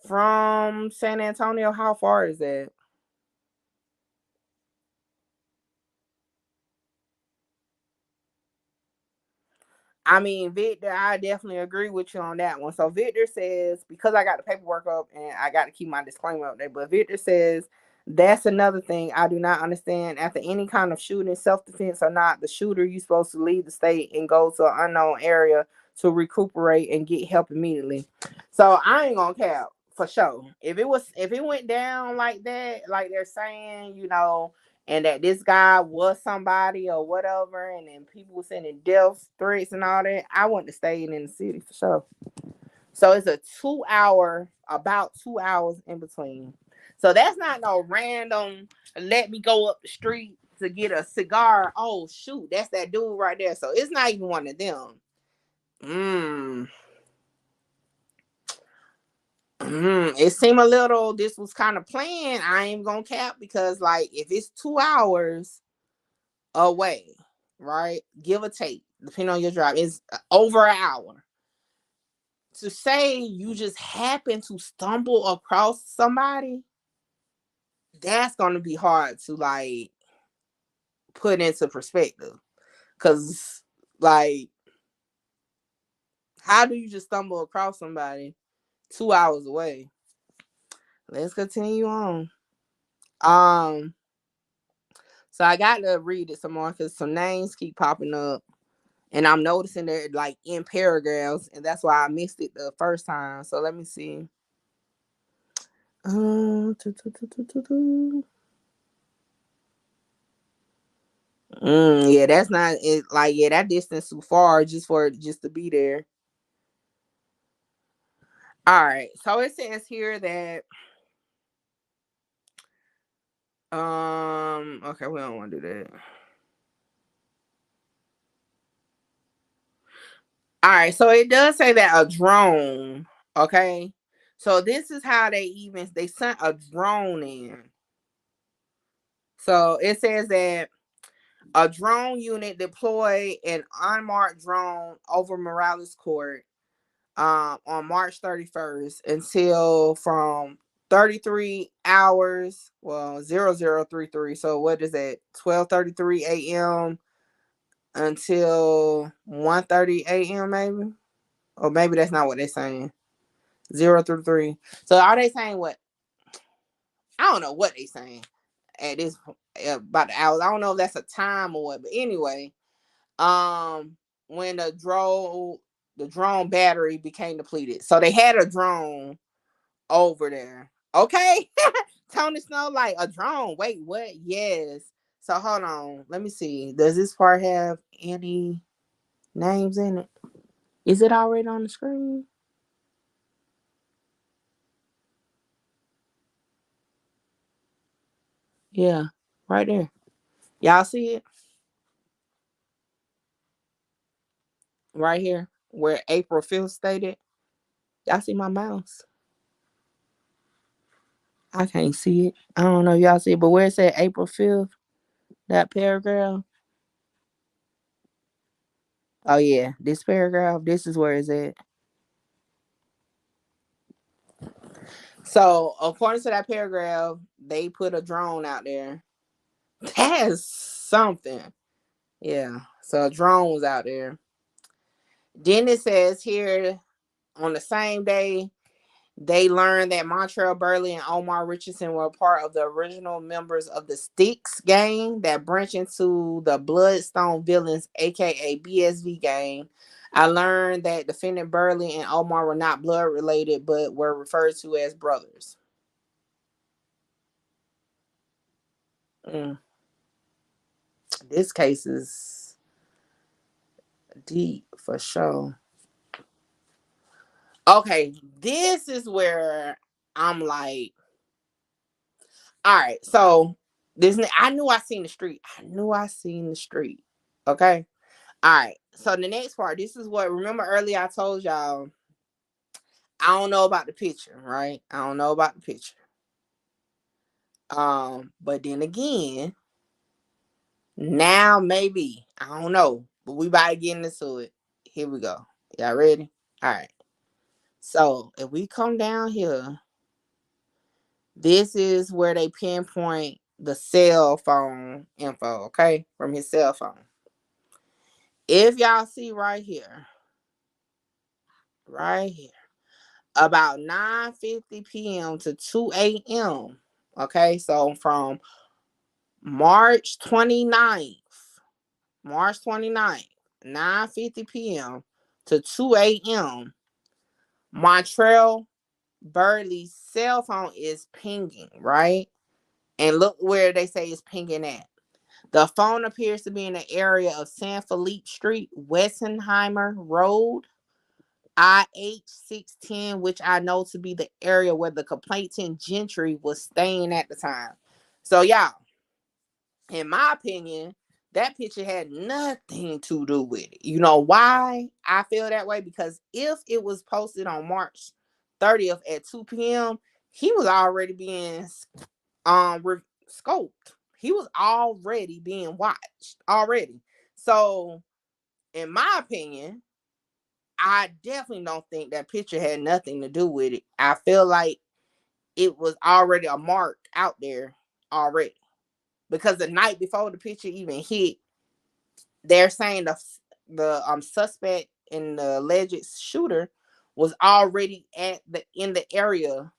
from San Antonio? How far is that? I mean, Victor, I definitely agree with you on that one. So Victor says, because I got the paperwork up and I got to keep my disclaimer up there, but Victor says, that's another thing I do not understand. After any kind of shooting, self-defense or not, the shooter, you supposed to leave the state and go to an unknown area to recuperate and get help immediately. So I ain't gonna cap for sure. If it went down like that, like they're saying, and that this guy was somebody or whatever, and then people were sending death threats and all that, I wouldn't have stayed in the city for sure. So it's about 2 hours in between. So that's not no random, let me go up the street to get a cigar. Oh, shoot, that's that dude right there. So it's not even one of them. It seemed a little, this was kind of planned. I ain't gonna cap, because, like, if it's 2 hours away, right? Give or take, depending on your drive, it's over an hour. To say you just happen to stumble across somebody, that's gonna be hard to, like, put into perspective. Cause, like, how do you just stumble across somebody 2 hours away? Let's continue on. Um, so I got to read it some more because some names keep popping up. And I'm noticing they're, like, in paragraphs, and that's why I missed it the first time. So let me see. Yeah, that's not it. Like, yeah, that distance too far just to be there. All right, so it says here that okay, we don't want to do that. All right, so it does say that a drone. Okay, so this is how they sent a drone in. So it says that a drone unit deployed an unmarked drone over Morales Court on March 31st until from 33 hours, well, 0033. So what is that? 12:33 a.m. until 1:30 a.m. maybe? Or maybe that's not what they're saying. 0 through 3. So are they saying what? I don't know what they're saying at this about the hours. I don't know if that's a time or what, but anyway, when the drone battery became depleted. So they had a drone over there. Okay. Tony Snow, like, a drone. Wait, what? Yes. So hold on. Let me see. Does this part have any names in it? Is it already on the screen? Yeah. Right there. Y'all see it? Right here. Where April 5th stated. Y'all see my mouse? I can't see it. I don't know if y'all see it, but where it said April 5th, that paragraph. Oh yeah, this paragraph, this is where it's at. So according to that paragraph, they put a drone out there. That's something. Yeah. So a drone was out there. Then it says here on the same day, they learned that Montreal Burley and Omar Richardson were part of the original members of the Styx gang that branched into the Bloodstone Villains, aka BSV gang. I learned that defendant Burley and Omar were not blood related, but were referred to as brothers. Mm. This case is deep for sure. Okay, this is where I'm like, all right, so this I knew I seen the street. I knew I seen the street. Okay. All right. So the next part, this is what, remember earlier I told y'all I don't know about the picture, right? I don't know about the picture. But then again, now maybe I don't know, but we about to get into it. Here we go. Y'all ready? All right. So if we come down here, this is where they pinpoint the cell phone info, okay, from his cell phone. If y'all see right here, about 9:50 p.m. to 2 a.m. Okay, so from March 29th, 9:50 p.m. to 2 a.m., Montreal Burley's cell phone is pinging, right? And look where they say it's pinging at. The phone appears to be in the area of San Felipe Street, Wessenheimer Road, IH610, which I know to be the area where the complainant Gentry was staying at the time. So, y'all, in my opinion, that picture had nothing to do with it. You know why I feel that way? Because if it was posted on March 30th at 2 p.m., he was already being scoped. He was already being watched already. So, in my opinion, I definitely don't think that picture had nothing to do with it. I feel like it was already a mark out there already. Because the night before the picture even hit, they're saying the suspect and the alleged shooter was already in the area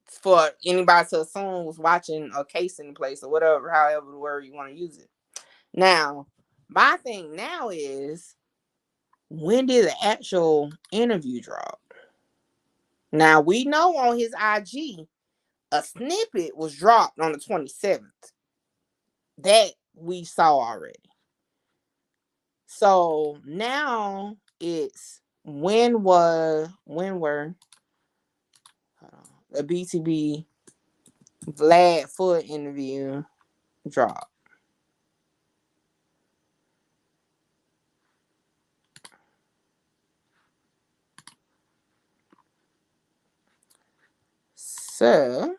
for anybody to assume was watching a case in place or whatever, however the word you want to use it. Now, my thing now is, when did the actual interview drop? Now, we know on his IG, a snippet was dropped on the 27th. That we saw already. So now it's when were the BTB Vlad Foot interview dropped? So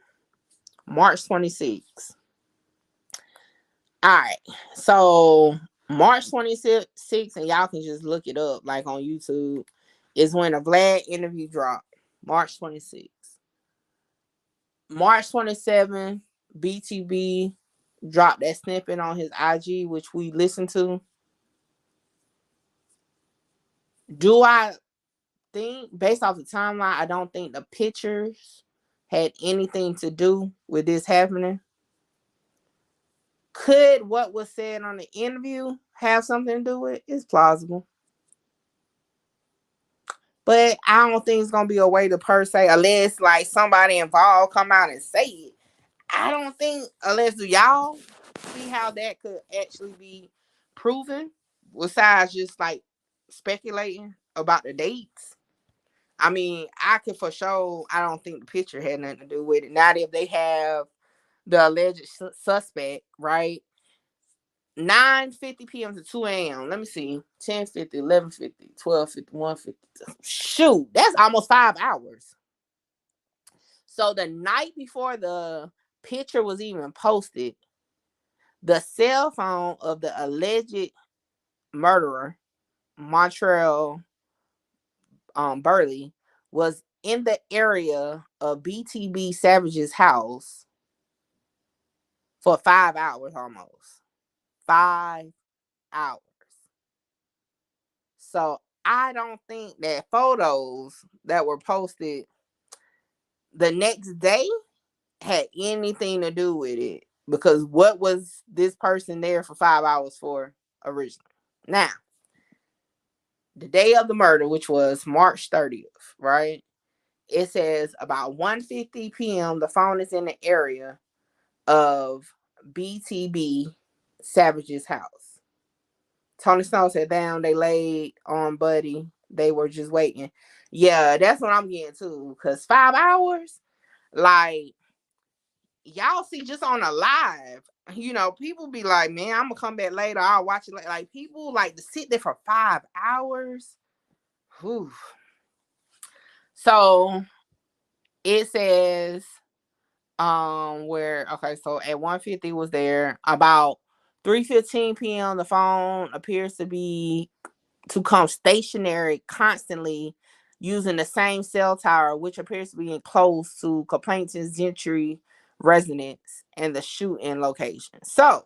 March 26th. All right. So March 26th, and y'all can just look it up like on YouTube, is when a Vlad interview dropped. March 26th. March 27th, BTB dropped that snippet on his IG, which we listened to. Do I think, based off the timeline, I don't think the pictures had anything to do with this happening. Could what was said on the interview have something to do with it? It's plausible. But I don't think it's gonna be a way to per se, unless like somebody involved come out and say it. I don't think, unless do y'all see how that could actually be proven besides just like speculating about the dates. I mean, I could for sure, I don't think the picture had nothing to do with it. Not if they have the alleged suspect, right? 9:50 p.m. to 2 a.m. Let me see. 10:50, 11:50, 12:50, 1:50. Shoot, that's almost 5 hours. So the night before the picture was even posted, the cell phone of the alleged murderer, Montreal Burley, was in the area of BTB Savage's house for 5 hours almost. 5 hours. So I don't think that photos that were posted the next day had anything to do with it. Because what was this person there for 5 hours for originally? Now, the day of the murder, which was March 30th, right? It says about 1:50 p.m. the phone is in the area of BTB Savage's house. Tony Snow sat down, they laid on Buddy. They were just waiting. Yeah, that's what I'm getting to. Because 5 hours, like, y'all see just on a live, people be like, man, I'm going to come back later. I'll watch it later. Like, people like to sit there for 5 hours. Whew. So it says Where okay, so at 150 was there. About 3:15 p.m. the phone appears to come stationary constantly using the same cell tower, which appears to be close to complainant's Gentry residence and the shooting location. So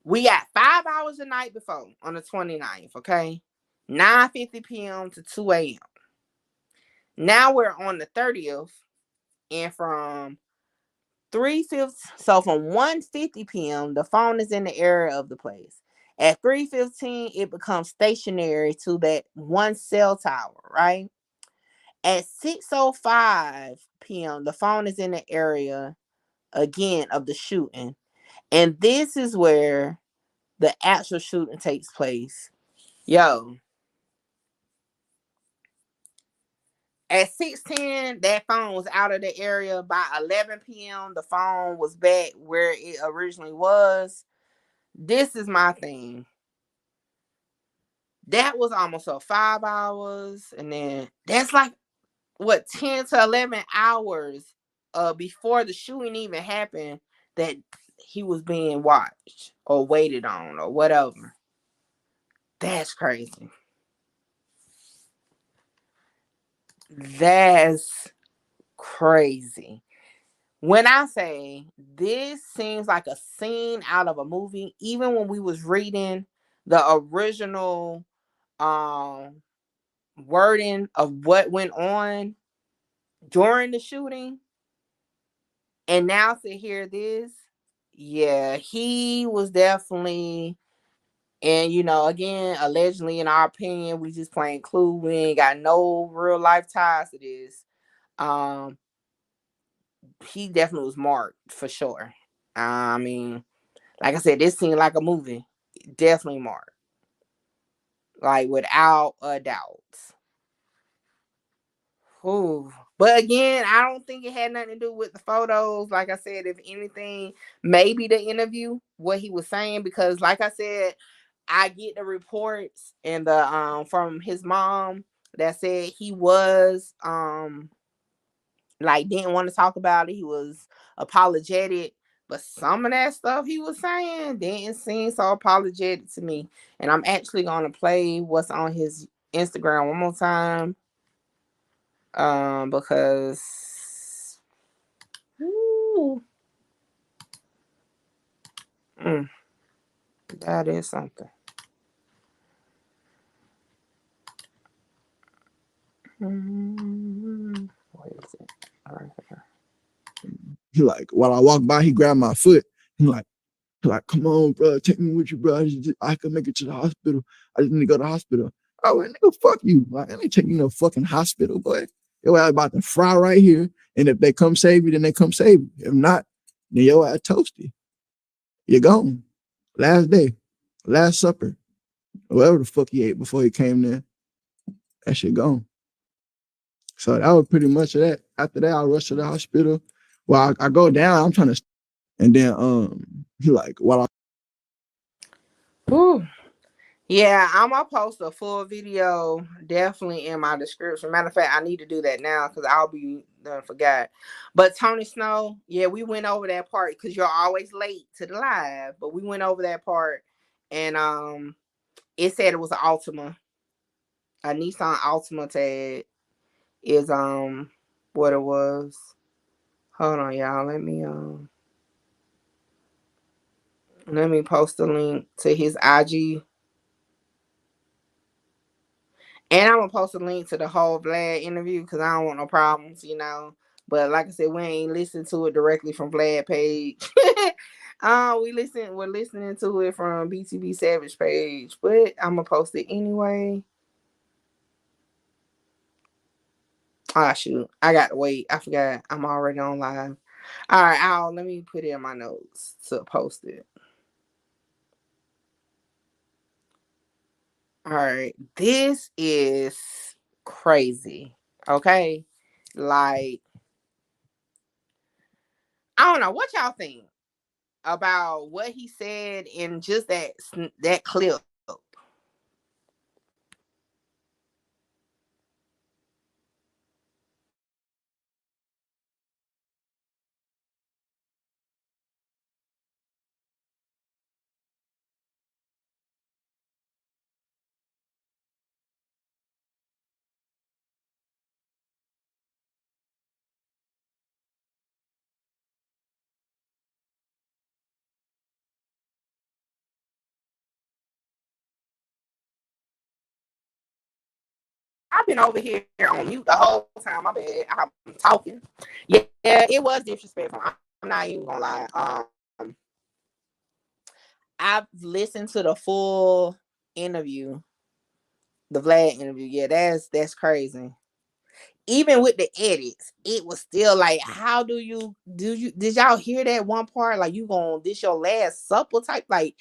we got 5 hours the night before on the 29th, okay? 9:50 p.m. to 2 a.m. Now we're on the 30th, and from 3:50, so from 1:50 p.m., the phone is in the area of the place. At 3:15, it becomes stationary to that one cell tower, right? At 6:05 p.m., the phone is in the area again of the shooting. And this is where the actual shooting takes place. Yo, at 6:10, that phone was out of the area. By 11 p.m., the phone was back where it originally was. This is my thing. That was almost 5 hours. And then that's like, what, 10 to 11 hours before the shooting even happened that he was being watched or waited on or whatever. That's crazy. That's crazy. When I say this seems like a scene out of a movie, even when we was reading the original um wording of what went on during the shooting, and now to hear this, yeah, he was definitely, and again, allegedly, in our opinion, we just playing Clue. We ain't got no real life ties to this. Um, he definitely was marked for sure. I mean, like I said, this seemed like a movie. Definitely marked, like without a doubt. Ooh. But again, I don't think it had nothing to do with the photos. Like I said, if anything, maybe the interview, what he was saying, because like I said, I get the reports and the from his mom that said he was like didn't want to talk about it. He was apologetic, but some of that stuff he was saying didn't seem so apologetic to me. And I'm actually gonna play what's on his Instagram one more time. Because ooh, mm, that is something. Where is it? All right here.
He like, while I walk by, he grabbed my foot. He like, come on, bro, take me with you, bro. I can make it to the hospital. I just need to go to the hospital. Oh, well, nigga, fuck you. Like, I ain't taking you to no fucking hospital, boy. Your ass about to fry right here. And if they come save you, then they come save you. If not, then your ass toasty. You're gone. Last day, last supper, whatever the fuck he ate before he came there, that shit gone. So that was pretty much of that. After that, I rushed to the hospital. Well, I go down, I'm trying to, and then he like, while
Whew. Yeah, I'm gonna post a full video definitely in my description. Matter of fact, I need to do that now because I'll be done forgot. But Tony Snow, yeah, we went over that part because you're always late to the live, but we went over that part, and it said it was an Altima, a Nissan Altima tag is what it was. Hold on, y'all. Let me post a link to his IG. And I'm gonna post a link to the whole Vlad interview because I don't want no problems. But like I said, we ain't listening to it directly from Vlad page. We're listening to it from BTB Savage page, but I'm gonna post it anyway. Ah shoot, I got to wait. I forgot I'm already on live. All right, let me put it in my notes to post it. All right, this is crazy. Okay, like I don't know what y'all think about what he said in just that clip. been over here on mute the whole time. My bad. I'm talking. Yeah, it was disrespectful. I'm not even gonna lie. I've listened to the full interview, the Vlad interview. Yeah, that's crazy. Even with the edits, it was still like, how did y'all hear that one part? Like, you going this your last supper type? Like,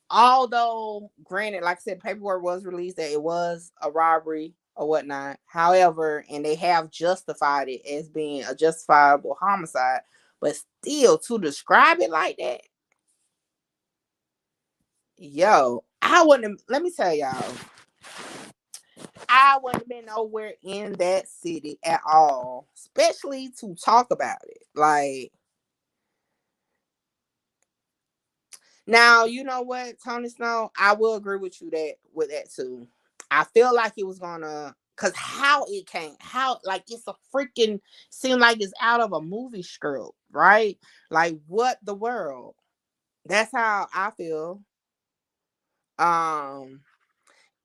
although granted, like I said, paperwork was released that it was a robbery or whatnot. However, and they have justified it as being a justifiable homicide, but still to describe it like that, yo, I wouldn't. Let me tell y'all, I wouldn't have been nowhere in that city at all, especially to talk about it. Like, now, you know what, Tony Snow, I will agree with you with that too. I feel like it was gonna, cause how it came, how like it's a freaking seem like it's out of a movie script, right? Like, what the world? That's how I feel. Um,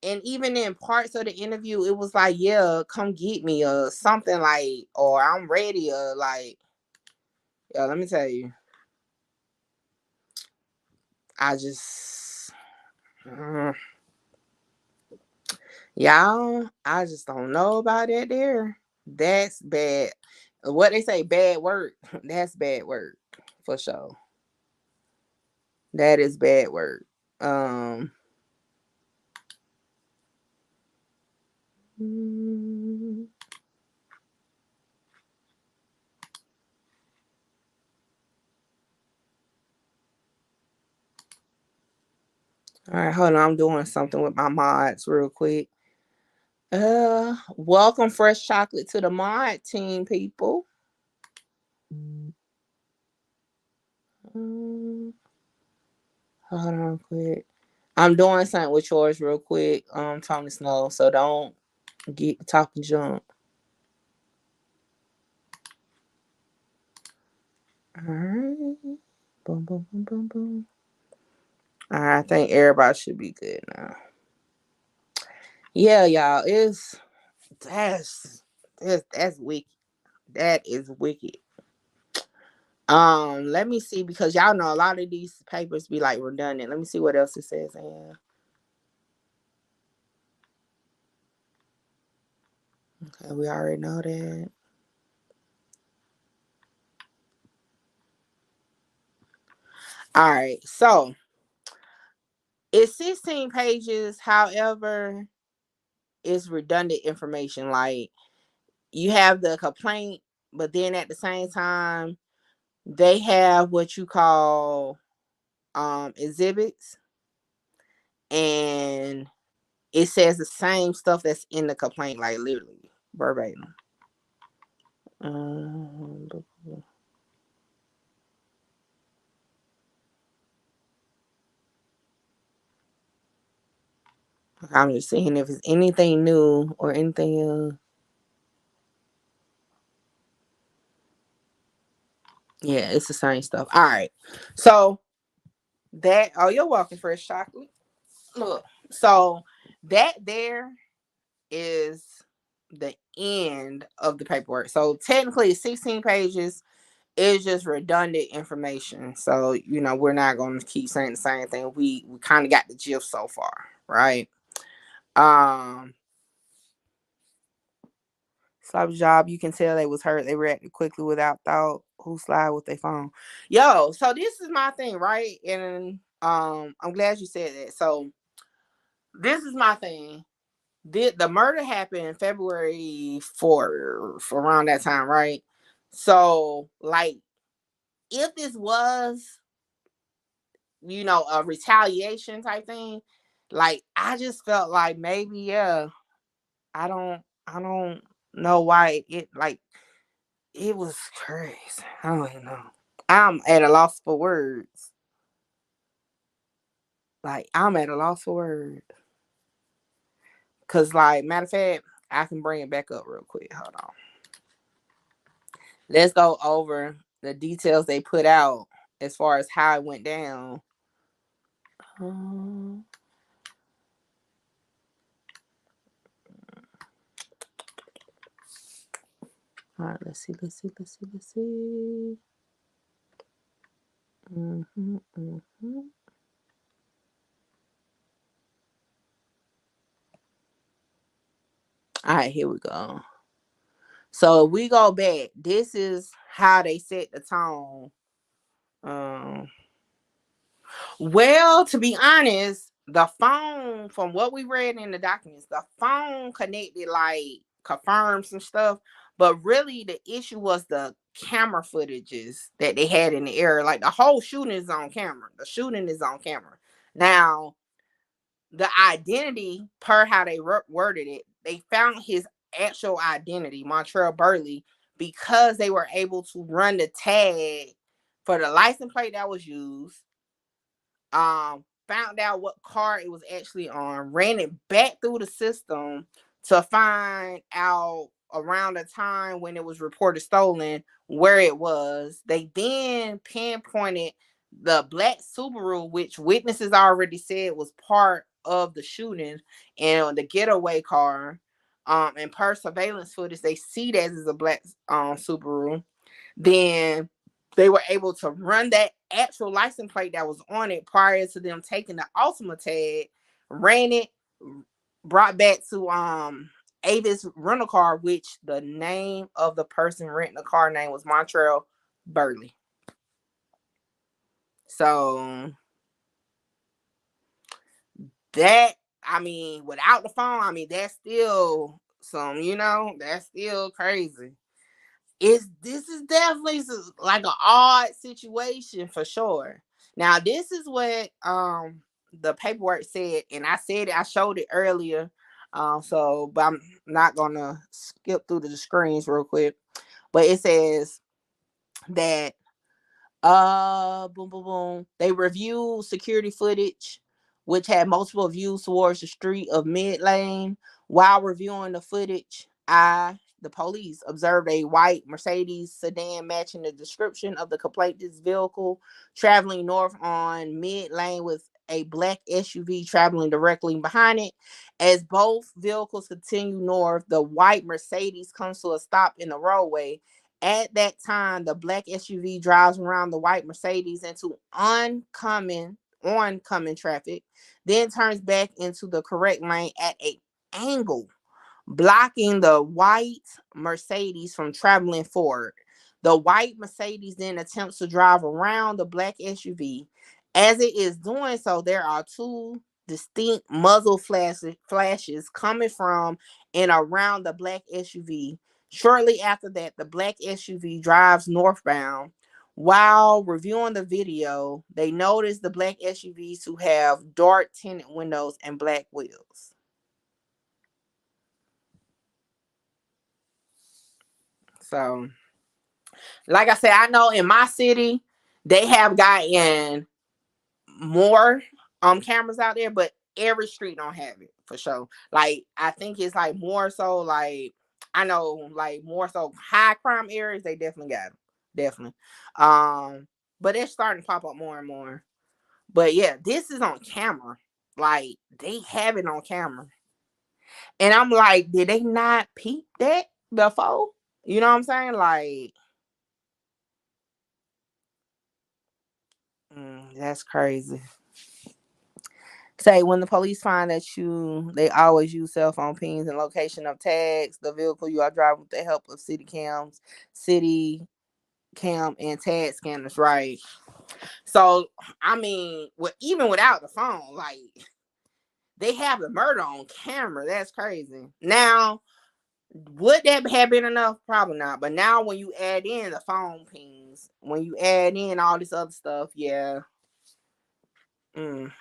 and even in parts of the interview, it was like, yeah, come get me or something like, or I'm ready or like, yo, let me tell you, I just, mm, y'all, I just don't know about that there. That's bad. What they say, bad work. That's bad work for sure. That is bad work. Um, mm, all right, hold on. I'm doing something with my mods real quick. Welcome fresh chocolate to the mod team, people. Mm, hold on quick. I'm doing something with yours real quick, Tony Snow, so don't get talking junk. All right. Boom, boom, boom, boom, boom. All right, I think everybody should be good now. Yeah, y'all, that's that's wicked. That is wicked. Let me see, because y'all know a lot of these papers be like redundant. Let me see what else it says in here. Okay, we already know that. All right, so it's 16 pages. However, it's redundant information. Like, you have the complaint, but then at the same time, they have what you call exhibits, and it says the same stuff that's in the complaint, like literally verbatim. Um, I'm just seeing if it's anything new or anything else. Yeah, it's the same stuff. All right. So that, oh, you're welcome, fresh chocolate. Look, so that there is the end of the paperwork. So technically it's 16 pages. It's just redundant information. So, we're not gonna keep saying the same thing. We kind of got the gist so far, right? Um Slap job, you can tell they was hurt. They reacted quickly without thought. Who slide with their phone? Yo, so this is my thing, right? And I'm glad you said that. So this is my thing. The murder happened February 4th, around that time, right? So, like, if this was, a retaliation type thing, like, I just felt like maybe, yeah, I don't know why it was crazy. I don't even know. I'm at a loss for words. Like, I'm at a loss for words. Cause, like, matter of fact, I can bring it back up real quick. Hold on. Let's go over the details they put out as far as how it went down. Um, All right, let's see. Mm-hmm. All right, here we go. So if we go back, this is how they set the tone. Well, to be honest, the phone, from what we read in the documents, the phone connected, like, confirmed some stuff. But really, the issue was the camera footages that they had in the area. Like, the whole shooting is on camera. The shooting is on camera. Now, the identity, per how they worded it, they found his actual identity, Montreal Burley, because they were able to run the tag for the license plate that was used, found out what car it was actually on, ran it back through the system to find out around the time when it was reported stolen where it was. They then pinpointed the black Subaru, which witnesses already said was part of the shooting, and the getaway car. And per surveillance footage, they see that as a black Subaru. Then they were able to run that actual license plate that was on it prior to them taking the Ultima tag, ran it, brought back to Avis rental car, which the name of the person renting the car name was Montreal Burley. So that, I mean, without the phone, I mean, that's still that's still crazy. This is definitely like an odd situation for sure. Now, this is what the paperwork said, and I said it, I showed it earlier. But I'm not gonna skip through the screens real quick. But it says that boom, boom, boom. They reviewed security footage, which had multiple views towards the street of Mid Lane. While reviewing the footage, the police, observed a white Mercedes sedan matching the description of the complainant's vehicle traveling north on Mid Lane with a black SUV traveling directly behind it. As both vehicles continue north, the white Mercedes comes to a stop in the roadway. At that time, the black SUV drives around the white Mercedes into oncoming traffic, then turns back into the correct lane at an angle, blocking the white Mercedes from traveling forward. The white Mercedes then attempts to drive around the black SUV. As it is doing so, there are two distinct muzzle flashes coming from and around the black SUV. Shortly after that, the black SUV drives northbound. While reviewing the video, they noticed the black SUVs to have dark tinted windows and black wheels. So, like I said, I know in my city they have gotten more cameras out there, but every street don't have it for sure. Like, I think it's like more so, like, I know, like, more so high crime areas, they definitely got them. Definitely. But it's starting to pop up more and more. But yeah, this is on camera. Like, they have it on camera. And I'm like, did they not peep that before? You know what I'm saying? Like, that's crazy. Say, when the police find that they always use cell phone pings and location of tags, the vehicle you are driving with the help of city cam and tag scanners, right? So, I mean, even without the phone, like, they have the murder on camera. That's crazy. Now, would that have been enough? Probably not. But now when you add in the phone pings, when you add in all this other stuff, yeah. And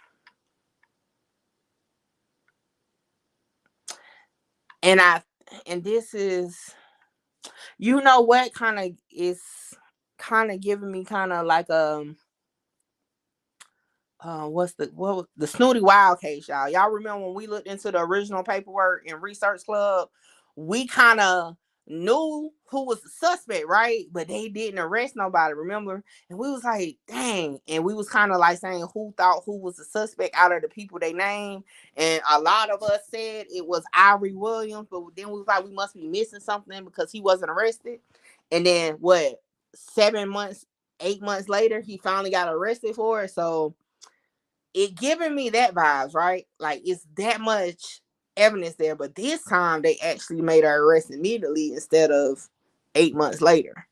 this is, what kind of is kind of giving me kind of like the Snooty Wild case, y'all. Y'all remember when we looked into the original paperwork in Research Club? We kind of knew who was the suspect, right? But they didn't arrest nobody, remember? And we was like, dang. And we was kind of like saying who thought who was the suspect out of the people they named. And a lot of us said it was Ivory Williams, but then we was like, we must be missing something because he wasn't arrested. And then what, 7 months, 8 months later, he finally got arrested for it. So it giving me that vibes, right? Like it's that much evidence there, but this time they actually made her arrest immediately instead of 8 months later.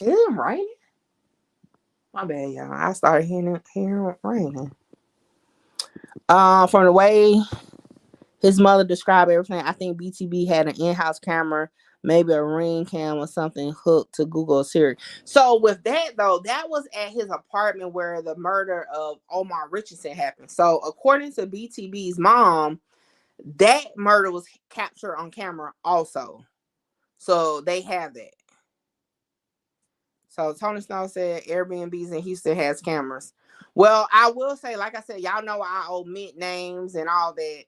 Is it raining? My bad, y'all. I started hearing it raining. From the way his mother described everything, I think BTB had an in-house camera, maybe a ring cam or something hooked to Google Siri. So with that though, that was at his apartment where the murder of Omar Richardson happened. So according to BTB's mom, that murder was captured on camera also. So they have that. So Tony Snow said Airbnbs in Houston has cameras. Well, I will say, like I said, y'all know I omit names and all that.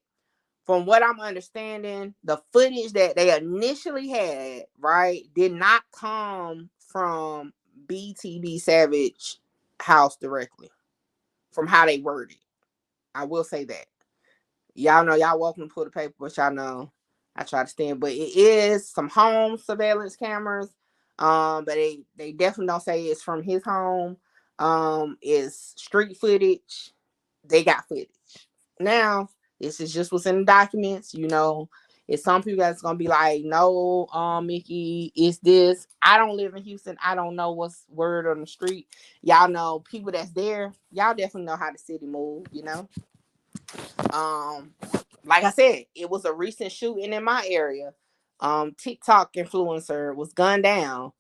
From what I'm understanding, the footage that they initially had, right, did not come from BTB Savage house directly, from how they worded. I will say that. Y'all know y'all welcome to pull the paper, but y'all know I try to stand. But it is some home surveillance cameras. But they definitely don't say it's from his home. It's street footage. They got footage. Now, this is just what's in the documents, you know. It's some people that's gonna be like, no, Mickey, it's this. I don't live in Houston. I don't know what's word on the street. Y'all know people that's there, y'all definitely know how the city move, you know. Um, like I said, it was a recent shooting in my area. TikTok influencer was gunned down.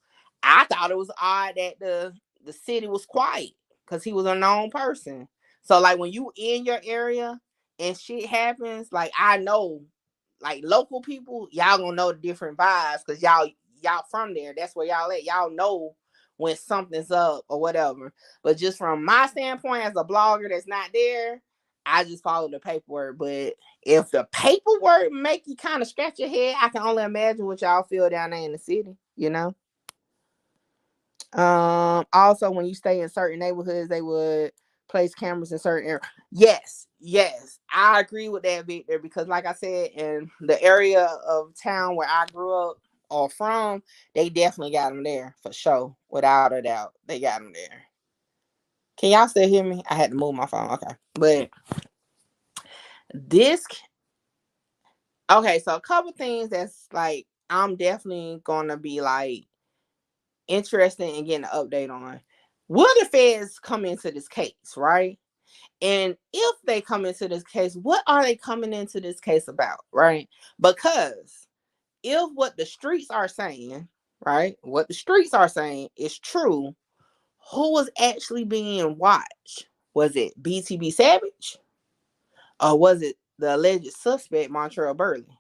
I thought it was odd that the city was quiet because he was a known person. So like when you in your area and shit happens, like I know, like local people, y'all gonna know the different vibes because y'all from there. That's where y'all at. Y'all know when something's up or whatever. But just from my standpoint as a blogger that's not there, I just follow the paperwork. But if the paperwork make you kind of scratch your head, I can only imagine what y'all feel down there in the city, you know. Also when you stay in certain neighborhoods, they would place cameras in certain areas. Yes, I agree with that, Victor, because like I said, in the area of town where I grew up or from, they definitely got them there for sure, without a doubt. They got them there. Can y'all still hear me? I had to move my phone. Okay, but this okay, so a couple things that's like I'm definitely gonna be like interested in getting an update on. Will the feds come into this case, right? And if they come into this case, what are they coming into this case about, right? Because if what the streets are saying, right, what the streets are saying is true, who was actually being watched? Was it BTB Savage or was it the alleged suspect, Montreal Burley?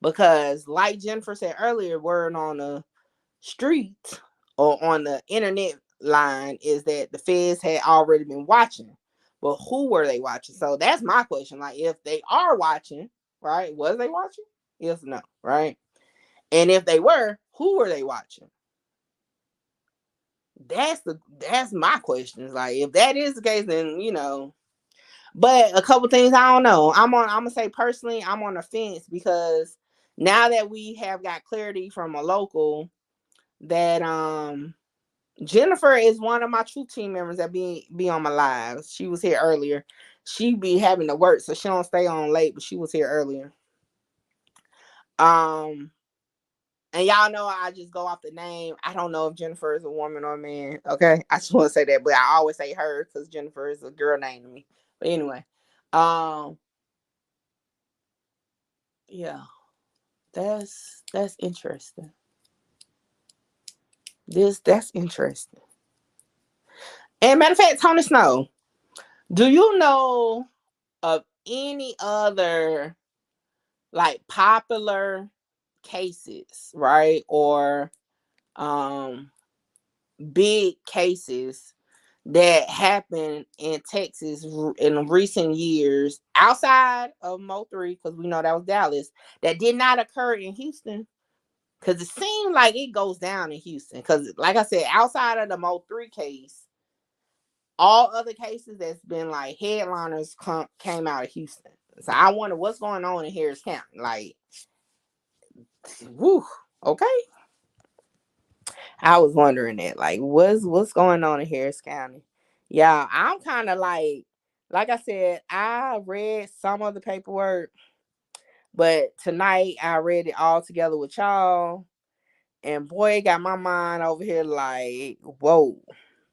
Because, like Jennifer said earlier, word on the street or on the internet line is that the feds had already been watching. But who were they watching? So that's my question. Like, if they are watching, right? Was they watching? Yes or no, right? And if they were, who were they watching? That's my question. Like, if that is the case, then you know. But a couple things I don't know. I'm gonna say personally, I'm on the fence because now that we have got clarity from a local that Jennifer is one of my true team members that be on my lives. She was here earlier. She be having to work, so she don't stay on late, but she was here earlier. Um, and y'all know I just go off the name. I don't know if Jennifer is a woman or a man. Okay, I just want to say that, but I always say her because Jennifer is a girl name to me. But anyway, um, yeah, that's interesting. That's interesting. And matter of fact, Tony Snow, do you know of any other like popular cases, right? Or um big cases that happened in Texas in recent years outside of Mo 3, because we know that was Dallas, that did not occur in Houston. Because it seemed like it goes down in Houston. Because, like I said, outside of the Mo 3 case, all other cases that's been like headliners came out of Houston. So I wonder what's going on in Harris County. Like, whew, okay. I was wondering that. Like, what's going on in Harris County? Yeah, I'm kind of like I said, I read some of the paperwork, but tonight I read it all together with y'all. And boy, it got my mind over here like, whoa.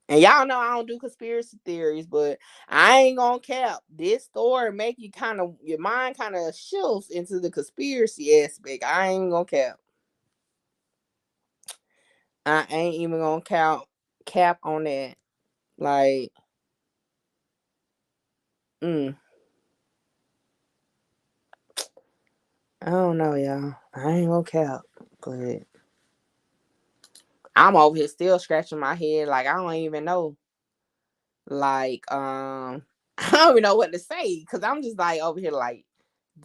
And y'all know I don't do conspiracy theories, but I ain't gonna cap. This story make you kind of, your mind kind of shifts into the conspiracy aspect. I ain't gonna cap. I ain't even gonna cap on that. Like, mm, I don't know, y'all. I ain't gonna cap, but I'm over here still scratching my head. Like, I don't even know. Like, I don't even know what to say because I'm just like over here, like,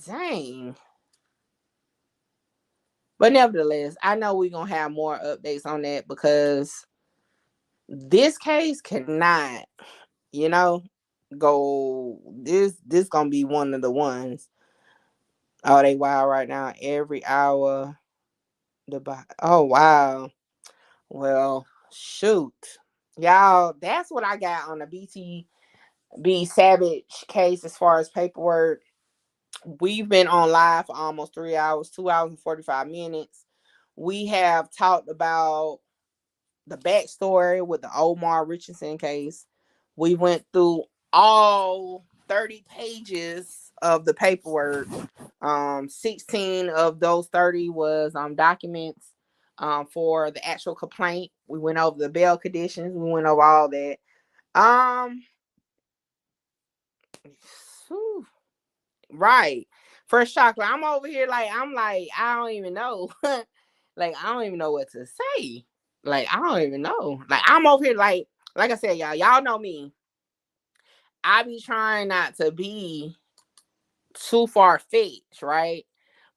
dang. But nevertheless, I know we're gonna have more updates on that because this case cannot, you know, go. This gonna be one of the ones. Oh, they wild right now. Every hour, oh wow. Well, shoot, y'all. That's what I got on the BTB Savage case as far as paperwork. We've been on live for almost 3 hours, 2 hours and 45 minutes. We have talked about the backstory with the Omar Richardson case. We went through all 30 pages of the paperwork. 16 of those 30 was documents for the actual complaint. We went over the bail conditions. We went over all that. Whew, right. First chocolate. I'm over here I'm like, I don't even know. Like, I don't even know what to say. Like, I don't even know. Like, I'm over here like I said, y'all know me. I be trying not to be too far fetched, right?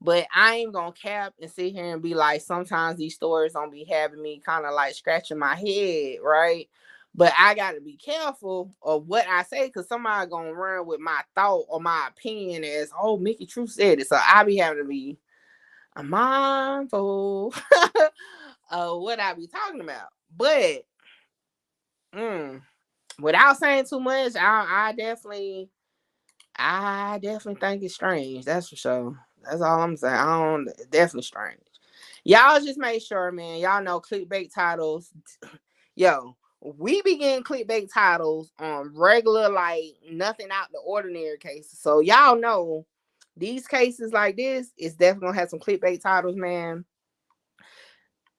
But I ain't gonna cap and sit here and be like, sometimes these stories don't be having me kind of like scratching my head, right? But I gotta be careful of what I say because somebody gonna run with my thought or my opinion as, oh, Mickey True said it. So I be having to be mindful of what I be talking about. But without saying too much, I definitely think it's strange. That's for sure. That's all I'm saying. I don't definitely strange. Y'all just make sure, man. Y'all know clickbait titles. Yo, we be getting clickbait titles on regular, like nothing out the ordinary cases. So y'all know these cases like this is definitely gonna have some clickbait titles, man.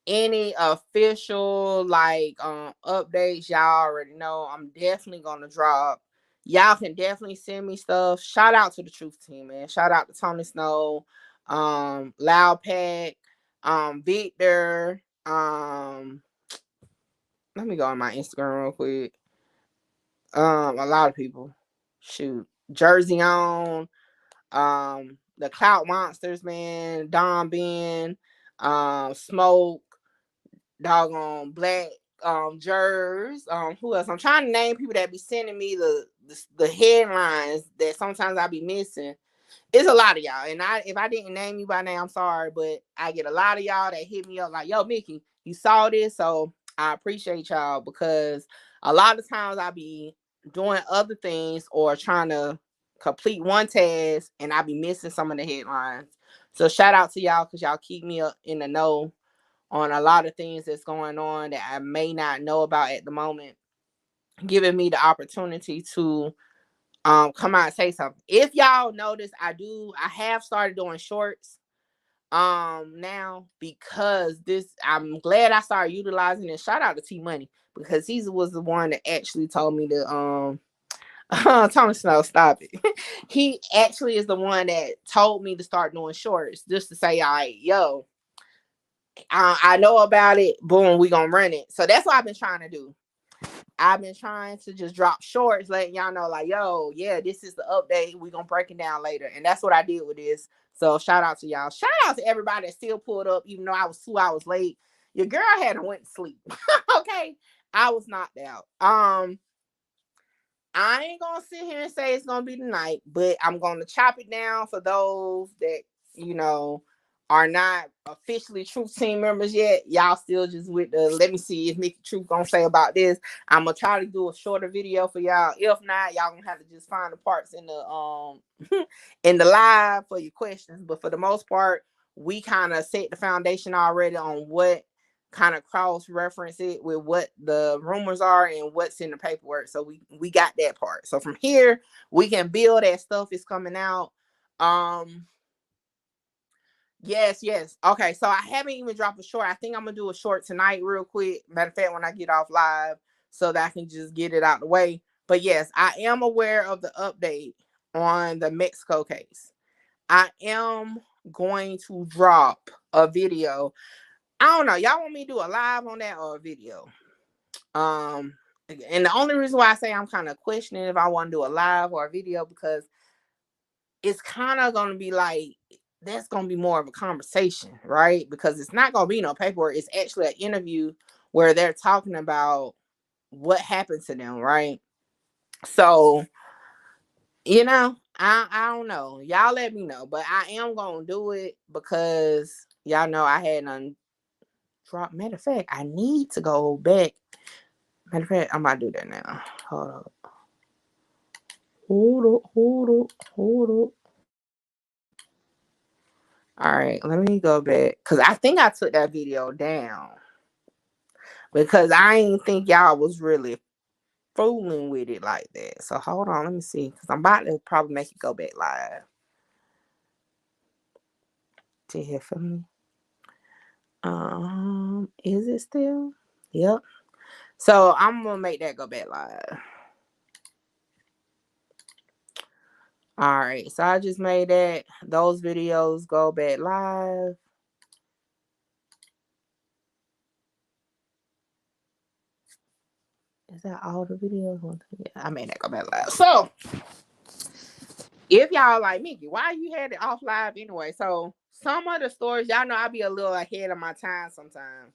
Any official updates, y'all already know I'm definitely gonna drop. Y'all can definitely send me stuff. Shout out to the truth team, man. Shout out to Tony Snow, Loud Pack, Victor. Let me go on my Instagram real quick. A lot of people. Shoot. Jersey on, the Clout Monsters, man, Don Ben, Smoke, doggone Black Jers. Who else? I'm trying to name people that be sending me the headlines that sometimes I be missing. It's a lot of y'all, and if I didn't name you by name, I'm sorry, but I get a lot of y'all that hit me up like, "Yo, Mickey, you saw this," so I appreciate y'all because a lot of times I be doing other things or trying to complete one task, and I be missing some of the headlines. So shout out to y'all because y'all keep me up in the know on a lot of things that's going on that I may not know about at the moment, giving me the opportunity to come out and say something. If y'all notice, I have started doing shorts now because I'm glad I started utilizing it. Shout out to T Money because he was the one that actually told me to Tony Snow, stop it. He actually is the one that told me to start doing shorts just to say, all right, yo, I know about it. Boom, we gonna run it. So that's what I've been trying to do. I've been trying to just drop shorts, letting y'all know, like, yo, yeah, this is the update. We're gonna break it down later. And that's what I did with this. So shout out to y'all. Shout out to everybody that still pulled up, even though I was 2 hours late. Your girl had went to sleep. Okay. I was knocked out. I ain't gonna sit here and say it's gonna be tonight, but I'm gonna chop it down for those that, you know, are not officially Truth Team members yet. Y'all still just with the let me see if Mickey Truth gonna say about this. I'm gonna try to do a shorter video for y'all. If not, y'all gonna have to just find the parts in the in the live for your questions. But for the most part, we kind of set the foundation already on what kind of cross reference it with what the rumors are and what's in the paperwork. So we got that part. So from here, we can build as stuff is coming out. Yes. Okay, so I haven't even dropped a short. I think I'm gonna do a short tonight real quick. Matter of fact, when I get off live, so that I can just get it out the way. But yes, I am aware of the update on the Mexico case. I am going to drop a video. I don't know. Y'all want me to do a live on that or a video? And the only reason why I say I'm kind of questioning if I want to do a live or a video, because it's kind of going to be like, that's going to be more of a conversation, right? Because it's not going to be no paperwork. It's actually an interview where they're talking about what happened to them, right? So, you know, I don't know. Y'all let me know. But I am going to do it because y'all know I had drop. Matter of fact, I need to go back. Matter of fact, I'm about to do that now. Hold up. All right, let me go back because I think I took that video down because I ain't think y'all was really fooling with it like that. So hold on, let me see because I'm about to probably make it go back live. To hear from me. Is it still? Yep. So I'm gonna make that go back live. All right, so I just made those videos go back live. Is that all the videos? Yeah, I made that go back live. So if y'all like Mickey, why you had it off live anyway? So some of the stories, y'all know I be a little ahead of my time sometimes.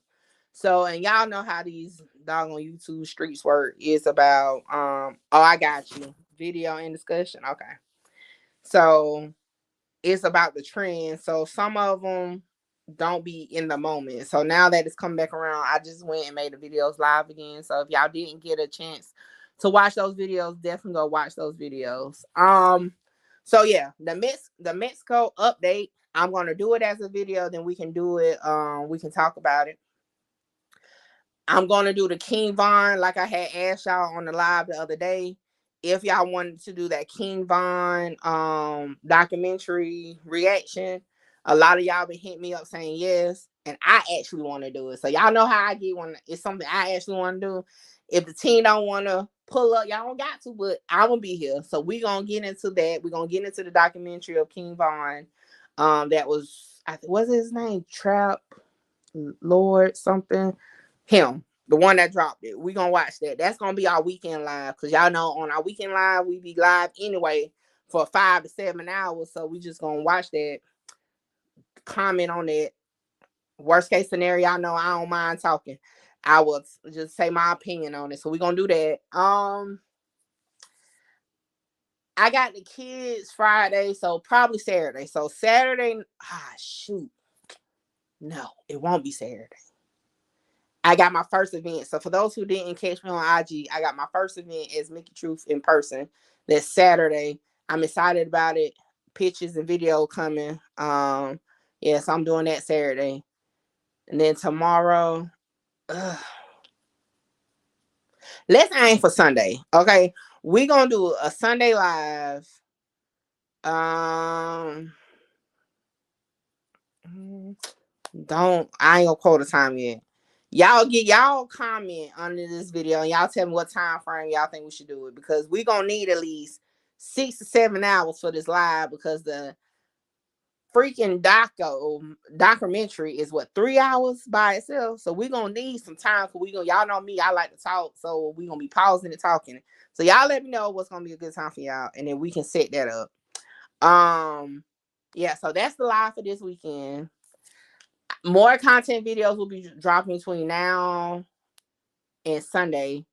So, and y'all know how these doggone YouTube streets work. It's about I got you. Video and discussion. Okay. So it's about the trend. So some of them don't be in the moment. So now that it's come back around, I just went and made the videos live again. So if y'all didn't get a chance to watch those videos, definitely go watch those videos. So yeah, the Mexico update, I'm gonna do it as a video, then we can do it, we can talk about it. I'm gonna do the King Von like I had asked y'all on the live the other day. If y'all wanted to do that King Von documentary reaction, a lot of y'all been hitting me up saying yes, and I actually want to do it. So y'all know how I get when it's something I actually want to do. If the team don't want to pull up, y'all don't got to, but I'm gonna be here. So we gonna get into that. We're gonna get into the documentary of King Von. That was what's his name? Trap Lord something. Him, the one that dropped it. We gonna watch that. That's gonna be our weekend live because y'all know on our weekend live we be live anyway for 5 to 7 hours. So we just gonna watch that, comment on that. Worst case scenario, I know I don't mind talking. I will just say my opinion on it. So we gonna do that. I got the kids Friday, so probably Saturday. So Saturday, shoot. No, it won't be Saturday. I got my first event. So for those who didn't catch me on IG, I got my first event as Mickey Truth in person. That's Saturday. I'm excited about it. Pictures and video coming. Yes, I'm doing that Saturday. And then tomorrow, let's aim for Sunday. Okay. We're gonna do a Sunday live. I ain't gonna quote a time yet. Y'all comment under this video and y'all tell me what time frame y'all think we should do it, because we gonna need at least 6 to 7 hours for this live, because freaking documentary is what, 3 hours by itself. So we're gonna need some time because y'all know me, I like to talk, so we're gonna be pausing and talking. So y'all let me know what's gonna be a good time for y'all, and then we can set that up. Yeah, so that's the live for this weekend. More content videos will be dropping between now and Sunday.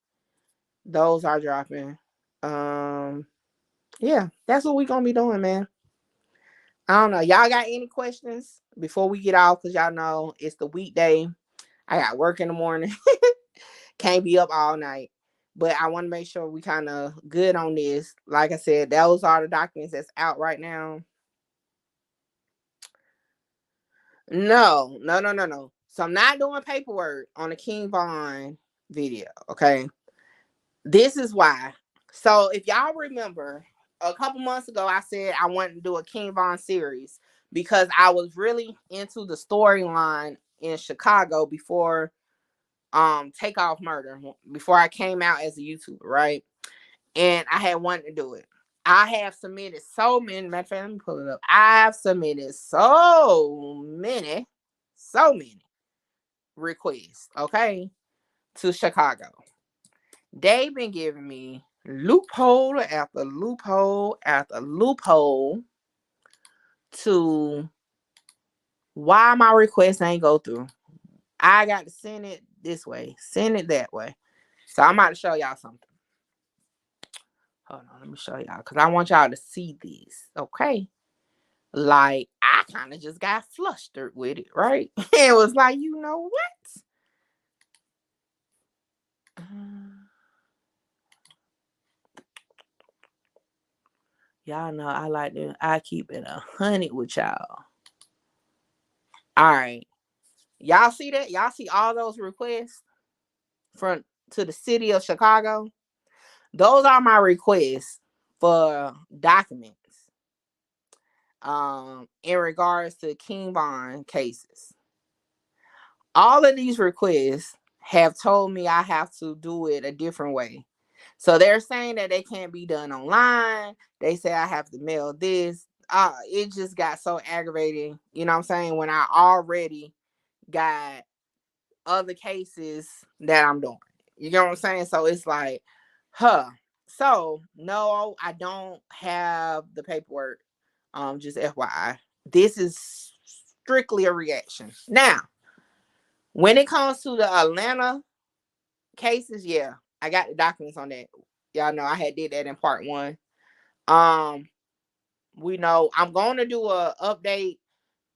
Those are dropping. Yeah, that's what we're gonna be doing, man. I don't know. Y'all got any questions before we get off? Because y'all know it's the weekday. I got work in the morning. Can't be up all night. But I want to make sure we kind of good on this. Like I said, those are the documents that's out right now. No. So I'm not doing paperwork on the King Von video, okay? This is why. So if y'all remember, a couple months ago, I said I wanted to do a King Von series because I was really into the storyline in Chicago before Takeoff Murder, before I came out as a YouTuber, right? And I had wanted to do it. I have submitted so many, matter of fact, let me pull it up. I've submitted so many requests, okay, to Chicago. They've been giving me loophole after loophole after loophole to why my request ain't go through. I got to send it this way, send it that way. So I'm about to show y'all something. Hold on, let me show y'all because I want y'all to see this, okay? Like, I kind of just got flustered with it, right? It was like, you know what? Y'all know I keep it 100 with y'all. All right. Y'all see that? Y'all see all those requests from to the city of Chicago? Those are my requests for documents in regards to King Von cases. All of these requests have told me I have to do it a different way. So they're saying that they can't be done online. They say I have to mail this. It just got so aggravating, you know what I'm saying, when I already got other cases that I'm doing. You know what I'm saying? So it's like, So no, I don't have the paperwork. Just FYI. This is strictly a reaction. Now, when it comes to the Atlanta cases, yeah, I got the documents on that. Y'all know I had did that in part 1. We know I'm going to do a update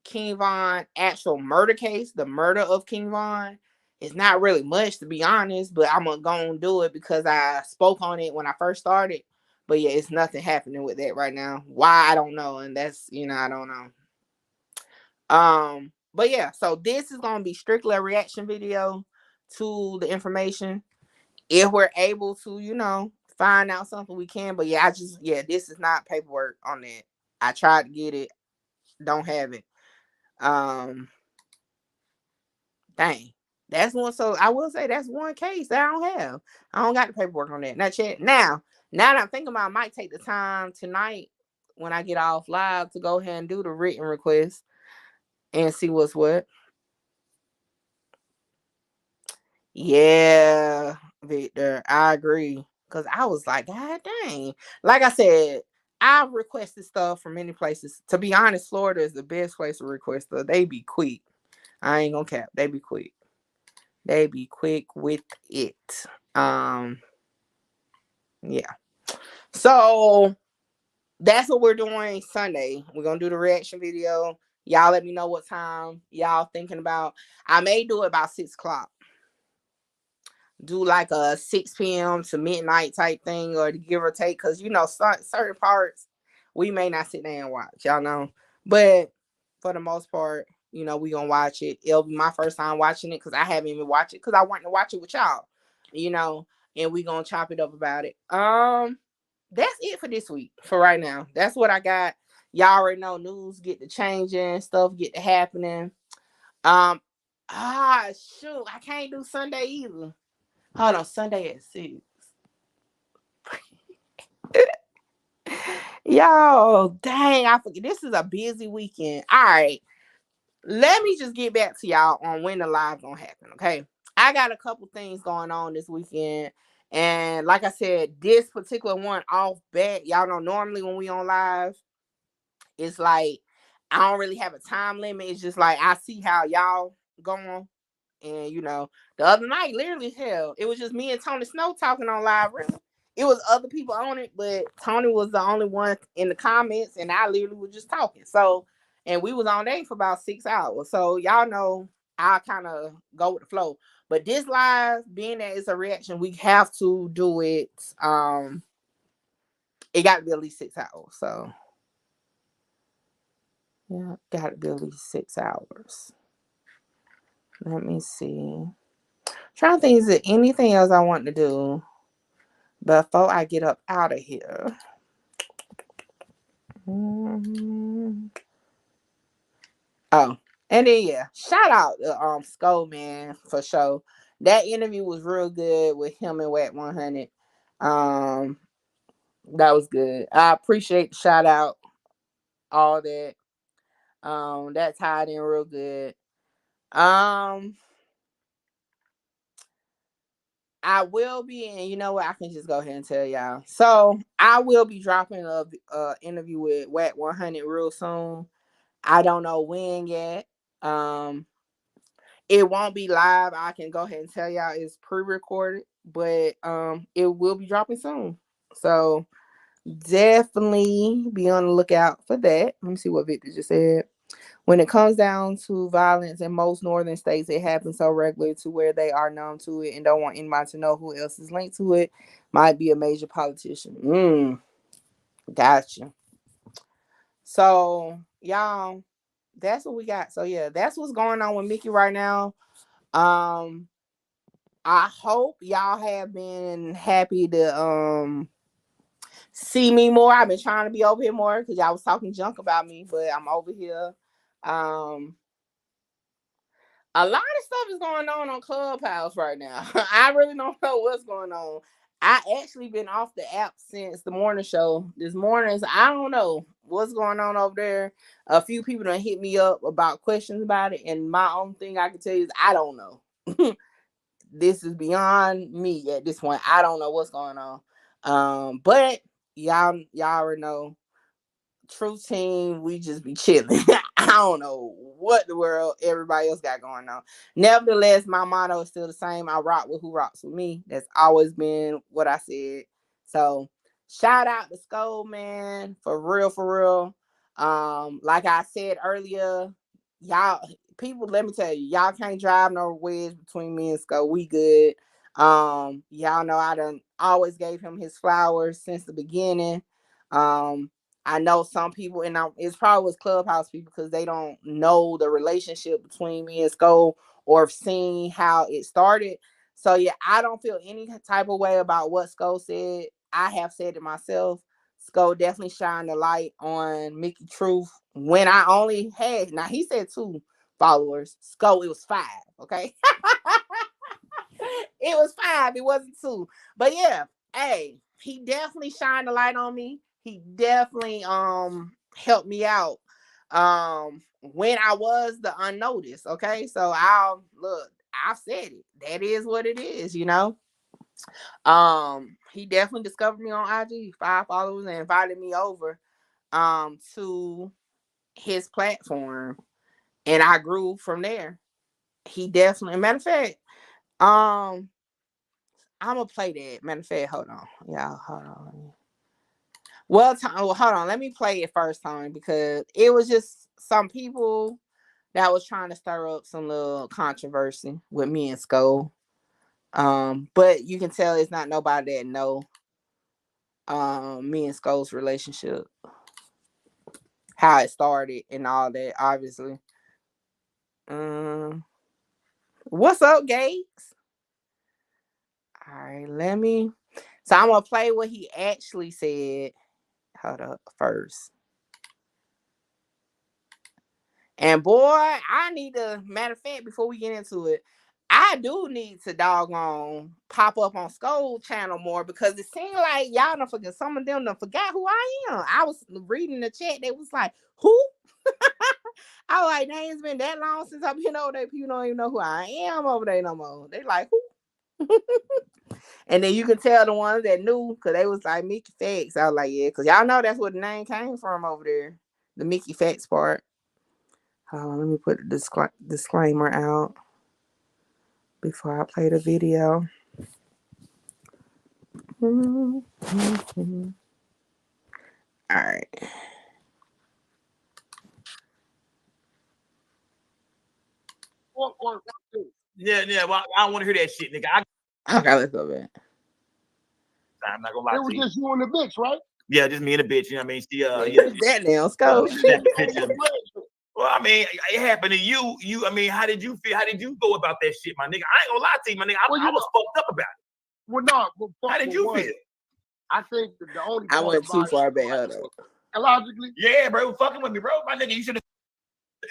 King Von actual murder case, the murder of King Von. It's not really much, to be honest, but I'm gonna do it because I spoke on it when I first started. But yeah, it's nothing happening with that right now. Why, I don't know, and that's, I don't know. But yeah, so this is gonna be strictly a reaction video to the information. If we're able to, find out something, we can. But yeah, this is not paperwork on that. I tried to get it, don't have it. Dang. That's one. So I will say that's one case that I don't have. I don't got the paperwork on that. Not yet. Now that I'm thinking about, I might take the time tonight when I get off live to go ahead and do the written request and see what's what. Yeah, Victor, I agree. Cause I was like, God dang. Like I said, I've requested stuff from many places. To be honest, Florida is the best place to request stuff. They be quick. I ain't gonna cap. They be quick. They be quick with it. Yeah. So that's what we're doing Sunday. We're gonna do the reaction video. Y'all let me know what time y'all thinking about. I may do it about 6 o'clock. Do like a 6 p.m. to midnight type thing, or to give or take, because certain parts we may not sit there and watch, y'all know. But for the most part, we gonna watch it. It'll be my first time watching it because I haven't even watched it because I want to watch it with y'all, and we gonna chop it up about it. That's it for this week. For right now, that's what I got. Y'all already know news get to changing, stuff get to happening. Shoot, I can't do Sunday either. Hold on, Sunday at 6. Yo, dang, I forget. This is a busy weekend. All right. Let me just get back to y'all on when the live gonna happen, okay? I got a couple things going on this weekend. And like I said, this particular one off bat, y'all know normally when we on live, it's like I don't really have a time limit. It's just like I see how y'all going. And the other night, literally hell, it was just me and Tony Snow talking on live. Really, it was other people on it, but Tony was the only one in the comments, and I literally was just talking. So, and we was on there for about 6 hours. So y'all know I kind of go with the flow. But this live, being that it's a reaction, we have to do it. It got to be at least 6 hours. So yeah, got to be at least 6 hours. Let me see. Trying to think, is there anything else I want to do before I get up out of here? Oh, and then yeah, shout out to Skull Man for sure. That interview was real good with him and WACK100. That was good. I appreciate the shout out, all that. That tied in real good. I will be, and you know what? I can just go ahead and tell y'all. So I will be dropping a interview with WACK100 real soon. I don't know when yet. It won't be live. I can go ahead and tell y'all it's pre-recorded, but it will be dropping soon. So definitely be on the lookout for that. Let me see what Victor just said. When it comes down to violence in most northern states, it happens so regularly to where they are numb to it and don't want anybody to know who else is linked to it. Might be a major politician. Gotcha. So, y'all, that's what we got. So, yeah, that's what's going on with Mickey right now. I hope y'all have been happy to see me more. I've been trying to be over here more because y'all was talking junk about me, but I'm over here. A lot of stuff is going on Clubhouse right now. I really don't know what's going on. I actually been off the app since the morning show this morning. So I don't know what's going on over there. A few people done hit me up about questions about it, and my own thing I can tell you is I don't know. This is beyond me at this point. I don't know what's going on. But y'all already know. Truth team, we just be chilling. I don't know what the world everybody else got going on. Nevertheless, my motto is still the same. I rock with who rocks with me. That's always been what I said. So shout out to Skull Man for real, for real. Like I said earlier, y'all people, let me tell you, y'all can't drive no wedge between me and Skull. We good. Y'all know I done always gave him his flowers since the beginning. I know some people, and it's probably with Clubhouse people because they don't know the relationship between me and Skull or seeing how it started. So yeah, I don't feel any type of way about what Skull said. I have said it myself. Skull definitely shined the light on Mickey Truth when I only had, now he said 2 followers. Skull, it was 5. Okay. It was 5. It wasn't 2. But yeah, hey, he definitely shined the light on me. He definitely helped me out when I was the unnoticed. Okay. So I'll look, I said it. That is what it is, you know. He definitely discovered me on IG, 5 followers, and invited me over to his platform. And I grew from there. He definitely, matter of fact, um, I'm gonna play that. Matter of fact, hold on, y'all. Hold on. Well, hold on. Let me play it first, Tony, because it was just some people that was trying to stir up some little controversy with me and Skull. But you can tell it's not nobody that know me and Skull's relationship, how it started, and all that. Obviously. What's up, Gates? All right, let me. So I'm gonna play what he actually said. Hold up first. And boy, I need to, matter of fact, before we get into it, I do need to doggone pop up on Skull channel more because it seemed like y'all don't forget, some of them don't forgot who I am. I was reading the chat, they was like, who? I was like, dang, it's been that long since I've been over there. People don't even know who I am over there no more. They like, who? And then you can tell the ones that knew because they was like Mickey Facts. I was like, yeah, because y'all know that's where the name came from over there. The Mickey Facts part. Hold on, let me put the disclaimer out before I play the video. All right.
Yeah. Well, I don't want to hear that shit, nigga.
Okay, let's go back.
I'm not gonna lie
to you. It was just you and the bitch, right?
Yeah, just me and the bitch. You know what I mean? She
that now, Scott.
Well, I mean, it happened to you. I mean, how did you feel? How did you go about that shit, my nigga? I ain't gonna lie to you, my nigga. I was fucked up about it.
Well, no.
How did you feel?
I think that the only
I went too far back.
Logically.
Yeah, bro, fucking with me, bro. My nigga, you should have.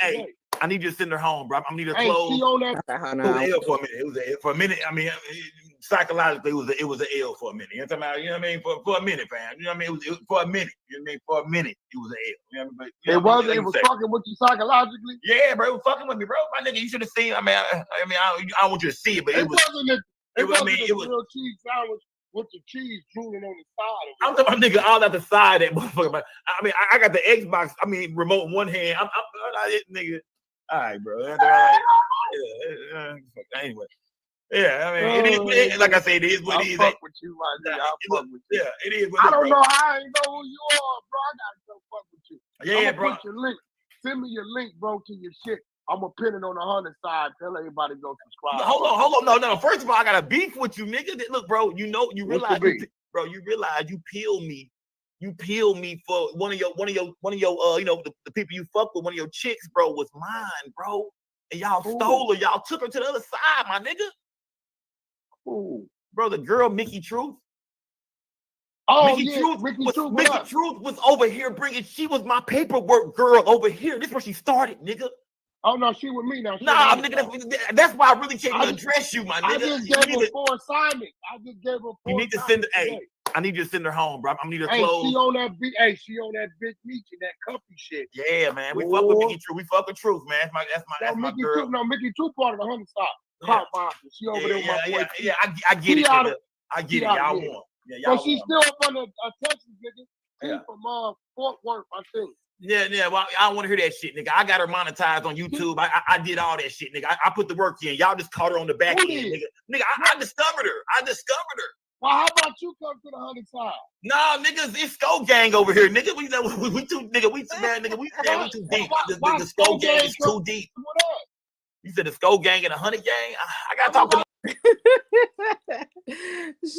Hey, I need you to send her home, bro. I need her clothes.
She on that.
It was an L for a minute. It was a for a minute. I mean, psychologically, it was an L for a minute. You know what I mean? For a minute, fam. You know what I mean? It was for a minute. You know what I mean? For a minute, it was an L. You know what I mean?
It was fucking with you psychologically.
Yeah, bro, it was fucking with me, bro. My nigga, you should have seen. I don't want you to see it, but it wasn't a
real cheese sandwich with the cheese drooling on the side.
I'm talking about nigga all at the side of that motherfucker. I mean, I got the Xbox. I mean, remote in one hand. I'm nigga. All right, bro. Anyway. Yeah, I mean, it is like I said, it is what it is.
Fuck with you, my nigga. Fuck with you.
Yeah, it is what
I don't know how I know who you are, bro. I gotta go fuck with you.
Yeah, bro.
Put your link. Send me your link, bro, to your shit. I'm gonna pin it on the 100 side. Tell everybody to go subscribe.
Hold on. No. First of all, I got a beef with you, nigga. Look, bro, you realize, you realize you peel me. You peel me for one of your the people you fuck with, one of your chicks, bro, was mine, bro. And y'all stole her. Y'all took her to the other side, my nigga.
Ooh.
Bro, the girl Mickey Truth.
Oh,
Mickey Truth was over here she was my paperwork girl over here. This is where she started, nigga.
Oh no, she with me now.
Nah, nigga, that's why I really came to address you, my nigga.
I just gave her 4 assignments.
You need to send I need you to send her home, bro. I need her clothes.
She on that bitch meat and that comfy shit.
Yeah, man. We fuck with Mickey Truth. We fuck with Truth, man. That's my girl.
Mickey Truth part of the 100 side. She over there with my boy.
Yeah, I get it, nigga. I get it. Y'all won. Yeah, y'all
so she's still up under a Texas nigga. From Fort Worth, I think.
Yeah. Well, I don't want to hear that shit, nigga. I got her monetized on YouTube. I did all that shit, nigga. I put the work in. Y'all just caught her on the back end, nigga. Nigga, I discovered her.
Well, how about you come to the 100 side?
Nah, niggas, it's Skull Gang over here, nigga. We too deep. The Skull Gang is too deep. You said the Skull Gang and the 100 Gang? I gotta talk to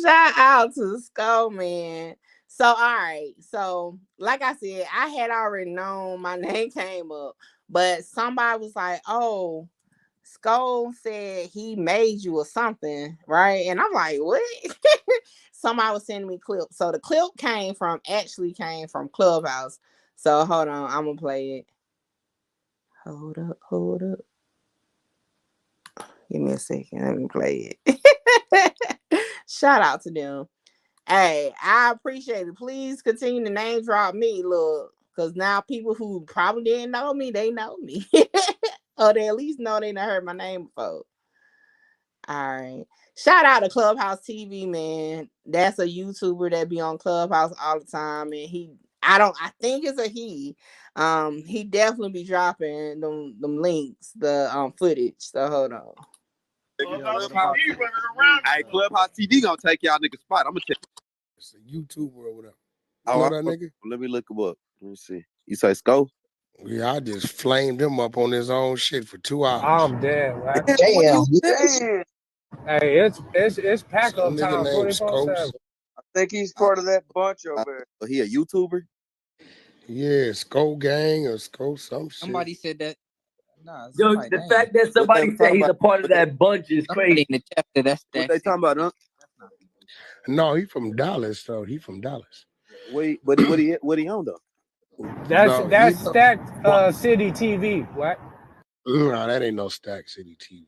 Shout out to the Skull, man. So, all right. So, like I said, I had already known my name came up, but somebody was like, oh, Skull said he made you or something, right? And I'm like, what? Somebody was sending me clips. So the clip came from Clubhouse. So hold on, I'm gonna play it. Hold up. Give me a second. Let me play it. Shout out to them. Hey, I appreciate it. Please continue to name drop me, look, because now people who probably didn't know me, they know me. Or they at least know they never heard my name before. All right. Shout out to Clubhouse TV, man. That's a YouTuber that be on Clubhouse all the time. And I think it's a he. He definitely be dropping them links, the footage. So hold on.
Hey, Clubhouse TV gonna take y'all niggas spot. I'm gonna tell you.
It's a YouTuber or whatever.
Oh,
you know that nigga?
Let me look him up. Let me see. You say Skull?
Yeah, I just flamed him up on his own shit for 2 hours.
I'm dead, man.
Damn.
Hey, it's pack up time 24/7.
I think he's part of that bunch over there. He a YouTuber?
Yeah, Skull Gang or Skull some shit.
Somebody said that. Nah,
yo, the fact that somebody said he's a part of that bunch is crazy.
In the chapter, that's
what they talking about, huh?
No, he from Dallas, though. He from Dallas.
Wait, but what he on though?
That's Stack City TV. What?
No, that ain't no Stack City TV.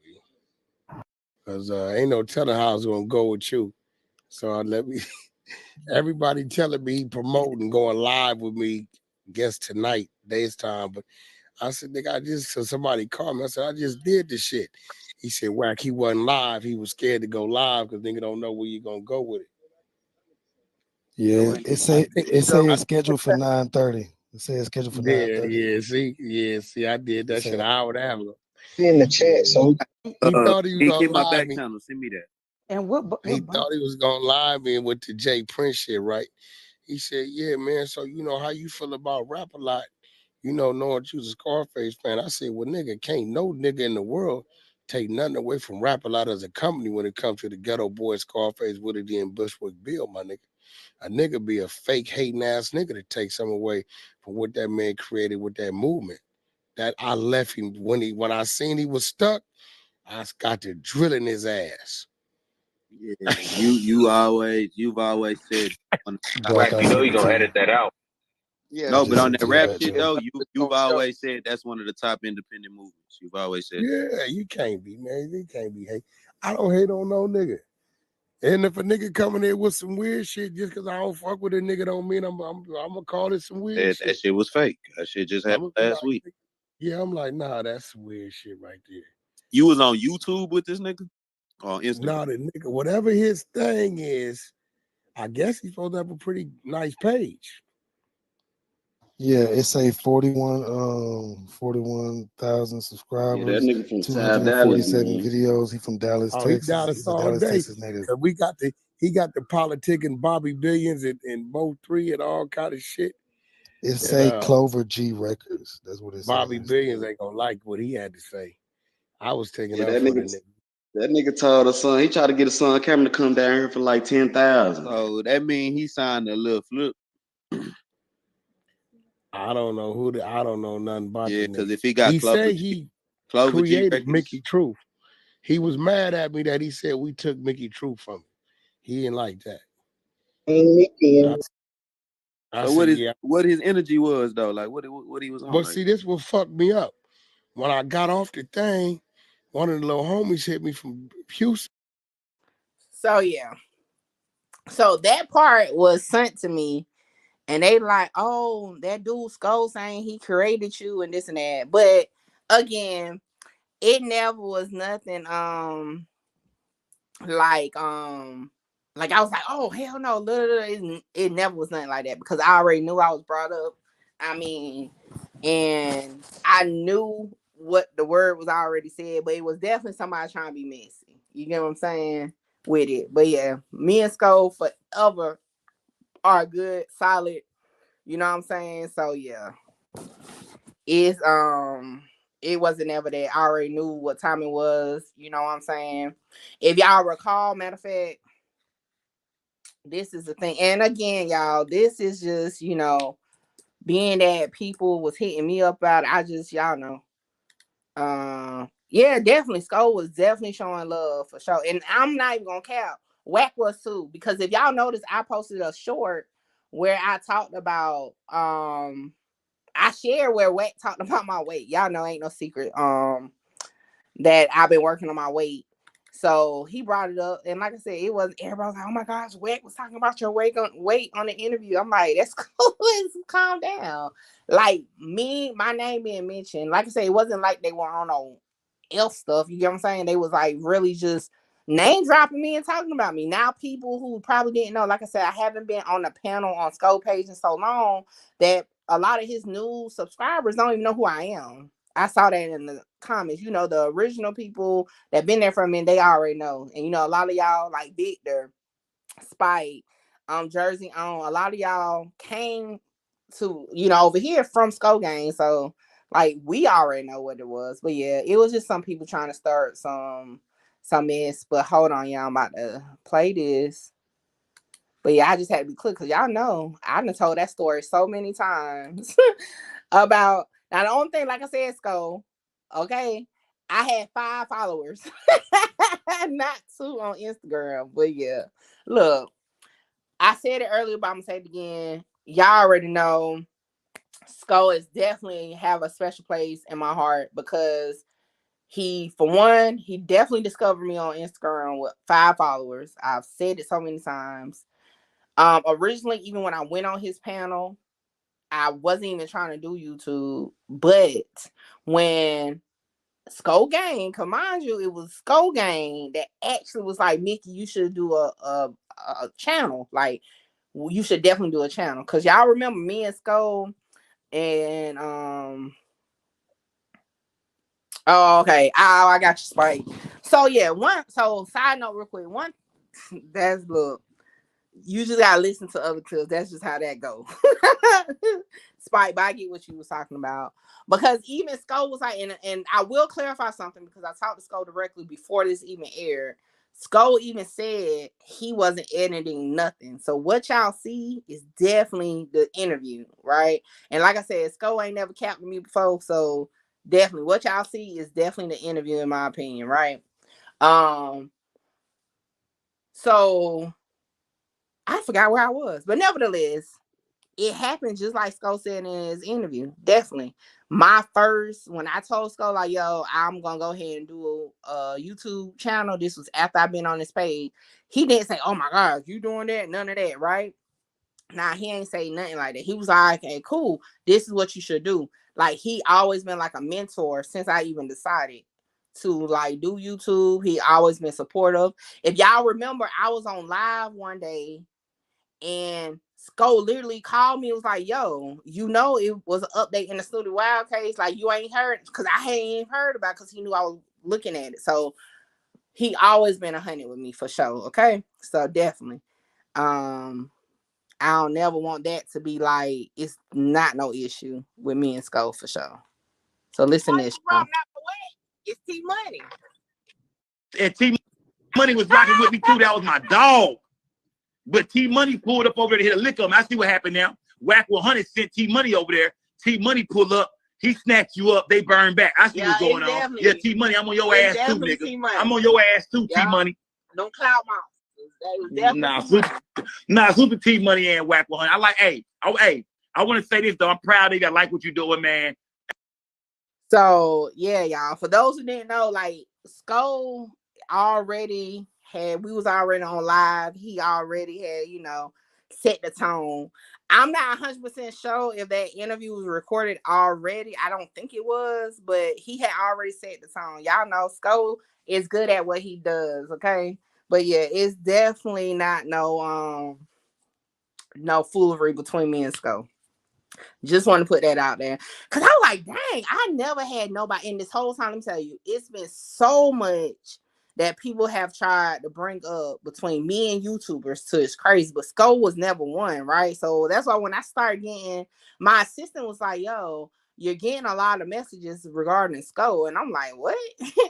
Cause ain't no telling how it's gonna go with you. So let me. Everybody telling me he promoting going live with me. Guess tonight, day's time. But I said, nigga, so somebody called me. I said, I just did the shit. He said, Wack, he wasn't live. He was scared to go live because nigga don't know where you gonna go with it.
Yeah, it say it's scheduled for 9:30. It say it's scheduled for 9:30.
Yeah, see, I did that shit an hour and a half ago.
In the chat, so
he thought he was
He
gonna
hit my
live
back
me.
channel. Send me that.
And what
He thought he was gonna live me with the Jay Prince shit, right? He said, yeah, man, so you know how you feel about Rap a Lot, you know, knowing you was a Scarface fan. I said, well, nigga, can't no nigga in the world take nothing away from Rap a Lot as a company when it comes to the Ghetto Boy, Scarface, Woody D, and Bushwick Bill, my nigga. A nigga be a fake hating ass nigga to take some away from what that man created with that movement. That I left him when I seen he was stuck, I got to drilling his ass.
Yeah, you've always said.
Wack, you know you gonna edit that out.
Yeah, no, but on that rap shit though, you've always said that's one of the top independent movements. You've always said.
Yeah, you can't be, man. You can't be hate. I don't hate on no nigga. And if a nigga coming in with some weird shit just because I don't fuck with a nigga don't mean I'm gonna call it some weird shit.
That shit was fake. That shit just happened last week.
Yeah, I'm like, nah, that's some weird shit right there.
You was on YouTube with this nigga? Or Instagram?
Nah, the nigga, whatever his thing is, I guess he's supposed to have a pretty nice page.
Yeah, it say 41,000 subscribers.
Yeah, that nigga from
247
Dallas,
videos. He from Dallas,
Oh,
Texas.
He Dallas
He's a
all
Dallas,
day.
Texas native.
He got the politicking Bobby Billions and Mo 3 and all kind of shit.
It say Clover G Records. That's what it says.
Bobby Billions ain't gonna like what he had to say. I was taking up
that
for
nigga,
the nigga.
That nigga told his son, he tried to get his son Cameron to come down here for like 10,000.
So that mean he signed a little flip.
I don't know I don't know nothing about
Yeah,
because
if he got
said he created Mickey Truth. He was mad at me that he said we took Mickey Truth from him. He didn't like that.
What his energy was though, like what he was on.
But see, this will fuck me up. When I got off the thing, one of the little homies hit me from Houston.
So yeah. So that part was sent to me. And they like, oh, that dude Skull saying he created you and this and that. But again, it never was nothing like I was like, oh hell no, it never was nothing like that because I already knew I was brought up. I mean, and I knew what the word was already said, but it was definitely somebody trying to be messy. You get what I'm saying with it? But yeah, me and Skull forever are good, solid. You know what I'm saying? So yeah, it's it wasn't ever that. I already knew what time it was. You know what I'm saying? If y'all recall, matter of fact, this is the thing. And again, y'all, this is just being that people was hitting me up about it. I just y'all know. Yeah, definitely. Skull was definitely showing love for sure. And I'm not even gonna cap. Wack was too, because if y'all notice, I posted a short where I talked about I shared where Wack talked about my weight. Y'all know ain't no secret that I've been working on my weight. So he brought it up, and like I said, it was everybody was like, "Oh my gosh, Wack was talking about your weight on the interview." I'm like, "That's cool. Calm down." Like me, my name being mentioned. Like I said, it wasn't like they were on no else stuff. You get what I'm saying? They was like really just name dropping me and talking about me. Now people who probably didn't know, like I said, I haven't been on the panel on Skull page in so long that a lot of his new subscribers don't even know who I am. I saw that in the comments. The original people that been there for a minute, they already know. And a lot of y'all like Victor, Spike, Jersey on, a lot of y'all came to, over here from Skull Gang. So like we already know what it was. But yeah, it was just some people trying to start some mess. But hold on, y'all, I'm about to play this. But yeah, I just had to be clear because y'all know I done told that story so many times about now the only thing, like I said, Skull, okay, I had 5 followers, not 2 on Instagram. But yeah, look, I said it earlier, but I'm gonna say it again. Y'all already know Skull is definitely have a special place in my heart because For one, he definitely discovered me on Instagram with 5 followers. I've said it so many times. Originally, even when I went on his panel, I wasn't even trying to do YouTube. But when Skull Gang, cause mind you, it was Skull Gang that actually was like, Mickey, you should do a channel. Like, you should definitely do a channel. Cause y'all remember me and Skull and oh, okay. I got you, Spike. So yeah, side note real quick. That's look. You just gotta listen to other clips. That's just how that goes. Spike, but I get what you was talking about. Because even Skull was like, and I will clarify something because I talked to Skull directly before this even aired. Skull even said he wasn't editing nothing. So what y'all see is definitely the interview, right? And like I said, Skull ain't never capped me before, so definitely what y'all see is definitely the interview in my opinion, right? So I forgot where I was, but nevertheless, it happened just like Skull said in his interview. Definitely. When I told Skull, like, yo, I'm going to go ahead and do a YouTube channel, this was after I've been on this page. He didn't say, oh my God, you doing that? None of that, right? Nah, he ain't say nothing like that. He was like, okay, cool. This is what you should do. Like, he always been like a mentor since I even decided to like do YouTube. He always been supportive. If y'all remember, I was on live one day and Skull literally called me. It was like, yo, it was an update in the Studio Wild case. Like, you ain't heard, because I hadn't even heard about it because he knew I was looking at it. So he always been 100 with me for sure. Okay. So definitely. I don't never want that to be like, it's not no issue with me and Skull for sure. So listen to this. It's T Money.
And T Money was rocking with me too. That was my dog. But T Money pulled up over there to hit a lick up. I see what happened now. WACK100 sent T Money over there. T Money pull up. He snatched you up. They burn back. I see what's going on. Yeah, T Money, I'm on your ass too, nigga. I'm on your ass too, T Money.
Don't cloud mouth.
Super T Money and WACK100. I like, I want to say this though. I'm proud of you. I like what you're doing, man.
So yeah, y'all. For those who didn't know, like Skull we was already on live. He already had, set the tone. I'm not 100% sure if that interview was recorded already. I don't think it was, but he had already set the tone. Y'all know Skull is good at what he does, okay? But yeah, it's definitely not no foolery between me and Skull. Just want to put that out there. Because I'm like, dang, I never had nobody in this whole time. Let me tell you, it's been so much that people have tried to bring up between me and YouTubers to it's crazy. But Skull was never one, right? So that's why when I started getting, my assistant was like, yo, you're getting a lot of messages regarding Skull. And I'm like, what?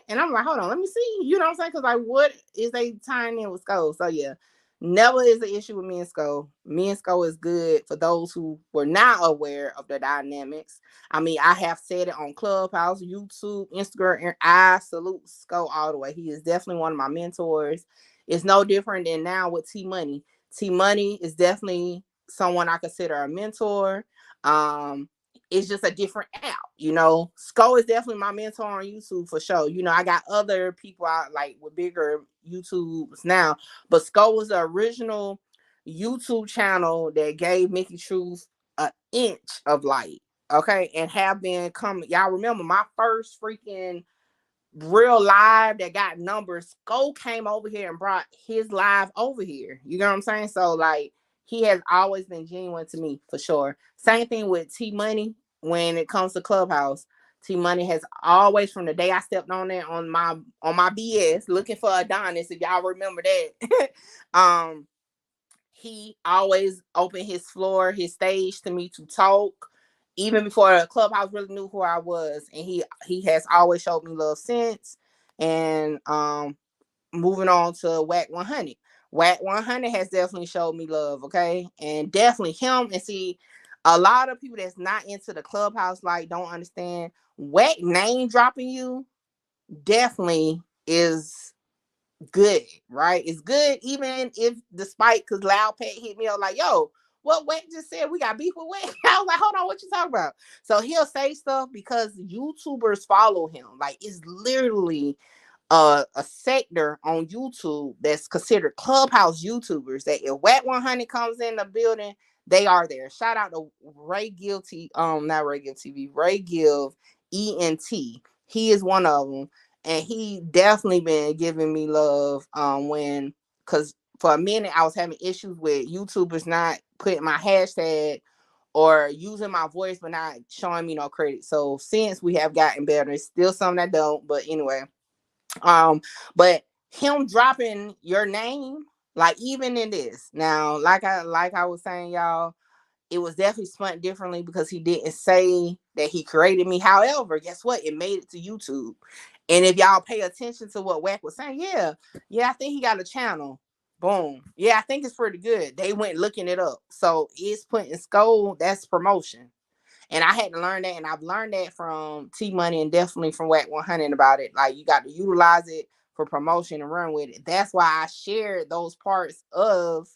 And I'm like, hold on, let me see. You know what I'm saying? Because like, what is they tying in with Skull? So yeah. Never is an issue with me and Skull. Me and Skull is good for those who were not aware of the dynamics. I mean, I have said it on Clubhouse, YouTube, Instagram, and I salute Skull all the way. He is definitely one of my mentors. It's no different than now with T Money. T Money is definitely someone I consider a mentor. It's just a different app, Skull is definitely my mentor on YouTube for sure. I got other people out like with bigger YouTubes now, but Skull was the original YouTube channel that gave Mickey Truth an inch of light. Okay, and have been coming. Y'all remember my first freaking real live that got numbers. Skull came over here and brought his live over here. You know what I'm saying? So like, he has always been genuine to me for sure. Same thing with T Money when it comes to Clubhouse. T Money has always, from the day I stepped on there on my BS looking for Adonis, if y'all remember that. He always opened his stage to me to talk, even before the Clubhouse really knew who I was. And he has always showed me love since. And moving on to WACK100. WACK100 has definitely showed me love, okay? And definitely him. And see, a lot of people that's not into the Clubhouse like don't understand. WACK name dropping you definitely is good, right? It's good, even if despite, because Loud Pet hit me up like, yo, what Wack just said? We got beef with Wack. I was like, hold on, what you talking about? So he'll say stuff because YouTubers follow him. Like, it's literally a sector on YouTube that's considered clubhouse YouTubers. That if WACK100 comes in the building, they are there. Shout out to Ray Gill not Ray Gill TV, Ray Gill ENT. He is one of them, and he definitely been giving me love. Because for a minute I was having issues with YouTubers not putting my hashtag or using my voice but not showing me no credit. So since we have gotten better, it's still something I don't. But anyway, but him dropping your name, like even in this now, like I was saying, y'all, it was definitely spun differently because he didn't say that he created me. However, guess what? It made it to YouTube. And if y'all pay attention to what Wack was saying, yeah, I think he got a channel. Boom. Yeah, I think it's pretty good. They went looking it up. So it's putting Skull, that's promotion. And I had to learn that, and I've learned that from T Money and definitely from WACK100 about it. Like, you got to utilize it for promotion and run with it. That's why I shared those parts of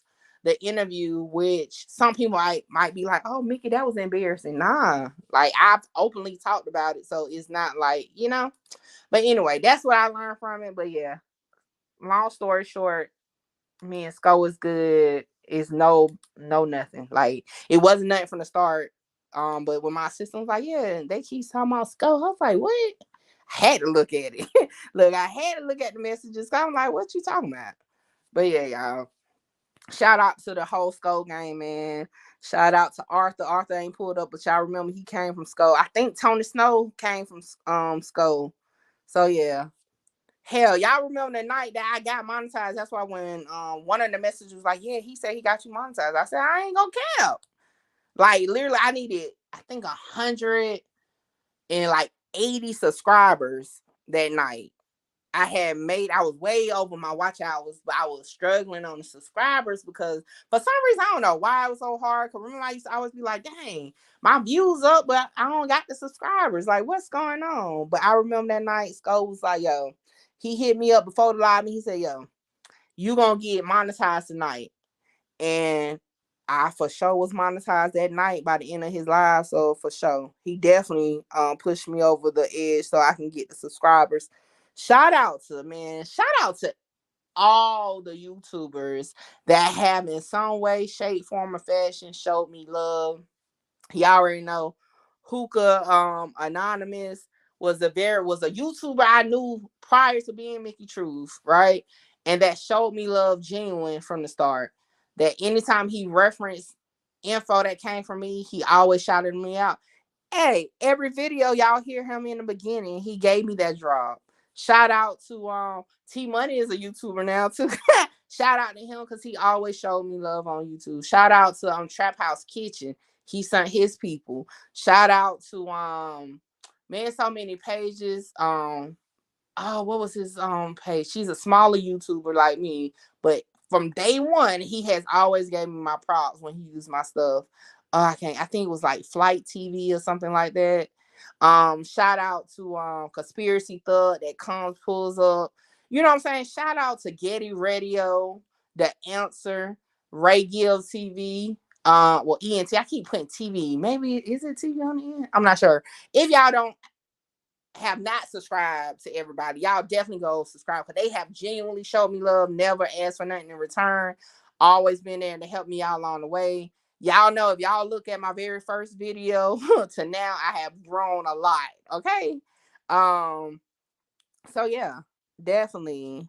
the interview, which some people might be like, "Oh, Mickey, that was embarrassing." Nah, like I've openly talked about it, so it's not like, you know. But anyway, that's what I learned from it. But yeah, long story short, me and Sko is good. It's no nothing. Like, it wasn't nothing from the start. But when my sister was like, yeah, they keep talking about Sko, I was like, what? I had to look at it. Look, I had to look at the messages. I'm like, what you talking about? But yeah, y'all. Shout out to the whole Sko game, man. Shout out to Arthur. Arthur ain't pulled up, but y'all remember he came from Sko. I think Tony Snow came from Sko. So yeah. Hell, y'all remember the night that I got monetized? That's why when one of the messages was like, yeah, he said he got you monetized. I said, I ain't gonna cap. Like, literally, I needed, I think, 180 subscribers that night. I was way over my watch hours, but I was struggling on the subscribers because for some reason, I don't know why it was so hard. Because remember, I used to always be like, dang, my views up, but I don't got the subscribers. Like, what's going on? But I remember that night, Sko was like, yo, he hit me up before the live, and he said, yo, you gonna get monetized tonight. And I for sure was monetized that night by the end of his live. So for sure, he definitely pushed me over the edge so I can get the subscribers. Shout out to all the YouTubers that have in some way, shape, form, or fashion showed me love. Y'all already know Hookah Anonymous was a YouTuber I knew prior to being Mickey Truth, right? And that showed me love genuine from the start. That anytime he referenced info that came from me, he always shouted me out. Hey, every video y'all hear him in the beginning, he gave me that drop. Shout out to T Money is a YouTuber now too. Shout out to him because he always showed me love on YouTube. Shout out to Trap House Kitchen. He sent his people. Shout out to man, so many pages. Oh, what was his page? She's a smaller YouTuber like me, but from day one, he has always gave me my props when he used my stuff. I think it was like Flight TV or something like that. Shout out to Conspiracy Thug that comes pulls up. You know what I'm saying? Shout out to Getty Radio, The Answer, Ray Gill TV. Well, ENT. I keep putting TV. Maybe is it TV on the end? I'm not sure. If y'all don't have not subscribed to everybody, y'all definitely go subscribe because they have genuinely showed me love, never asked for nothing in return, always been there to help me out along the way. Y'all know if y'all look at my very first video to now, I have grown a lot. Okay. So yeah, definitely.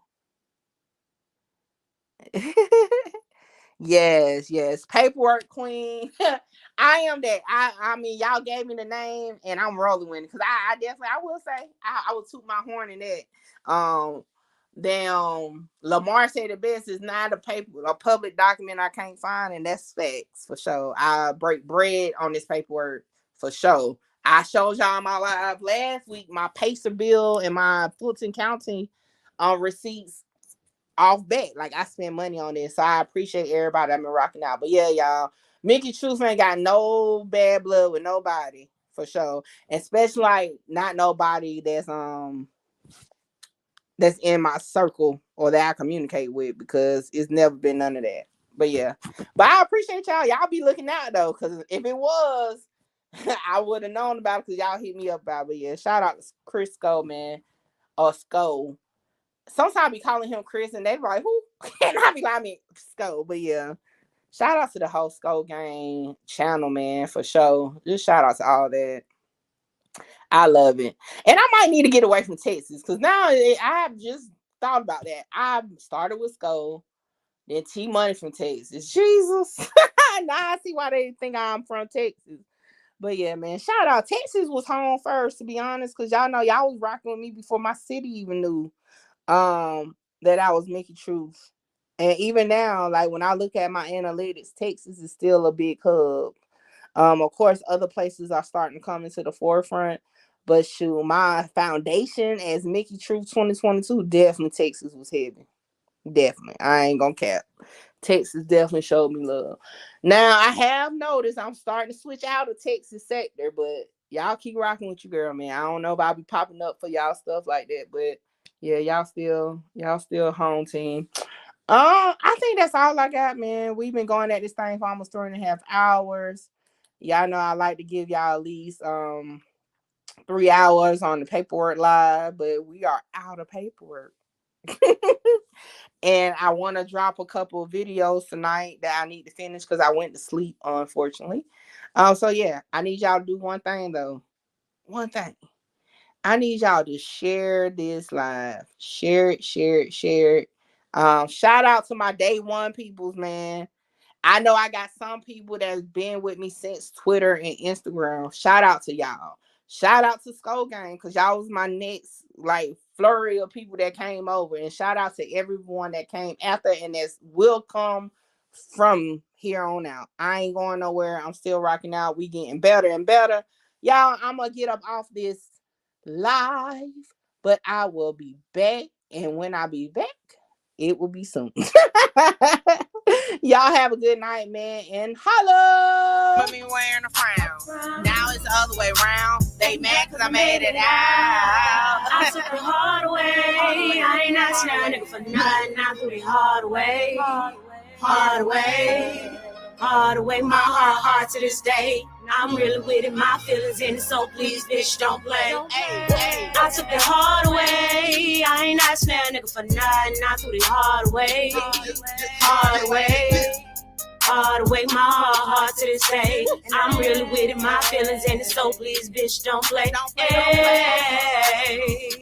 Yes. Paperwork queen. I am that. I mean, y'all gave me the name and I'm rolling with it. Cause I definitely I will say I will toot my horn in that. Damn, Lamar said the best is not a public document I can't find, and that's facts for sure. I break bread on this paperwork for sure. I showed y'all my live last week, my Pacer bill and my Fulton County receipts off bet. Like, I spend money on this. So I appreciate everybody that been rocking out. But yeah, y'all, Mickey Truth ain't got no bad blood with nobody for sure. Especially like not nobody that's in my circle or that I communicate with, because it's never been none of that. But yeah, but I appreciate y'all. Y'all be looking out though, because if it was, I would have known about it because y'all hit me up about it. But yeah, shout out to Chris Sko, man, or Sko. Sometimes I be calling him Chris, and they be like, who? And I be like, I mean, Sko. But yeah, shout out to the whole Sko Gang channel, man, for sure. Just shout out to all that. I love it. And I might need to get away from Texas because now I've just thought about that. I started with Sko, then T Money from Texas. Jesus. Now I see why they think I'm from Texas. But yeah, man, shout out. Texas was home first, to be honest, because y'all know y'all was rocking with me before my city even knew that I was Mickey Truth. And even now, like when I look at my analytics, Texas is still a big hub. Of course, other places are starting to come into the forefront. But shoot, my foundation as Mickey Truth 2022, definitely Texas was heavy. Definitely. I ain't gonna cap. Texas definitely showed me love. Now, I have noticed I'm starting to switch out of Texas sector, but y'all keep rocking with you, girl, man. I don't know if I'll be popping up for y'all stuff like that, but yeah, y'all still home team. I think that's all I got, man. We've been going at this thing for almost 3.5 hours. Y'all know I like to give y'all at least 3 hours on the paperwork live, but we are out of paperwork. And I want to drop a couple of videos tonight that I need to finish because I went to sleep, unfortunately. So yeah, I need y'all to do one thing though. One thing. I need y'all to share this live. Share it, share it, share it. Shout out to my day one peoples, man. I know I got some people that's been with me since Twitter and Instagram. Shout out to y'all. Shout out to Skull Gang because y'all was my next like flurry of people that came over. And shout out to everyone that came after and that will come from here on out. I ain't going nowhere. I'm still rocking out. We getting better and better. Y'all, I'm going to get up off this live, but I will be back. And when I be back, it will be soon. Y'all have a good night, man, and holla.
Me wearing a frown. Now it's the other way around. They mad because I made it out.
I took the hard way. I ain't asking a nigga for nothing. I threw the hard way. Hard way. Hard way. My heart to this day. I'm really with it. My feelings in it. So please, bitch, don't play. I took the hard way. I ain't asking a nigga for nothing. I threw the hard way. Hard way. Hard way, my heart to this day. I'm really with it, my feelings in it, so please, bitch, don't play. Hey.